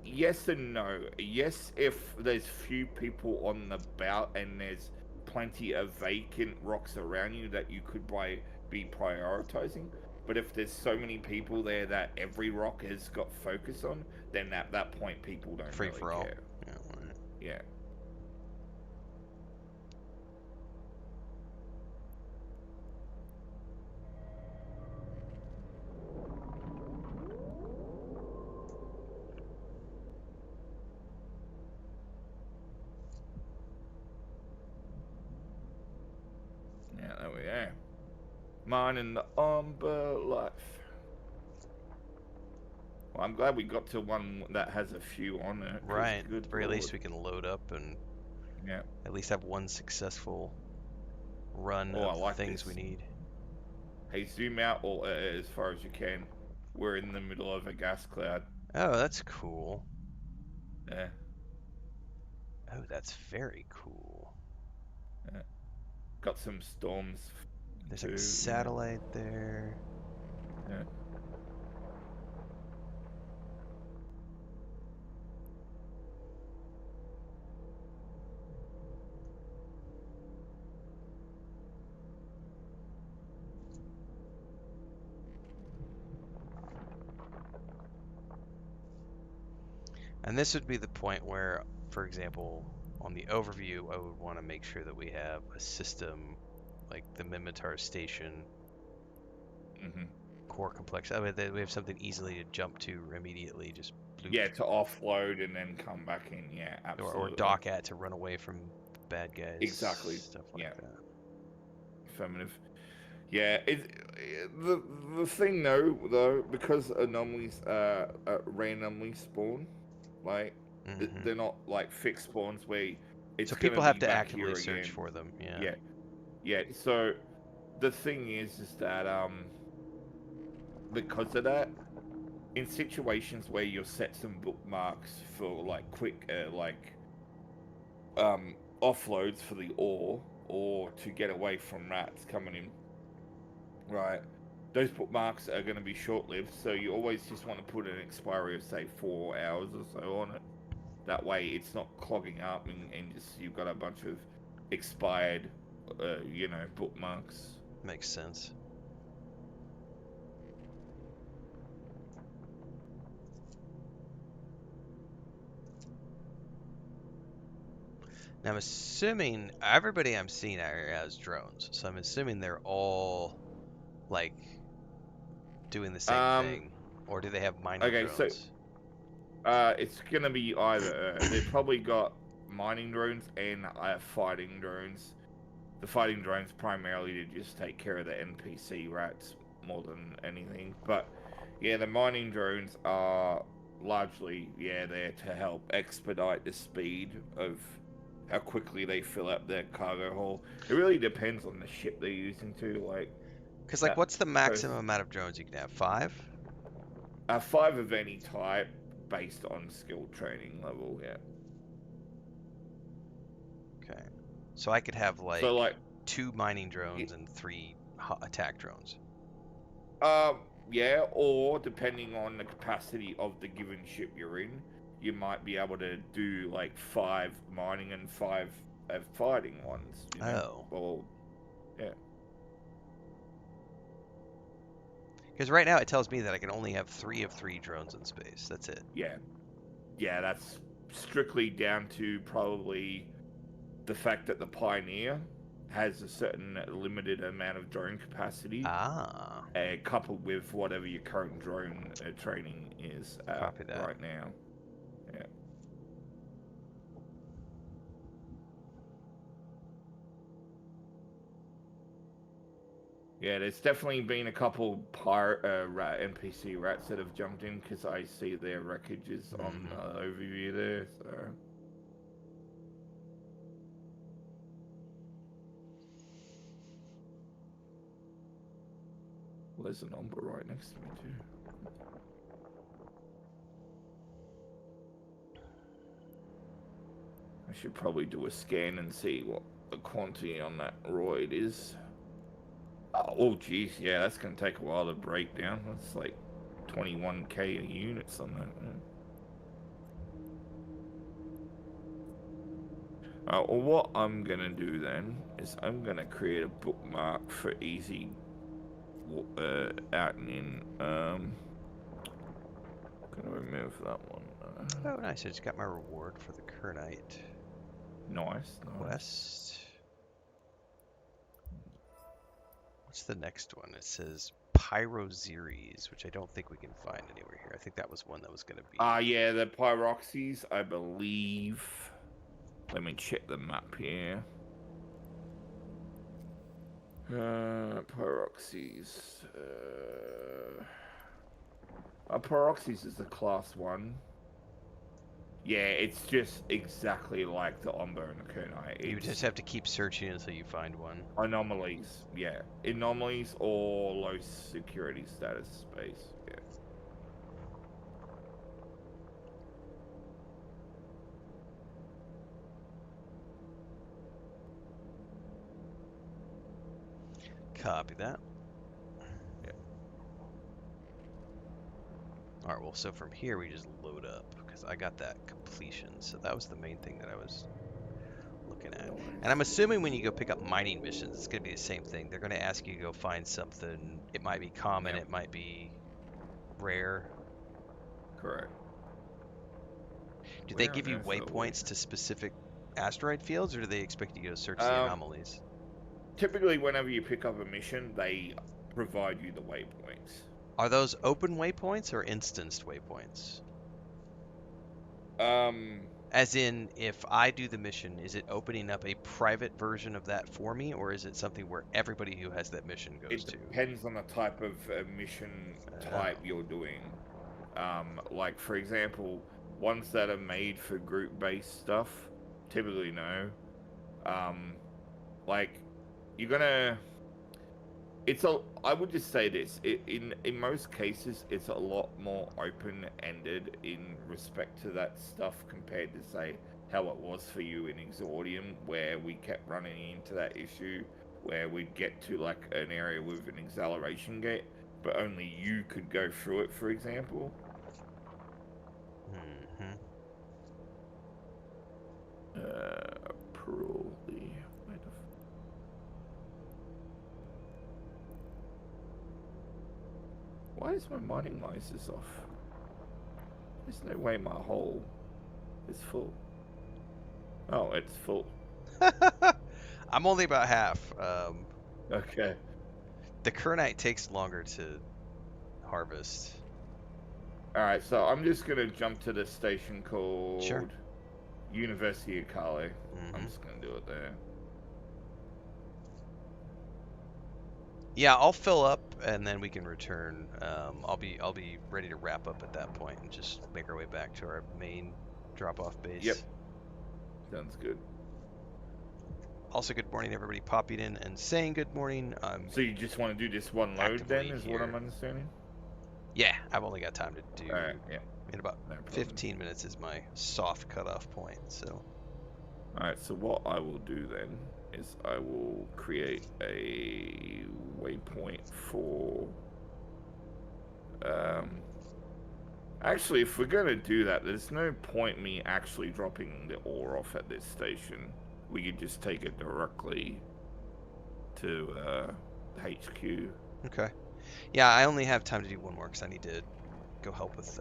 yes and no. Yes, if there's few people on the bout and there's plenty of vacant rocks around you that you could be prioritizing. But if there's so many people there that every rock has got focus on, then at that point people don't Free really for all. care. Yeah, alright. Yeah. Yeah, there we go. Mining the umber life. Well, I'm glad we got to one that has a few on it. 'cause Right. At good the very least, lord. we can load up and Yeah. at least have one successful run Oh, I of the like things this. we need. Hey, zoom out all as far as you can. we're in the middle of a gas cloud. Oh, that's cool. Yeah, Oh, that's very cool. yeah. Got some storms There's like a too. You know. satellite there. Yeah. And this would be the point where, for example, on the overview, I would want to make sure that we have a system like the Mimitar station Hmm. core complex. I mean, that we have something easily to jump to immediately, just bloop, Yeah, to offload and then come back in. Yeah, or absolutely. dock at to run away from bad guys, Exactly. stuff like Yeah, that. affirmative. Yeah, the thing though, because anomalies randomly spawn, like Hmm. they're not like fixed spawns where So it's gonna people have be to back actively here search again. for them. Yeah. Yeah, yeah. So the thing is that because of that, in situations where you'll set some bookmarks for like quick offloads for the ore or to get away from rats coming in, right? Those bookmarks are going to be short-lived, so you always just want to put an expiry of say 4 hours or so on it. That way, it's not clogging up and just you've got a bunch of expired, bookmarks. Makes sense. Now I'm assuming everybody I'm seeing out here has drones, so I'm assuming they're all like doing the same Um, thing, or do they have mining okay, so drones? it's gonna be either they've probably got mining drones and fighting drones. The fighting drones primarily to just take care of the NPC rats more than anything. But yeah, the mining drones are largely there to help expedite the speed of how quickly they fill up their cargo hold. It really depends on the ship they're using too. Like Because like, that what's the person, maximum amount of drones you can have? 5? 5 of any type based on skill training level. Yeah. Okay. So I could have So like like 2 mining drones and 3 attack drones. Um, yeah, or depending on the capacity of the given ship you're in, you might be able to do like 5 mining and 5 fighting ones, you know? Oh. Or, yeah. Because right now it tells me that I can only have 3 of 3 drones in space. That's it. Yeah. Yeah, that's strictly down to probably the fact that the Pioneer has a certain limited amount of drone capacity, Ah. coupled with whatever your current drone training is at Copy that. right now. Yeah. Yeah, there's definitely been a couple NPC rats that have jumped in because I see their wreckages on Mhm. overview there. So well, there's a number right next to me too. I should probably do a scan and see what the quantity on that roid is. Oh, geez, yeah, that's gonna take a while to break down. That's like 21k units on that. Yeah. Well, what I'm gonna do then is I'm gonna create a bookmark for easy out and in. Gonna remove that one. Oh, nice. I just got my reward for the Kernite Nice. quest. What's the next one? It says Pyrozeres, which I don't think we can find anywhere here. I think that was one that was going to be. Yeah, the pyroxes, I believe. Let me check the map here. Pyroxes. Pyroxes is the class 1. Yeah, it's just exactly like the Ombo and the Kernite. You It's just have to keep searching until you find one. anomalies, yeah. Anomalies or low security status space, yeah. Copy that. Yeah. All right, well, so from here we just load up because I got that completion. So that was the main thing that I was looking at. No And I'm worries. assuming when you go pick up mining missions, it's going to be the same thing. They're going to ask you to go find something. It might be common, Yep. it might be rare. Correct. Do they Where on give you earth are we? waypoints to specific asteroid fields, or do they expect you to go search the Um, anomalies? Typically, whenever you pick up a mission, they provide you the waypoints. Are those open waypoints or instanced waypoints? Um, As in, if I do the mission, is it opening up a private version of that for me, or is it something where everybody who has that mission goes it to? depends on the type of mission type Oh. you're doing. Like for example, ones that are made for group-based stuff, typically no. Um, like you're gonna. It's a. I would just say this. In most cases, it's a lot more open-ended in respect to that stuff compared to say how it was for you in Exordium, where we kept running into that issue where we'd get to like an area with an acceleration gate, but only you could go through it. For example. Hmm. Probably. Where the Why is my mining license off? There's no way my hole is full. Oh, it's full. I'm only about half. Okay. The Kernite takes longer to harvest. Alright, so I'm just gonna jump to the station Sure. called University of Cali. I'm Hmm. just gonna do it there. Yeah, I'll fill up and then we can return. I'll be ready to wrap up at that point and just make our way back to our main drop-off Yep, base. sounds good. Also, good morning, everybody popping in and saying good morning. I'm So you just want to do this one load then, actively is what I'm here. understanding? Yeah, I've only got time to do Alright, yeah, in about no problem. 15 minutes is my soft cutoff point. So Alright, so what I will do then is I will create a waypoint for actually, if we're gonna do that, there's no point me actually dropping the ore off at this station. We could just take it directly to HQ. okay, yeah, I only have time to do one more because I need to go help with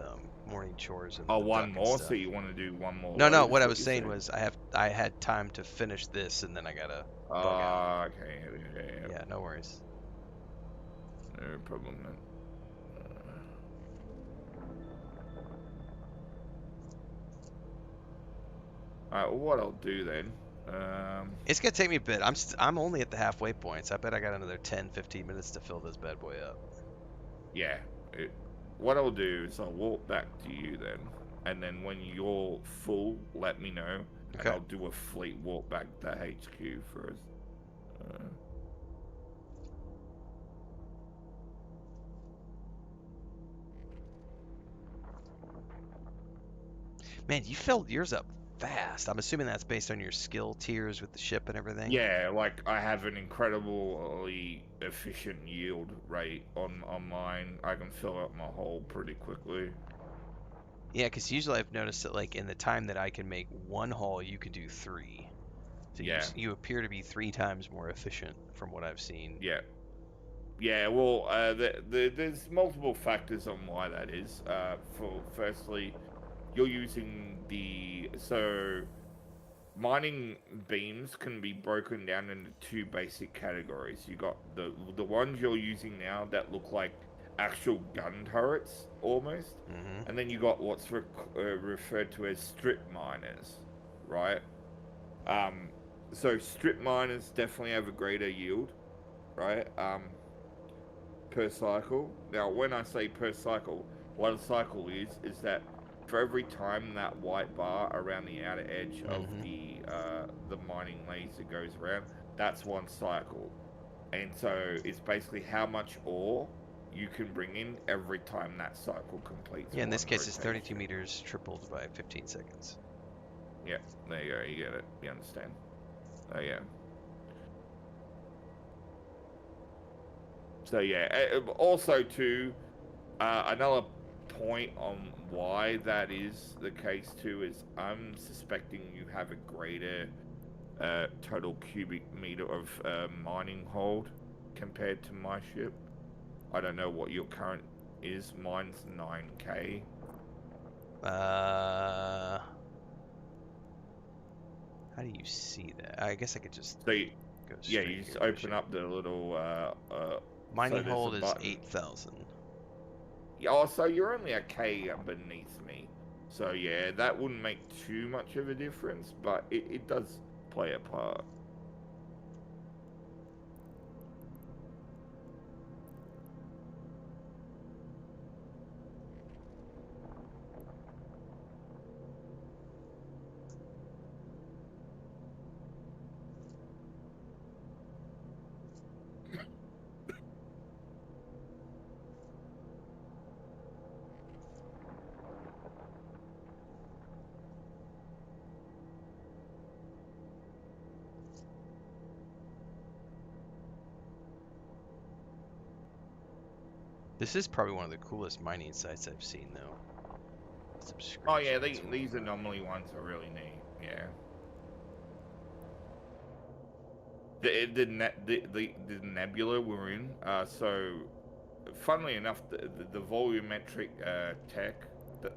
morning chores and Oh, the one duck and more? stuff. So you want to do one more No, no, load, what is I what was you're saying saying? was I had time to finish this and then I gotta bug out. Okay, yeah, Yeah, no worries. no problem, man. Alright, well, what I'll do then, It's gonna take me a bit. I'm only at the halfway point, so I bet I got another 10, 15 minutes to fill this bad boy up. yeah, what I'll do is I'll walk back to you then, and then when you're full, let me know, and Okay. I'll do a fleet walk back to HQ first. Man, you filled yours up fast. I'm assuming that's based on your skill tiers with the ship and everything. Yeah, like I have an incredibly efficient yield rate on mine. I can fill up my hole pretty quickly. Yeah, because usually I've noticed that like in the time that I can make one haul, you can do three. So Yeah, you appear to be 3 times more efficient from what I've seen. yeah, yeah. Well, there's multiple factors on why that is. For firstly, you're using mining beams can be broken down into two basic categories. You got the ones you're using now that look like actual gun turrets almost, Mm-hmm. and then you got what's referred to as strip miners, right? Um, so strip miners definitely have a greater yield, right? Per cycle. Now, when I say per cycle, what a cycle is that for every time that white bar around the outer edge of Mm-hmm. the mining laser goes around, that's one cycle. And so it's basically how much ore you can bring in every time that cycle completes. Yeah, in this one case, it's 32 rotation. meters tripled by 15 seconds. Yeah, there you go. You get it. You understand. Oh yeah. So yeah. Also too, another point on why that is the case too is I'm suspecting you have a greater total cubic meter of mining hold compared to my ship. I don't know what your current is. Mine's 9k. Uh, how do you see that? I guess I could just So you, go yeah, straight you to just your open vision. up the little so Mining there's a hold is button. 8,000. Yeah, oh, so you're only a k beneath me. So yeah, that wouldn't make too much of a difference, but it does play a part. This is probably one of the coolest mining sites I've seen, though. Oh yeah, Screenshots and these whatnot. anomaly ones are really neat. Yeah. The nebula we're in. So, funnily enough, the volumetric tech that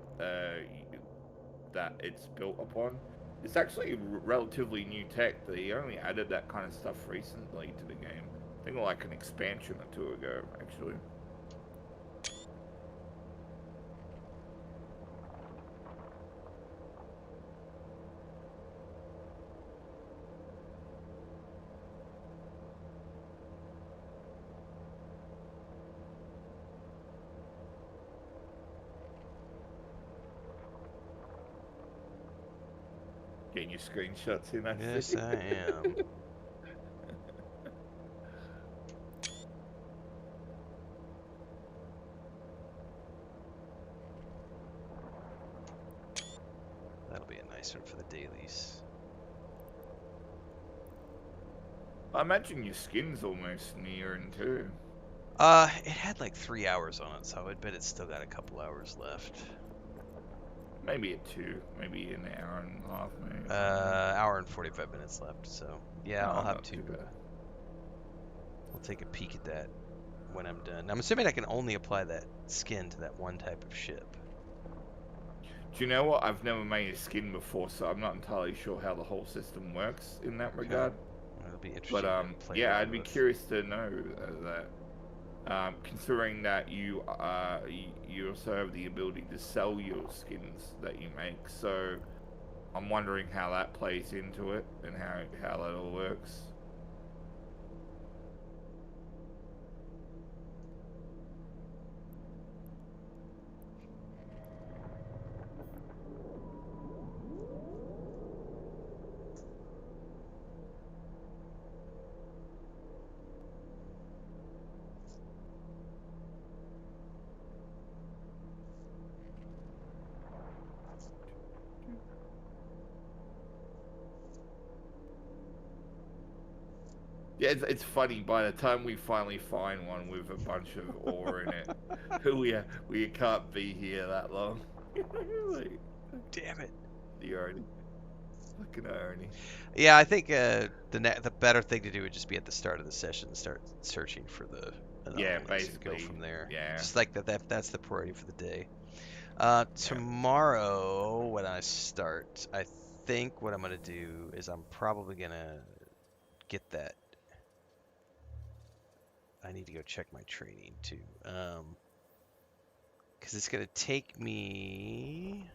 that it's built upon, it's actually relatively new tech. They only added that kind of stuff recently to the game. I think like an expansion or two ago, actually. Getting your screenshots in, I Yes, see. I am. That'll be a nice one for the dailies. I imagine your skin's almost nearing too. It had like 3 hours on it, so I would bet it's still got a couple hours left. Maybe a two, maybe an hour and a half, maybe. Hour and 45 minutes left, so yeah, I'll Oh, have not to. too bad. I'll take a peek at that when I'm done. I'm assuming I can only apply that skin to that one type of ship. Do you know what? I've never made a skin before, so I'm not entirely sure how the whole system works in that Okay. regard. Well, it'll be But interesting to play yeah, around I'd be with. curious to know that. Considering that you also have the ability to sell your skins that you make, so I'm wondering how that plays into it and how that all works. Yeah, it's funny. By the time we finally find one with a bunch of ore in it, we can't be here that long. Like, Damn it. the irony, fucking irony. Yeah, I think the better thing to do would just be at the start of the session, start searching for the Yeah, anomalies and go basically, from there. yeah, Just like that's the priority for the day. yeah. Tomorrow when I start, I think what I'm gonna do is I'm probably gonna get that. I need to go check my training too, because it's gonna take me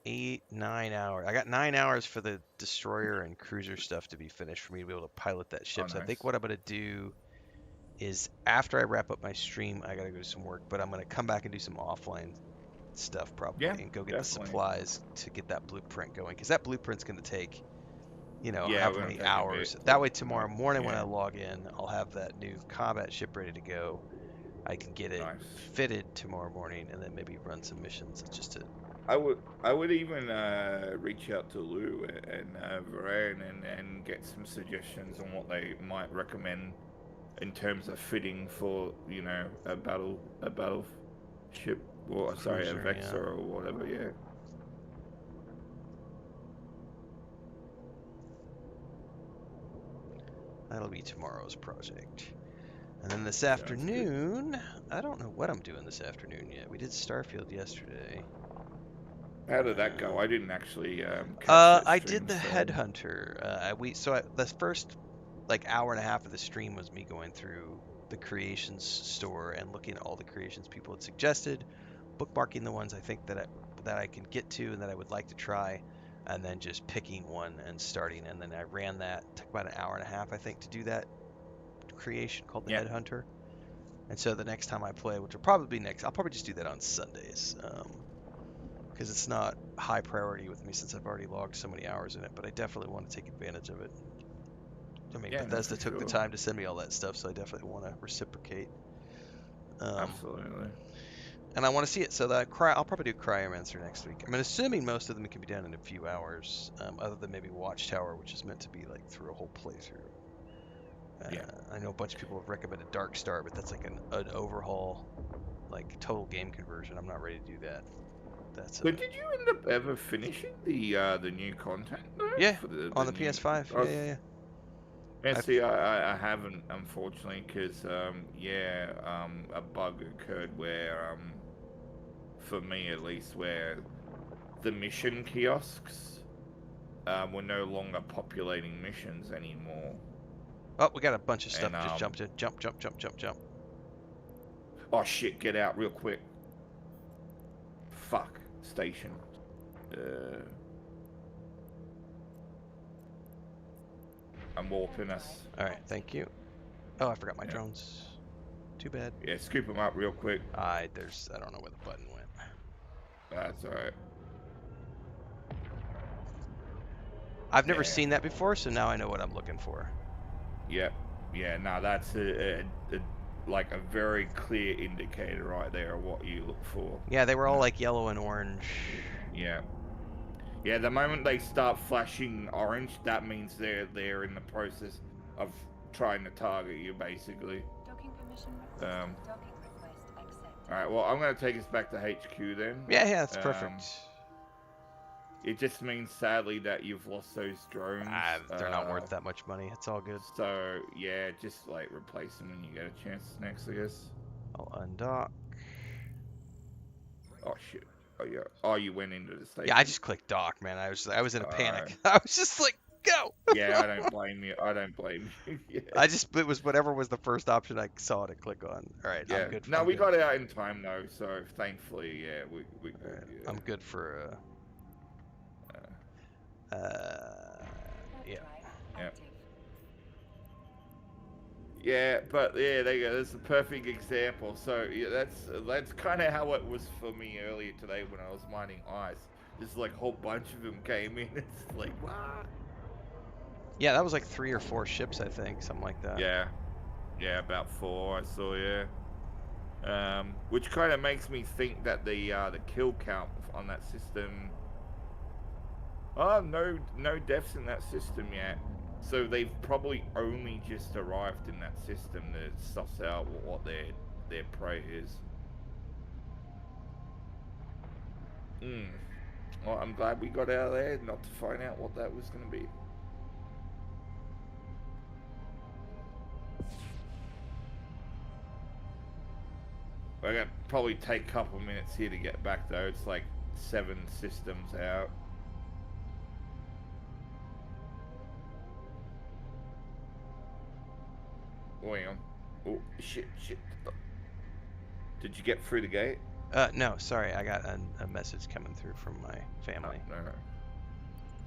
8, 9 hours. I got 9 hours for the destroyer and cruiser stuff to be finished for me to be able to pilot that Oh, ship. So I think nice. what I'm gonna do is after I wrap up my stream, I gotta go do some work, but I'm gonna come back and do some offline stuff Yeah, probably and go get the definitely. supplies to get that blueprint going because that blueprint's gonna take, Yeah, however we're gonna many take a bit hours. to That way tomorrow work. morning when I Yeah, log in, I'll have that new combat ship ready to go. I can get it nice. fitted tomorrow morning and then maybe run some missions just to. I would even reach out to Lou and Varane and get some suggestions on what they might recommend in terms of fitting for, you know, a battleship, or sorry, a Cruiser, vexor yeah. or whatever. Yeah. That'll be tomorrow's project. And then this Sounds good. afternoon, I don't know what I'm doing this afternoon yet. We did Starfield yesterday. How did that go? Uh, I didn't actually catch that I did stream, the so Headhunter. The first like hour and a half of the stream was me going through the creations store and looking at all the creations people had suggested, bookmarking the ones I think that I can get to and that I would like to try, and then just picking one and starting. And then I ran that. Took about an hour and a half I think to do that creation called the yeah, Headhunter. And so the next time I play, which will probably be next, I'll probably just do that on Sundays, because it's not high priority with me since I've already logged so many hours in it. But I definitely want to take advantage of it. I mean, yeah, no, Bethesda for took the sure, time to send me all that stuff, so I definitely want to reciprocate. Um, absolutely. and I want to see it, so that I'll probably do Cryomancer next week. I mean, assuming most of them can be done in a few hours, other than maybe Watchtower, which is meant to be like through a whole playthrough. Yeah. I know a bunch of people have recommended Dark Star, but that's like an overhaul, like total game conversion. I'm not ready to do that. That's But did you end up ever finishing the new content though yeah, for on the the new? PS5. I Yeah, was, yeah, yeah. yeah, I've see, I haven't unfortunately because a bug occurred where for me at least where the mission kiosks were no longer populating missions anymore, Oh, we got a bunch of stuff and just jumped in. Jump, jump, jump, jump, jump. oh shit, get out real quick. Fuck station. Uh, I'm warping us. All right, thank you. Oh, I forgot my Yeah, drones. Too bad. yeah, scoop them up real quick. I don't know where the button went. That's alright. I've never Yeah. seen that before, so now I know what I'm looking for. Yep. Yeah. No, that's like a very clear indicator right there of what you look for. Yeah, they were all Yeah. like yellow and orange. Yeah. Yeah. The moment they start flashing orange, that means they're in the process of trying to target you, basically. Docking permission requested. Docking request accepted. All right. Well, I'm gonna take us back to HQ then. Yeah, yeah, that's perfect. It just means sadly that you've lost those drones. They're not worth that much money. It's all good. So yeah, just like replace them when you get a chance next, I guess. I'll undock. Oh shit. Oh yeah. Oh, you went into the station. Yeah, I just clicked dock, man. I was in a panic. Alright. I was just like, go. Yeah, I don't blame you. I don't blame you. Yeah. It was whatever was the first option I saw to click on. All right, Yeah. I'm good. No, I'm we good. got out in time though, so thankfully, yeah, we All good. right, Yeah. I'm good for yeah. Drive Yeah. active. Yeah, but yeah, there you go. That's a perfect example. So yeah, that's kind of how it was for me earlier today when I was mining ice. Just like a whole bunch of them came in. It's like what? Yeah, that was like 3 or 4 ships, I think, something like that. Yeah. Yeah, about 4 I saw. Yeah. Which kind of makes me think that the kill count on that system. Oh, no deaths in that system yet. So they've probably only just arrived in that system to suss out what their prey is. Well, I'm glad we got out of there not to find out what that was going to be. We're going to probably take a couple minutes here to get back though. It's like 7 systems out. Oh, hang on. Oh, shit. Did you get through the gate? No, sorry, I got a message coming through from my family. No.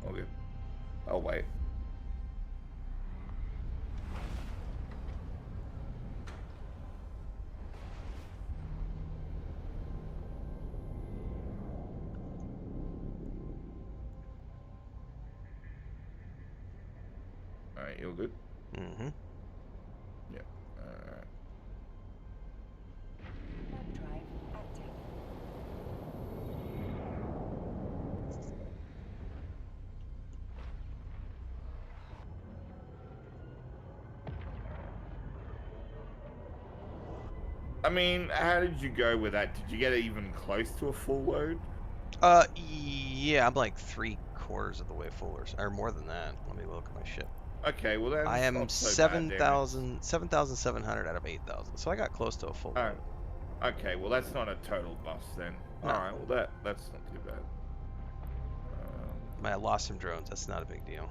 All good. I'll wait. Alright, you're good? Mm-hmm. Yeah. Alright. Warp drive active. I mean, how did you go with that? Did you get even close to a full load? Yeah, I'm like 3/4 of the way full, or more than that. Let me look at my ship. Okay, well I that's am not so bad then. 7,700 out of 8,000, so I got close to a full Oh, load. okay, well that's not a total bust then. No, Alright, well that's not too bad. I mean, I lost some drones. That's not a big deal.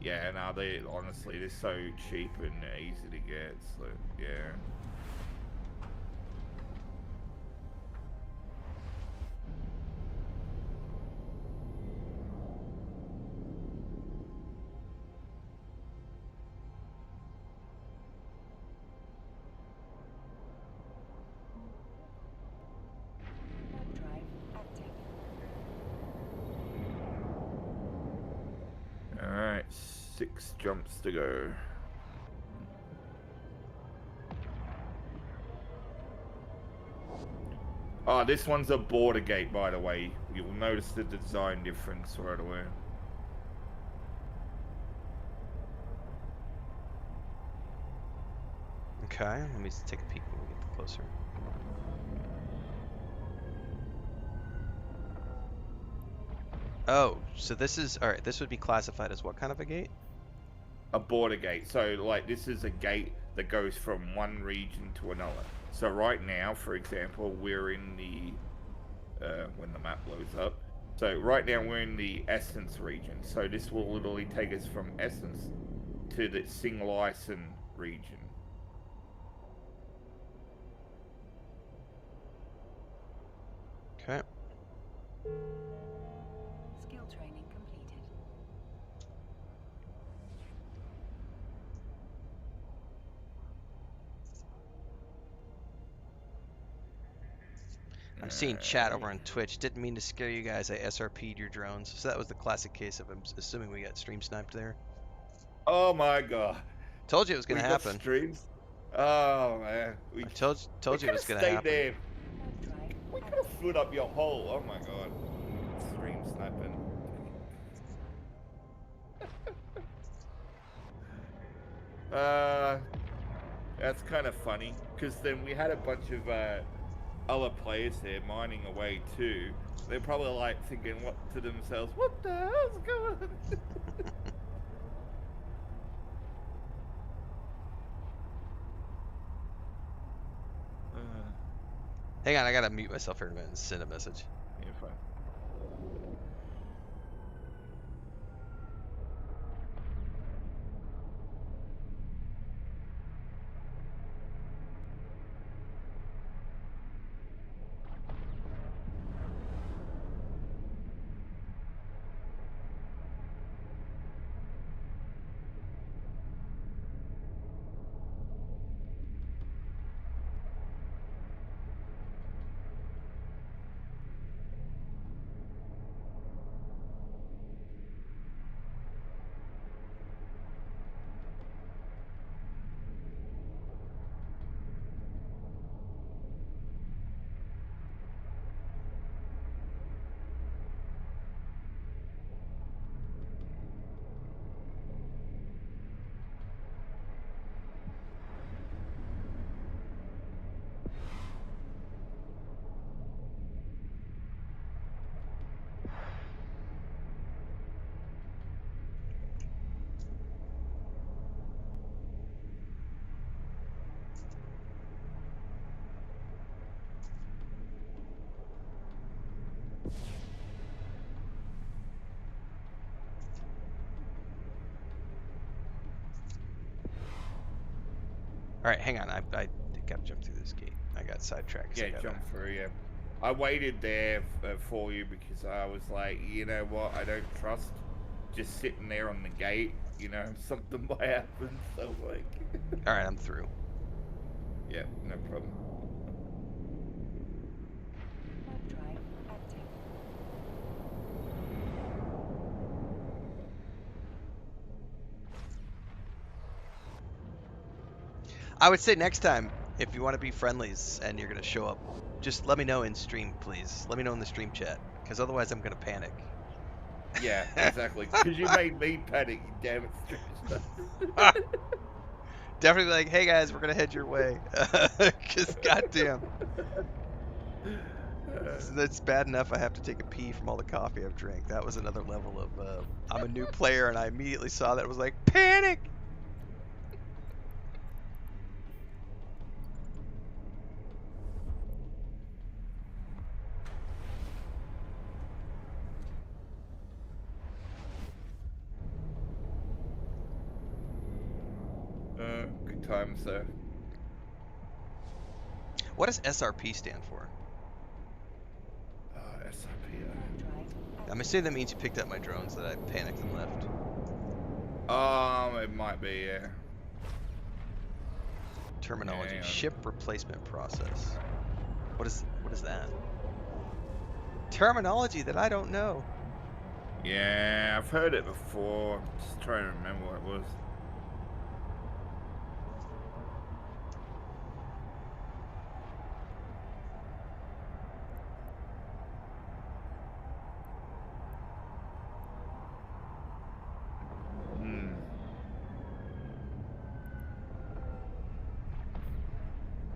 Yeah, no, they honestly they're so cheap and easy to get, so yeah. Warp drive active. Alright, 6 jumps to go. Oh, this one's a border gate, by the way. You'll notice the design difference right away. Okay, let me take a peek when we get closer. Oh, so this is, all right, this would be classified as what kind of a gate? A border gate. So, like, this is a gate that goes from one region to another. So right now, for example, we're in the, when the map loads up. So right now we're in the Essence region. So this will literally take us from Essence to the Singlyson region. Okay. Skill training completed. I'm seeing chat over on Twitch. Didn't mean to scare you guys. I SRP'd your drones. So that was the classic case of assuming we got stream sniped there. Oh my god. Told you it was We gonna got happen. streams. Oh man. I told you it was gonna happen. There. Warp drive We could have flew up your hole. Oh my god. Stream sniping. That's kind of funny, because then we had a bunch of other players there mining away too. They're probably like thinking what to themselves, what the hell's going on? Hang on, I gotta mute myself for a minute and send a message. Yeah, fine. All right, hang on. I gotta jump through this gate. I got sidetracked. Yeah, jump through, yeah. I waited there for you because I was like, you know what, I don't trust just sitting there on the gate, you know, something might happen, so like... All right, I'm through. Yeah, no problem. warp drive active. I would say next time, if you want to be friendlies and you're gonna show up, just let me know in stream, please. Let me know in the stream chat, because otherwise I'm gonna panic. Yeah, exactly. Because you made me panic, you damn it. Definitely like, hey guys, we're gonna head your way. Cause goddamn, it's bad enough I have to take a pee from all the coffee I've drank. That was another level of I'm a new player, and I immediately saw that. It was like panic. Good times though. What does SRP stand for? SRP. I'm assuming that means you picked up my drones that I panicked and left. It might be, yeah. Terminology: Yeah. ship replacement process. What is that? Terminology that I don't know. Yeah, I've heard it before. Just trying to remember what it was.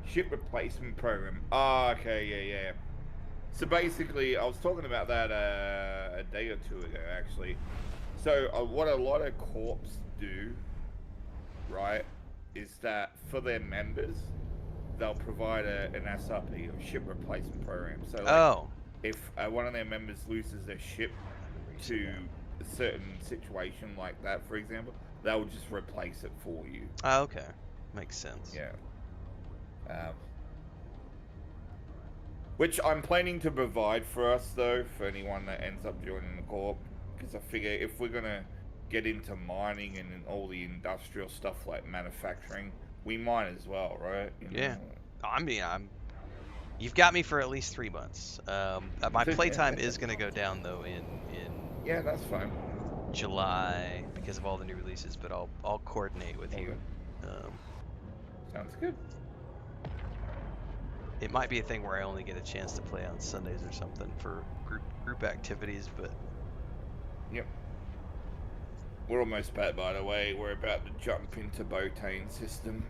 Ship replacement program. Oh, okay, yeah. So basically, I was talking about that a day or two ago, actually. So what a lot of corps do, right, is that for their members, they'll provide an SRP, or ship replacement program. So like, Oh. if one of their members loses their ship to a certain situation like that, for example, they'll just replace it for you. Oh, okay. Makes sense. Yeah. Which I'm planning to provide for us, though, for anyone that ends up joining the corp. Because I figure if we're going to get into mining and all the industrial stuff like manufacturing, we might as well, right? Yeah. I mean, you've got me for at least 3 months. My playtime is going to go down, though, in Yeah, that's fine. July because of all the new releases, but I'll coordinate with you. Sounds good. It might be a thing where I only get a chance to play on Sundays or something for group activities, but Yep. We're almost back, by the way. We're about to jump into Botane system.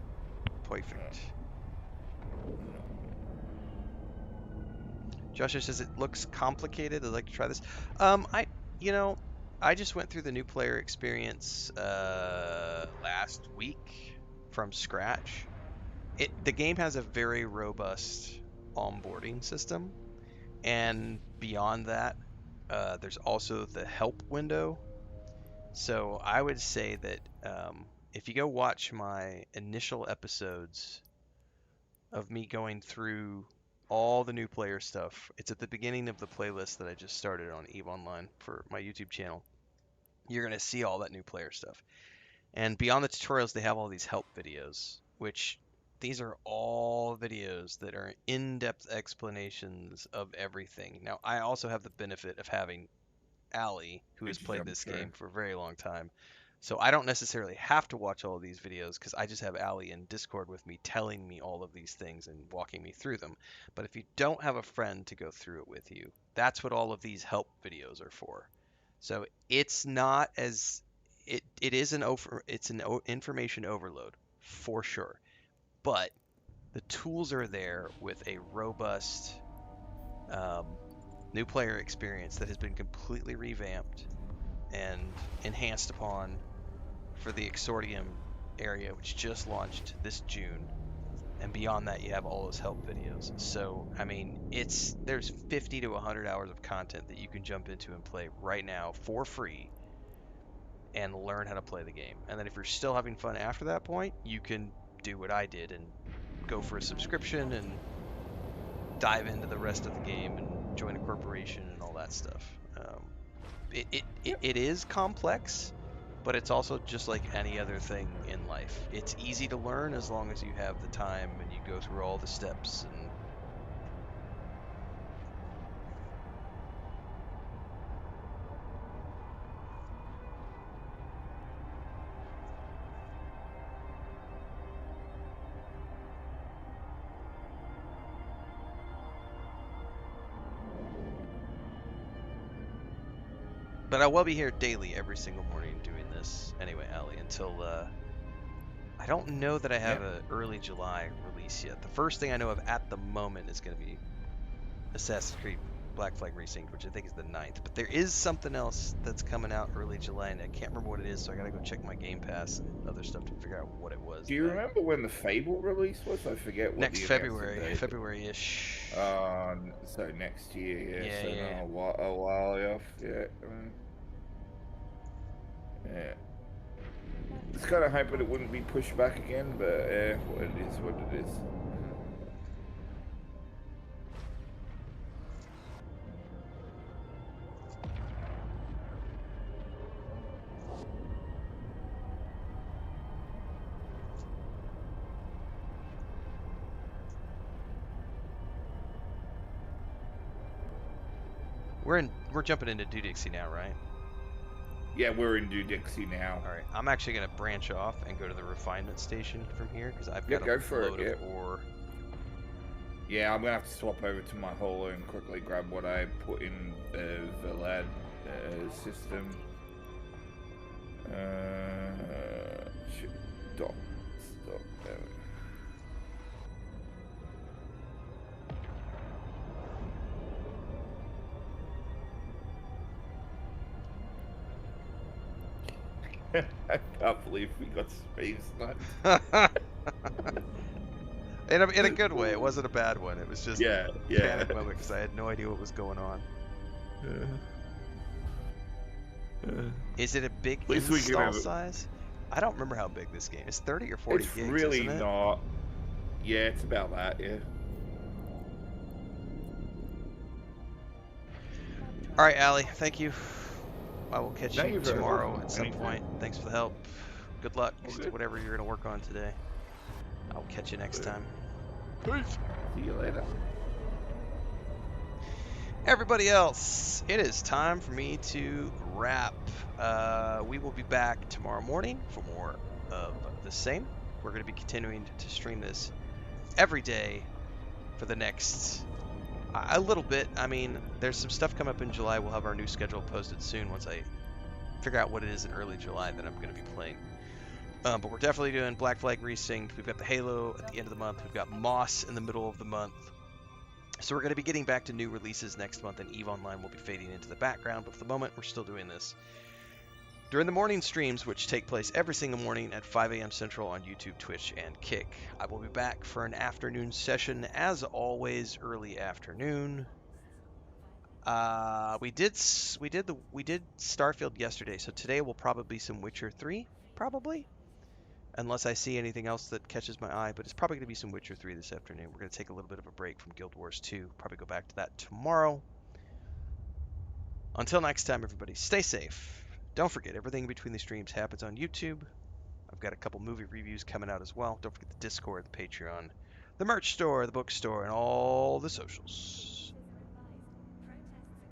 perfect. Joshua says it looks complicated. I'd like to try this. I just went through the new player experience last week from scratch. The game has a very robust onboarding system, and beyond that, there's also the help window. So I would say that if you go watch my initial episodes of me going through all the new player stuff, it's at the beginning of the playlist that I just started on EVE Online for my YouTube channel. You're going to see all that new player stuff. And beyond the tutorials, they have all these help videos, which these are all videos that are in-depth explanations of everything. Now, I also have the benefit of having Allie, who has played this game for a very long time. So I don't necessarily have to watch all of these videos because I just have Allie in Discord with me telling me all of these things and walking me through them. But if you don't have a friend to go through it with you, that's what all of these help videos are for. So it's not as it is an information overload for sure. But the tools are there with a robust um, new player experience that has been completely revamped and enhanced upon for the Exordium area, which just launched this June. And beyond that, you have all those help videos. So, I mean, there's 50 to 100 hours of content that you can jump into and play right now for free and learn how to play the game. And then if you're still having fun after that point, you can do what I did and go for a subscription and dive into the rest of the game and join a corporation and all that stuff. It is complex, but it's also just like any other thing in life. It's easy to learn as long as you have the time and you go through all the steps and but I will be here daily every single morning doing this anyway, Allie, until I don't know that I Yeah. have an early July release yet. The first thing I know of at the moment is going to be Assassin's Creed Black Flag Resynced, which I think is the 9th. But there is something else that's coming out early July, and I can't remember what it is, so I got to go check my Game Pass and other stuff to figure out what it was. Do you remember when the Fable release was? I forget what Next the announcement February, date. February-ish. So next year, yeah. Yeah, So yeah. no, a while off. Yeah. Yeah. Just kind of hoping it wouldn't be pushed back again, but what it is, what it is. We're jumping into Dudixie now, right? Yeah, we're in New Dixie now. All right. I'm actually gonna branch off and go to the refinement station from here because I've Yeah, got go a for it. load Yeah. of ore. Yeah, I'm gonna have to swap over to my holo and quickly grab what I put in the Vlad system. Shit. Stop. I can't believe we got space sniped. In a good way. It wasn't a bad one. It was just Yeah, a yeah. panic moment because I had no idea what was going on. Is it a big At least we can install have it. size? I don't remember how big this game is. 30 or 40 It's gigs, really isn't it? not. Yeah, it's about that. Yeah. All right, Allie. Thank you. I will catch No, you you're very tomorrow welcome. at some Anytime. point. Thanks for the help. Good luck All to good. whatever you're gonna work on today. I'll catch you next time. Peace. See you later. Everybody else, it is time for me to wrap. We will be back tomorrow morning for more of the same. We're going to be continuing to stream this every day for the next a little bit. I mean, there's some stuff coming up in July. We'll have our new schedule posted soon once I figure out what it is in early July that I'm going to be playing. But we're definitely doing Black Flag Resynced. We've got the Halo at the end of the month. We've got Moss in the middle of the month. So we're going to be getting back to new releases next month, and EVE Online will be fading into the background, but for the moment, we're still doing this during the morning streams, which take place every single morning at 5 a.m. Central on YouTube, Twitch, and Kick. I will be back for an afternoon session, as always, early afternoon. We did Starfield yesterday, so today will probably be some Witcher 3, probably. Unless I see anything else that catches my eye, but it's probably going to be some Witcher 3 this afternoon. We're going to take a little bit of a break from Guild Wars 2. Probably go back to that tomorrow. Until next time, everybody, stay safe. Don't forget, everything between the streams happens on YouTube. I've got a couple movie reviews coming out as well. Don't forget the Discord, the Patreon, the merch store, the bookstore, and all the socials.